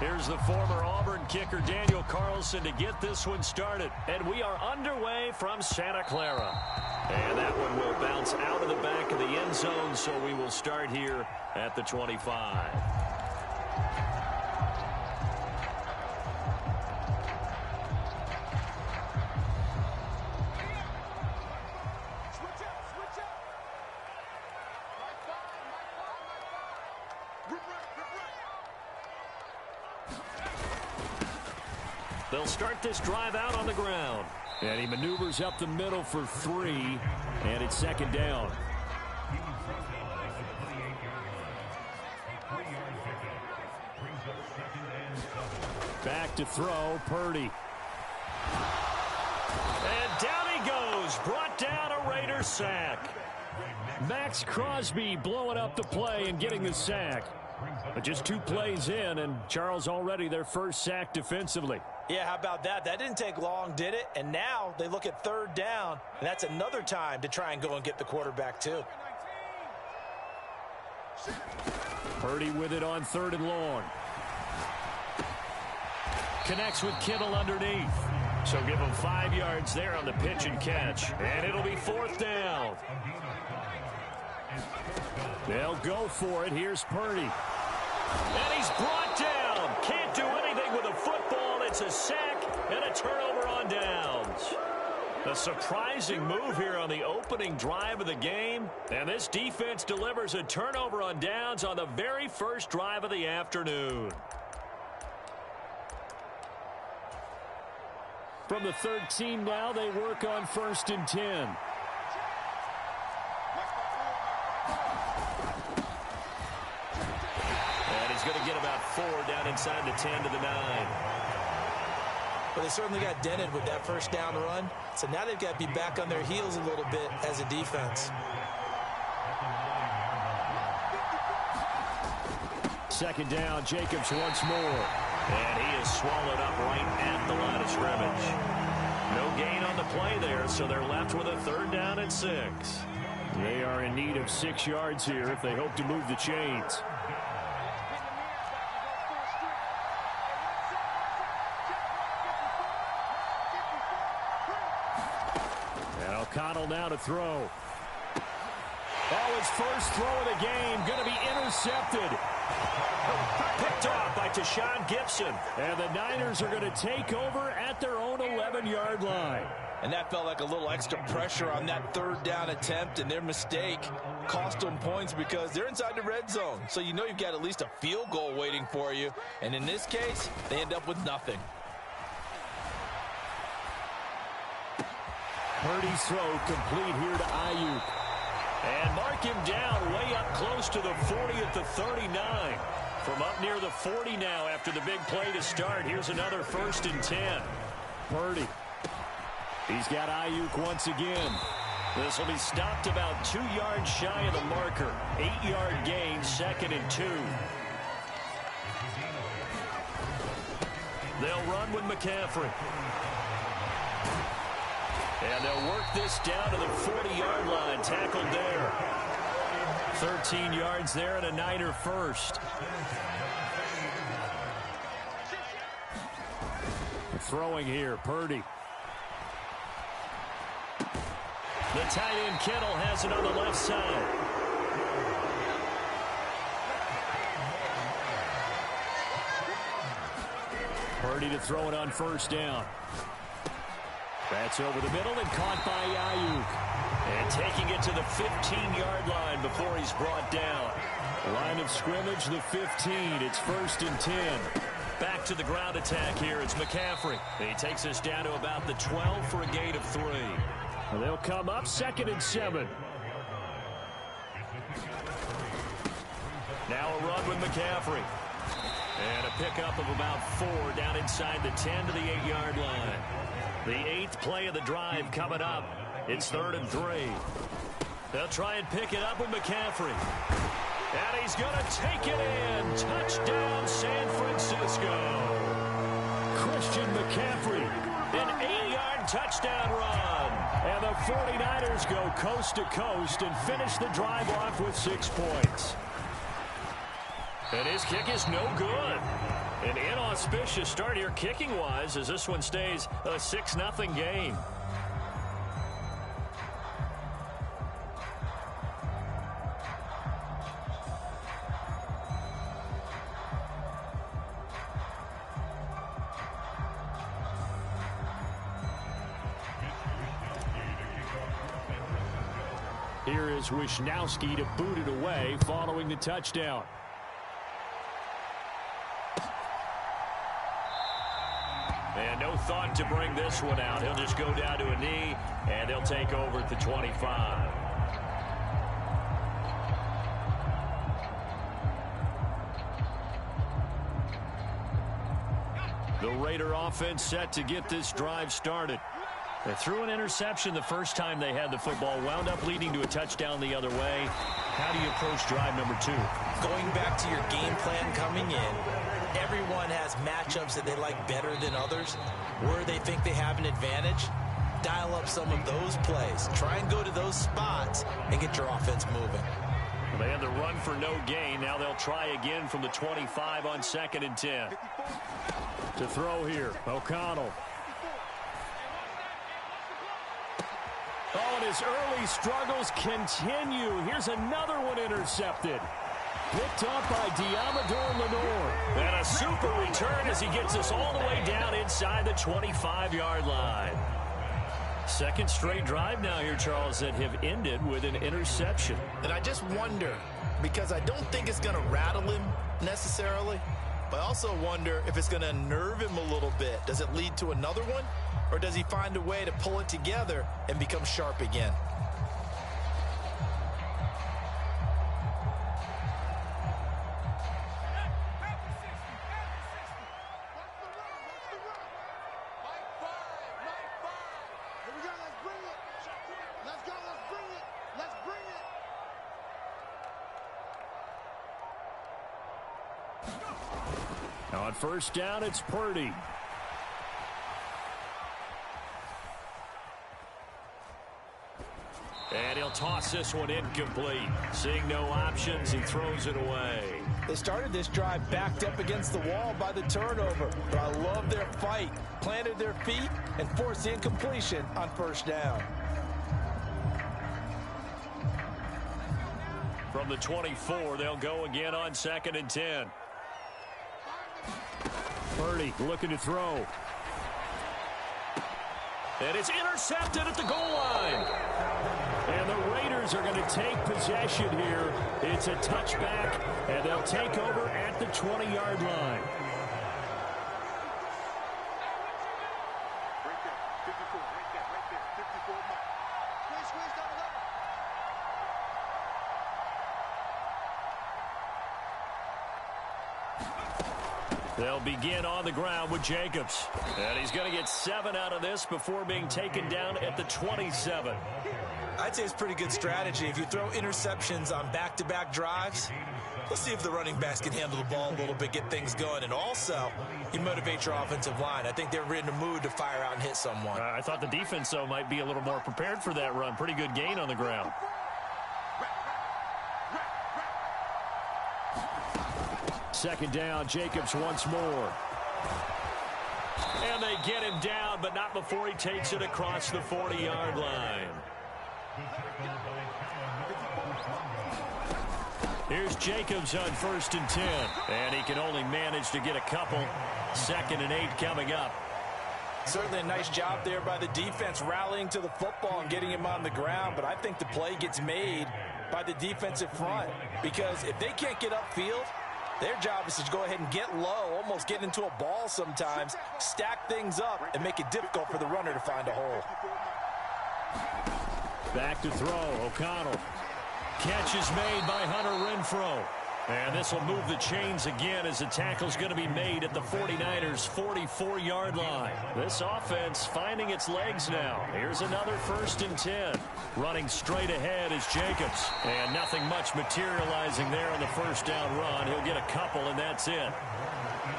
Here's the former Auburn kicker Daniel Carlson to get this one started. And we are underway from Santa Clara. And that one will bounce out of the back of the end zone, so we will start here at the 25. They'll start this drive out on the ground. And he maneuvers up the middle for 3, and it's second down. Back to throw, Purdy. And down he goes, brought down a Raider sack. Max Crosby blowing up the play and getting the sack. But just 2 plays in, and Charles already their first sack defensively. Yeah, how about that? That didn't take long, did it? And now they look at third down, and that's another time to try and go and get the quarterback, too. Purdy with it on 3rd and long. Connects with Kittle underneath. So give him 5 yards there on the pitch and catch. And it'll be 4th down. They'll go for it. Here's Purdy. And he's brought down. Can't do anything with a football. It's a sack and a turnover on downs. A surprising move here on the opening drive of the game. And this defense delivers a turnover on downs on the very first drive of the afternoon. From the 13 now, they work on 1st and 10. Going to get about 4 down inside the 10 to the 9. But they certainly got dented with that first down run. So now they've got to be back on their heels a little bit as a defense. Second down, Jacobs once more. And he is swallowed up right at the line of scrimmage. No gain on the play there, so they're left with a 3rd down and 6. They are in need of 6 yards here if they hope to move the chains. O'Connell now to throw. Oh, his first throw of the game going to be intercepted. Picked off by Tashawn Gibson. And the Niners are going to take over at their own 11-yard line. And that felt like a little extra pressure on that 3rd down attempt, and their mistake cost them points because they're inside the red zone. So you know you've got at least a field goal waiting for you. And in this case, they end up with nothing. Purdy's throw complete here to Ayuk. And mark him down way up close to the 40 at the 39. From up near the 40 now after the big play to start. Here's another 1st and 10. Purdy. He's got Ayuk once again. This will be stopped about 2 yards shy of the marker. 8-yard gain, 2nd and 2. They'll run with McCaffrey. And they'll work this down to the 40-yard line. Tackled there. 13 yards there and a Niner first. Throwing here, Purdy. The tight end Kittle has it on the left side. Purdy to throw it on 1st down. That's over the middle and caught by Ayuk. And taking it to the 15-yard line before he's brought down. Line of scrimmage, the 15. It's 1st and 10. Back to the ground attack here. It's McCaffrey. He takes us down to about the 12 for a gain of 3. Well, they'll come up 2nd and 7. Now a run with McCaffrey. And a pickup of about 4 down inside the 10 to the 8-yard line. The 8th play of the drive coming up. It's 3rd and 3. They'll try and pick it up with McCaffrey. And he's going to take it in. Touchdown, San Francisco. Christian McCaffrey, an 8-yard touchdown run. And the 49ers go coast to coast and finish the drive off with 6 points. And his kick is no good. An inauspicious start here kicking-wise as this one stays a 6-0 game. Here is Wisnowski to boot it away following the touchdown. And no thought to bring this one out. He'll just go down to a knee, and they'll take over at the 25. The Raider offense set to get this drive started. They threw an interception the first time they had the football, wound up leading to a touchdown the other way. How do you approach drive number 2? Going back to your game plan coming in, everyone has matchups that they like better than others. Where they think they have an advantage, dial up some of those plays. Try and go to those spots and get your offense moving. They had the run for no gain. Now they'll try again from the 25 on 2nd and 10. To throw here, O'Connell. Oh, and his early struggles continue. Here's another one intercepted. Picked up by Diamador Lenore. And a super return as he gets us all the way down inside the 25-yard line. Second straight drive now here, Charles, that have ended with an interception. And I just wonder, because I don't think it's going to rattle him necessarily, but I also wonder if it's going to unnerve him a little bit. Does it lead to another one? Or does he find a way to pull it together and become sharp again? Now on first down, it's Purdy. And he'll toss this one incomplete. Seeing no options, he throws it away. They started this drive backed up against the wall by the turnover, but I love their fight. Planted their feet and forced the incompletion on first down. From the 24, they'll go again on 2nd and 10. Purdy looking to throw. And it's intercepted at the goal line. And the Raiders are going to take possession here. It's a touchback, and they'll take over at the 20-yard line. Right there, 54, right there, 54 mark. Squeeze down the They'll begin on the ground with Jacobs. And he's going to get 7 out of this before being taken down at the 27. I'd say it's pretty good strategy. If you throw interceptions on back-to-back drives, let's see if the running backs can handle the ball a little bit, get things going. And also, you motivate your offensive line. I think they're in the mood to fire out and hit someone. I thought the defense, though, might be a little more prepared for that run. Pretty good gain on the ground. Second down, Jacobs once more. And they get him down, but not before he takes it across the 40-yard line. Here's Jacobs on 1st and 10. And he can only manage to get a couple. 2nd and 8 coming up. Certainly a nice job there by the defense rallying to the football and getting him on the ground, but I think the play gets made by the defensive front, because if they can't get upfield, their job is to go ahead and get low, almost get into a ball sometimes, stack things up, and make it difficult for the runner to find a hole. Back to throw, O'Connell. Catch is made by Hunter Renfrow. And this will move the chains again as the tackle's going to be made at the 49ers' 44-yard line. This offense finding its legs now. Here's another 1st and 10. Running straight ahead is Jacobs. And nothing much materializing there on the first down run. He'll get a couple, and that's it.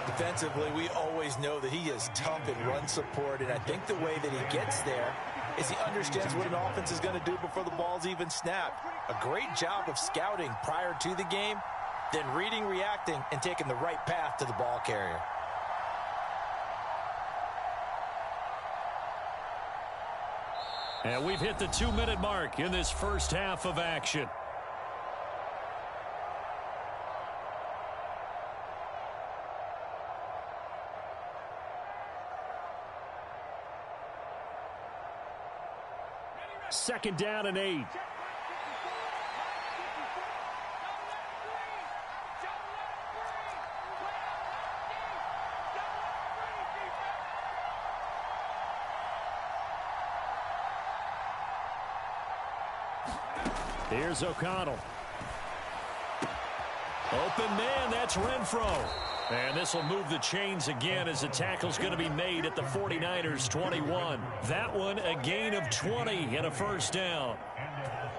Defensively, we always know that he is tough in run support, and I think the way that he gets there is he understands what an offense is going to do before the ball's even snapped. A great job of scouting prior to the game, then reading, reacting, and taking the right path to the ball carrier. And we've hit the 2-minute mark in this first half of action. Second down and 8. Here's O'Connell. Open man, that's Renfro. And this will move the chains again as the tackle's going to be made at the 49ers' 21. That one a gain of 20 and a first down.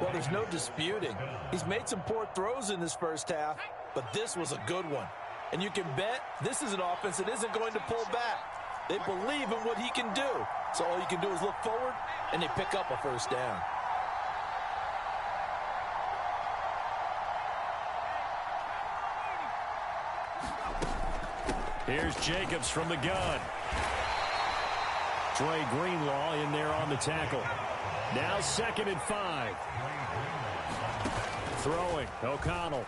Well, there's no disputing. He's made some poor throws in this first half, but this was a good one. And you can bet this is an offense that isn't going to pull back. They believe in what he can do. So all you can do is look forward, and they pick up a first down. Here's Jacobs from the gun. Dre Greenlaw in there on the tackle. Now 2nd and 5. Throwing, O'Connell.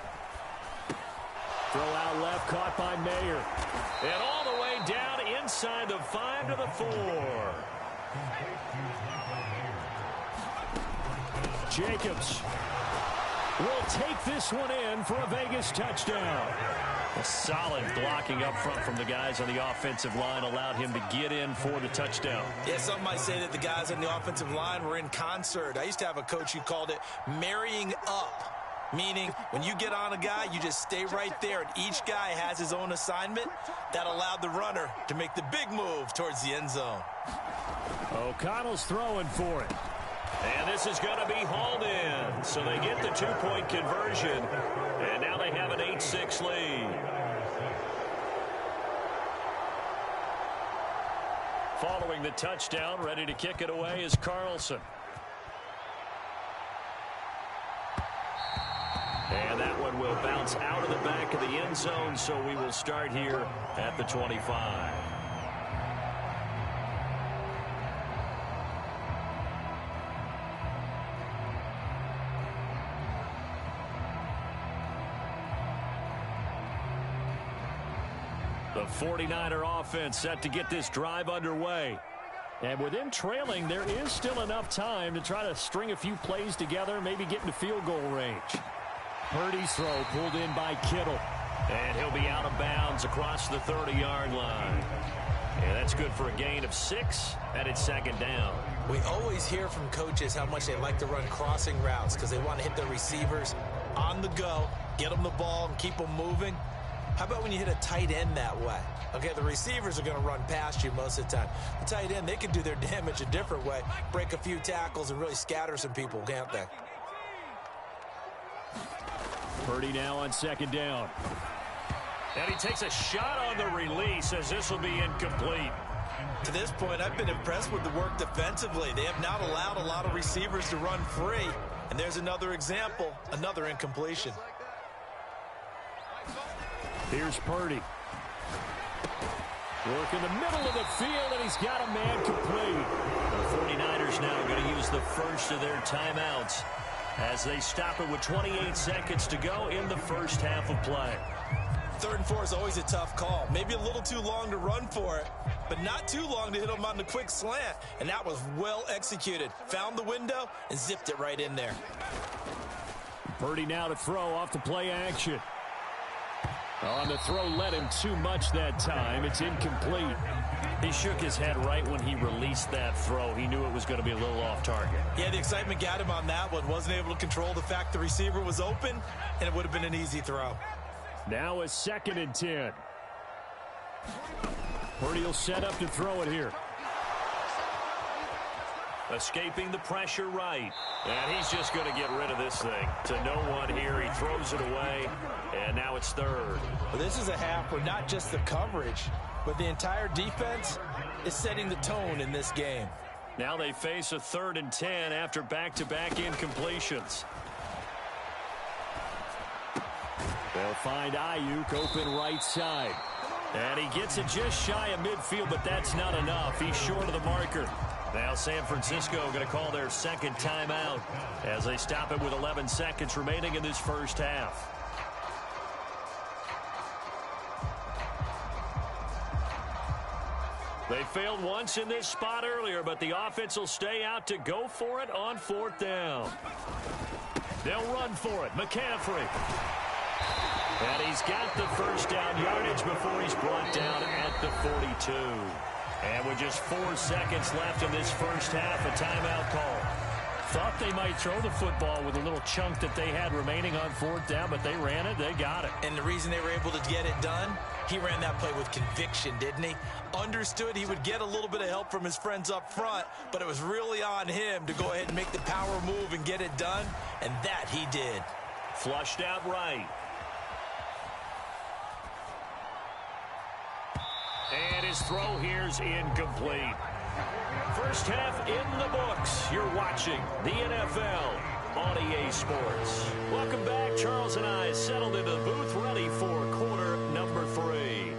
Throw out left, caught by Mayer. And all the way down inside the 5 to the 4. Jacobs will take this one in for a Vegas touchdown. A solid blocking up front from the guys on the offensive line allowed him to get in for the touchdown. Yeah, some might say that the guys on the offensive line were in concert. I used to have a coach who called it marrying up, meaning when you get on a guy, you just stay right there, and each guy has his own assignment. That allowed the runner to make the big move towards the end zone. O'Connell's throwing for it. And this is going to be hauled in. So they get the 2-point conversion. And now they have an 8-6 lead. Following the touchdown, ready to kick it away is Carlson. And that one will bounce out of the back of the end zone. So we will start here at the 25. The 49er offense set to get this drive underway. And with them trailing, there is still enough time to try to string a few plays together, maybe get into field goal range. Purdy's throw pulled in by Kittle. And he'll be out of bounds across the 30-yard line. And that's good for a gain of 6, and it's 2nd down. We always hear from coaches how much they like to run crossing routes because they want to hit their receivers on the go, get them the ball, and keep them moving. How about when you hit a tight end that way? Okay, the receivers are going to run past you most of the time. The tight end, they can do their damage a different way, break a few tackles and really scatter some people, can't they? Purdy now on 2nd down. And he takes a shot on the release as this will be incomplete. To this point, I've been impressed with the work defensively. They have not allowed a lot of receivers to run free. And there's another example, another incompletion. Here's Purdy. Work in the middle of the field, and he's got a man complete. The 49ers now going to use the first of their timeouts as they stop it with 28 seconds to go in the first half of play. 3rd and 4 is always a tough call. Maybe a little too long to run for it, but not too long to hit him on the quick slant. And that was well executed. Found the window and zipped it right in there. Purdy now to throw off the play action. On the throw, led him too much that time. It's incomplete. He shook his head right when he released that throw. He knew it was going to be a little off target. Yeah, the excitement got him on that one. Wasn't able to control the fact the receiver was open, and it would have been an easy throw. Now a 2nd and 10. Purdy will set up to throw it here. Escaping the pressure right. And he's just going to get rid of this thing. To no one here. He throws it away. And now it's 3rd. Well, this is a half where not just the coverage, but the entire defense is setting the tone in this game. Now they face a 3rd and 10 after back-to-back incompletions. They'll find Ayuk open right side. And he gets it just shy of midfield, but that's not enough. He's short of the marker. Now San Francisco going to call their 2nd timeout as they stop it with 11 seconds remaining in this first half. They failed once in this spot earlier, but the offense will stay out to go for it on 4th down. They'll run for it. McCaffrey. And he's got the first down yardage before he's brought down at the 42. And with just 4 seconds left in this first half, a timeout call. Thought they might throw the football with a little chunk that they had remaining on 4th down, but they ran it. They got it. And the reason they were able to get it done, he ran that play with conviction, didn't he? Understood he would get a little bit of help from his friends up front, but it was really on him to go ahead and make the power move and get it done, and that he did. Flushed out right. And his throw here's incomplete. First half in the books. You're watching the NFL on EA Sports. Welcome back. Charles and I settled into the booth, ready for quarter number 3.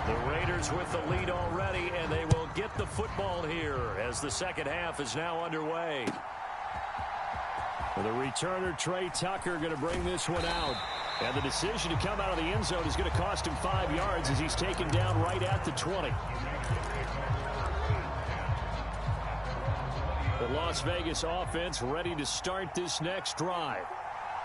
The Raiders with the lead already, and they will get the football here as the second half is now underway. The returner, Trey Tucker, going to bring this one out. And the decision to come out of the end zone is going to cost him 5 yards as he's taken down right at the 20. The Las Vegas offense ready to start this next drive.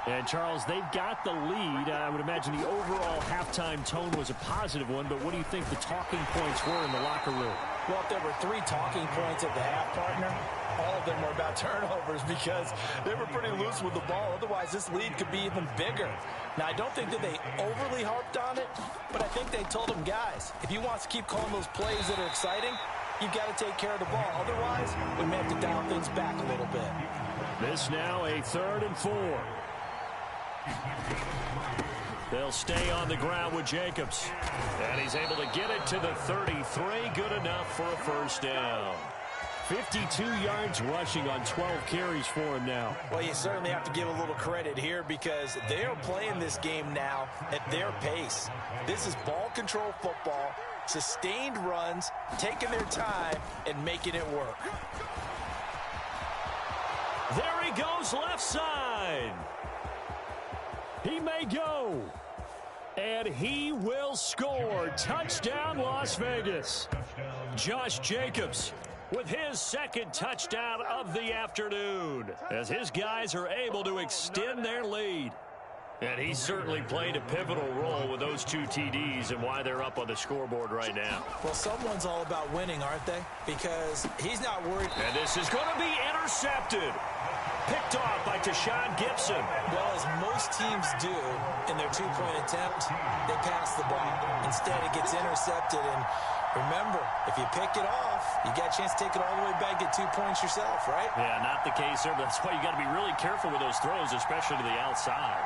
And, Charles, they've got the lead. I would imagine the overall halftime tone was a positive one, but what do you think the talking points were in the locker room? Well, if there were 3 talking points at the half, partner, all of them were about turnovers because they were pretty loose with the ball. Otherwise, this lead could be even bigger. Now, I don't think that they overly harped on it, but I think they told them, guys, if you want to keep calling those plays that are exciting, you've got to take care of the ball. Otherwise, we may have to dial things back a little bit. This now a 3rd and 4. They'll stay on the ground with Jacobs. And he's able to get it to the 33. Good enough for a first down. 52 yards rushing on 12 carries for him now. Well, you certainly have to give a little credit here because they're playing this game now at their pace. This is ball control football, sustained runs, taking their time, and making it work. There he goes left side. He may go. And he will score. Touchdown, Las Vegas. Josh Jacobs with his 2nd touchdown of the afternoon as his guys are able to extend their lead. And he certainly played a pivotal role with those 2 TDs and why they're up on the scoreboard right now. Well, someone's all about winning, aren't they? Because he's not worried. And this is going to be intercepted. Picked off by Tashawn Gibson. Well, as most teams do in their 2-point attempt, they pass the ball. Instead, it gets intercepted. And remember, if you pick it off, you got a chance to take it all the way back, get 2 points yourself, right? Yeah, not the case there. But that's why you got to be really careful with those throws, especially to the outside.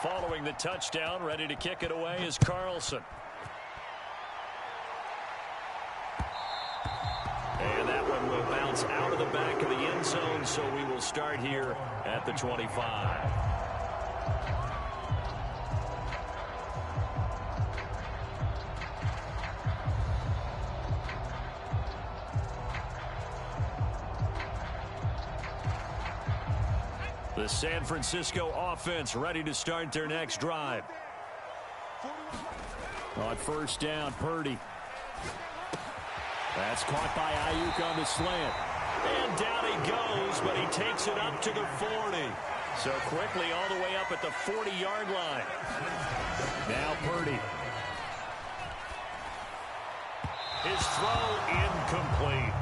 Following the touchdown, ready to kick it away is Carlson. And that one will bounce out of the back of the end zone, so we will start here at the 25. The San Francisco offense ready to start their next drive. On first down, Purdy. That's caught by Ayuk on the slant. And down he goes, but he takes it up to the 40. So quickly all the way up at the 40-yard line. Now Purdy. His throw incomplete.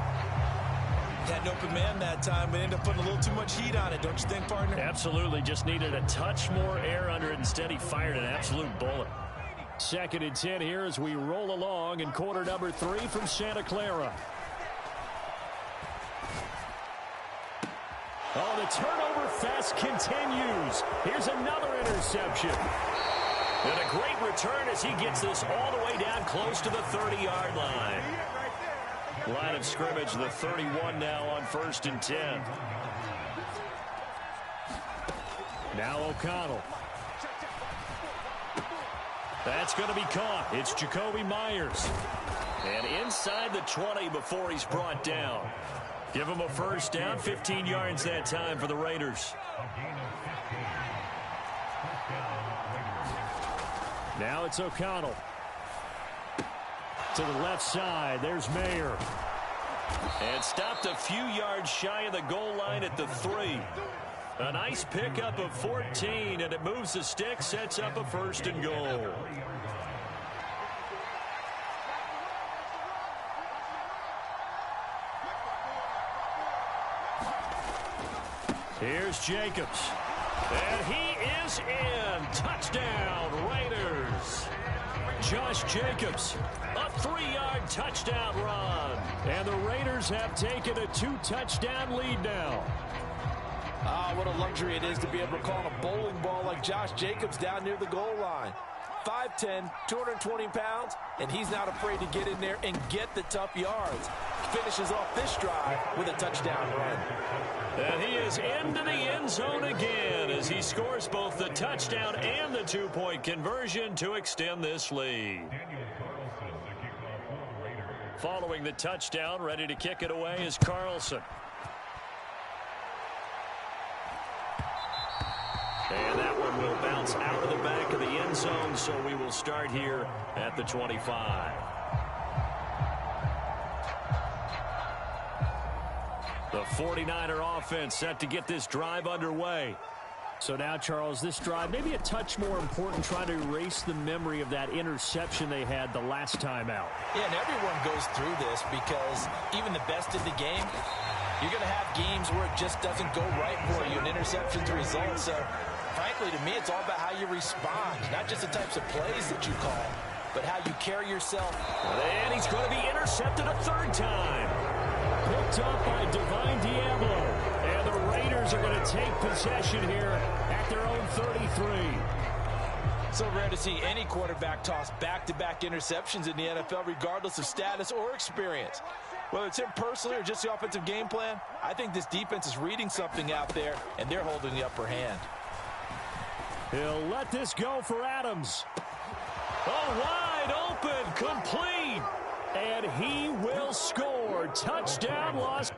Had an open man that time, but ended up putting a little too much heat on it, don't you think, partner? Absolutely. Just needed a touch more air under it. Instead, he fired an absolute bullet. 2nd and 10 here as we roll along in quarter number 3 from Santa Clara. Oh, the turnover fest continues. Here's another interception. And a great return as he gets this all the way down close to the 30-yard line. Line of scrimmage, the 31 now on 1st and 10. Now O'Connell. That's going to be caught. It's Jacoby Myers. And inside the 20 before he's brought down. Give him a first down, 15 yards that time for the Raiders. Now it's O'Connell. To the left side, there's Mayer. And stopped a few yards shy of the goal line at the 3. A nice pickup of 14, and it moves the stick, sets up a 1st and goal. Here's Jacobs. And he is in. Touchdown, Raiders. Josh Jacobs, a 3-yard touchdown run. And the Raiders have taken a 2-touchdown lead now. Ah, what a luxury it is to be able to call a bowling ball like Josh Jacobs down near the goal line. 5'10", 220 pounds, and he's not afraid to get in there and get the tough yards. Finishes off this drive with a touchdown run. And he is into the end zone again as he scores both the touchdown and the 2-point conversion to extend this lead. Following the touchdown, ready to kick it away is Carlson. And that one will bounce out of the back of the end zone, so we will start here at the 25. The 49er offense set to get this drive underway. So now, Charles, this drive maybe a touch more important, trying to erase the memory of that interception they had the last time out. Yeah, and everyone goes through this because even the best in the game, you're going to have games where it just doesn't go right for you, and interceptions result. So, frankly, to me, it's all about how you respond, not just the types of plays that you call, but how you carry yourself. And he's going to be intercepted a 3rd time. Picked up by Divine Diablo. And the Raiders are going to take possession here at their own 33. So rare to see any quarterback toss back-to-back interceptions in the NFL, regardless of status or experience. Whether it's him personally or just the offensive game plan, I think this defense is reading something out there, and they're holding the upper hand. He'll let this go for Adams. Oh, wide open, complete. And he will score. Touchdown, loss.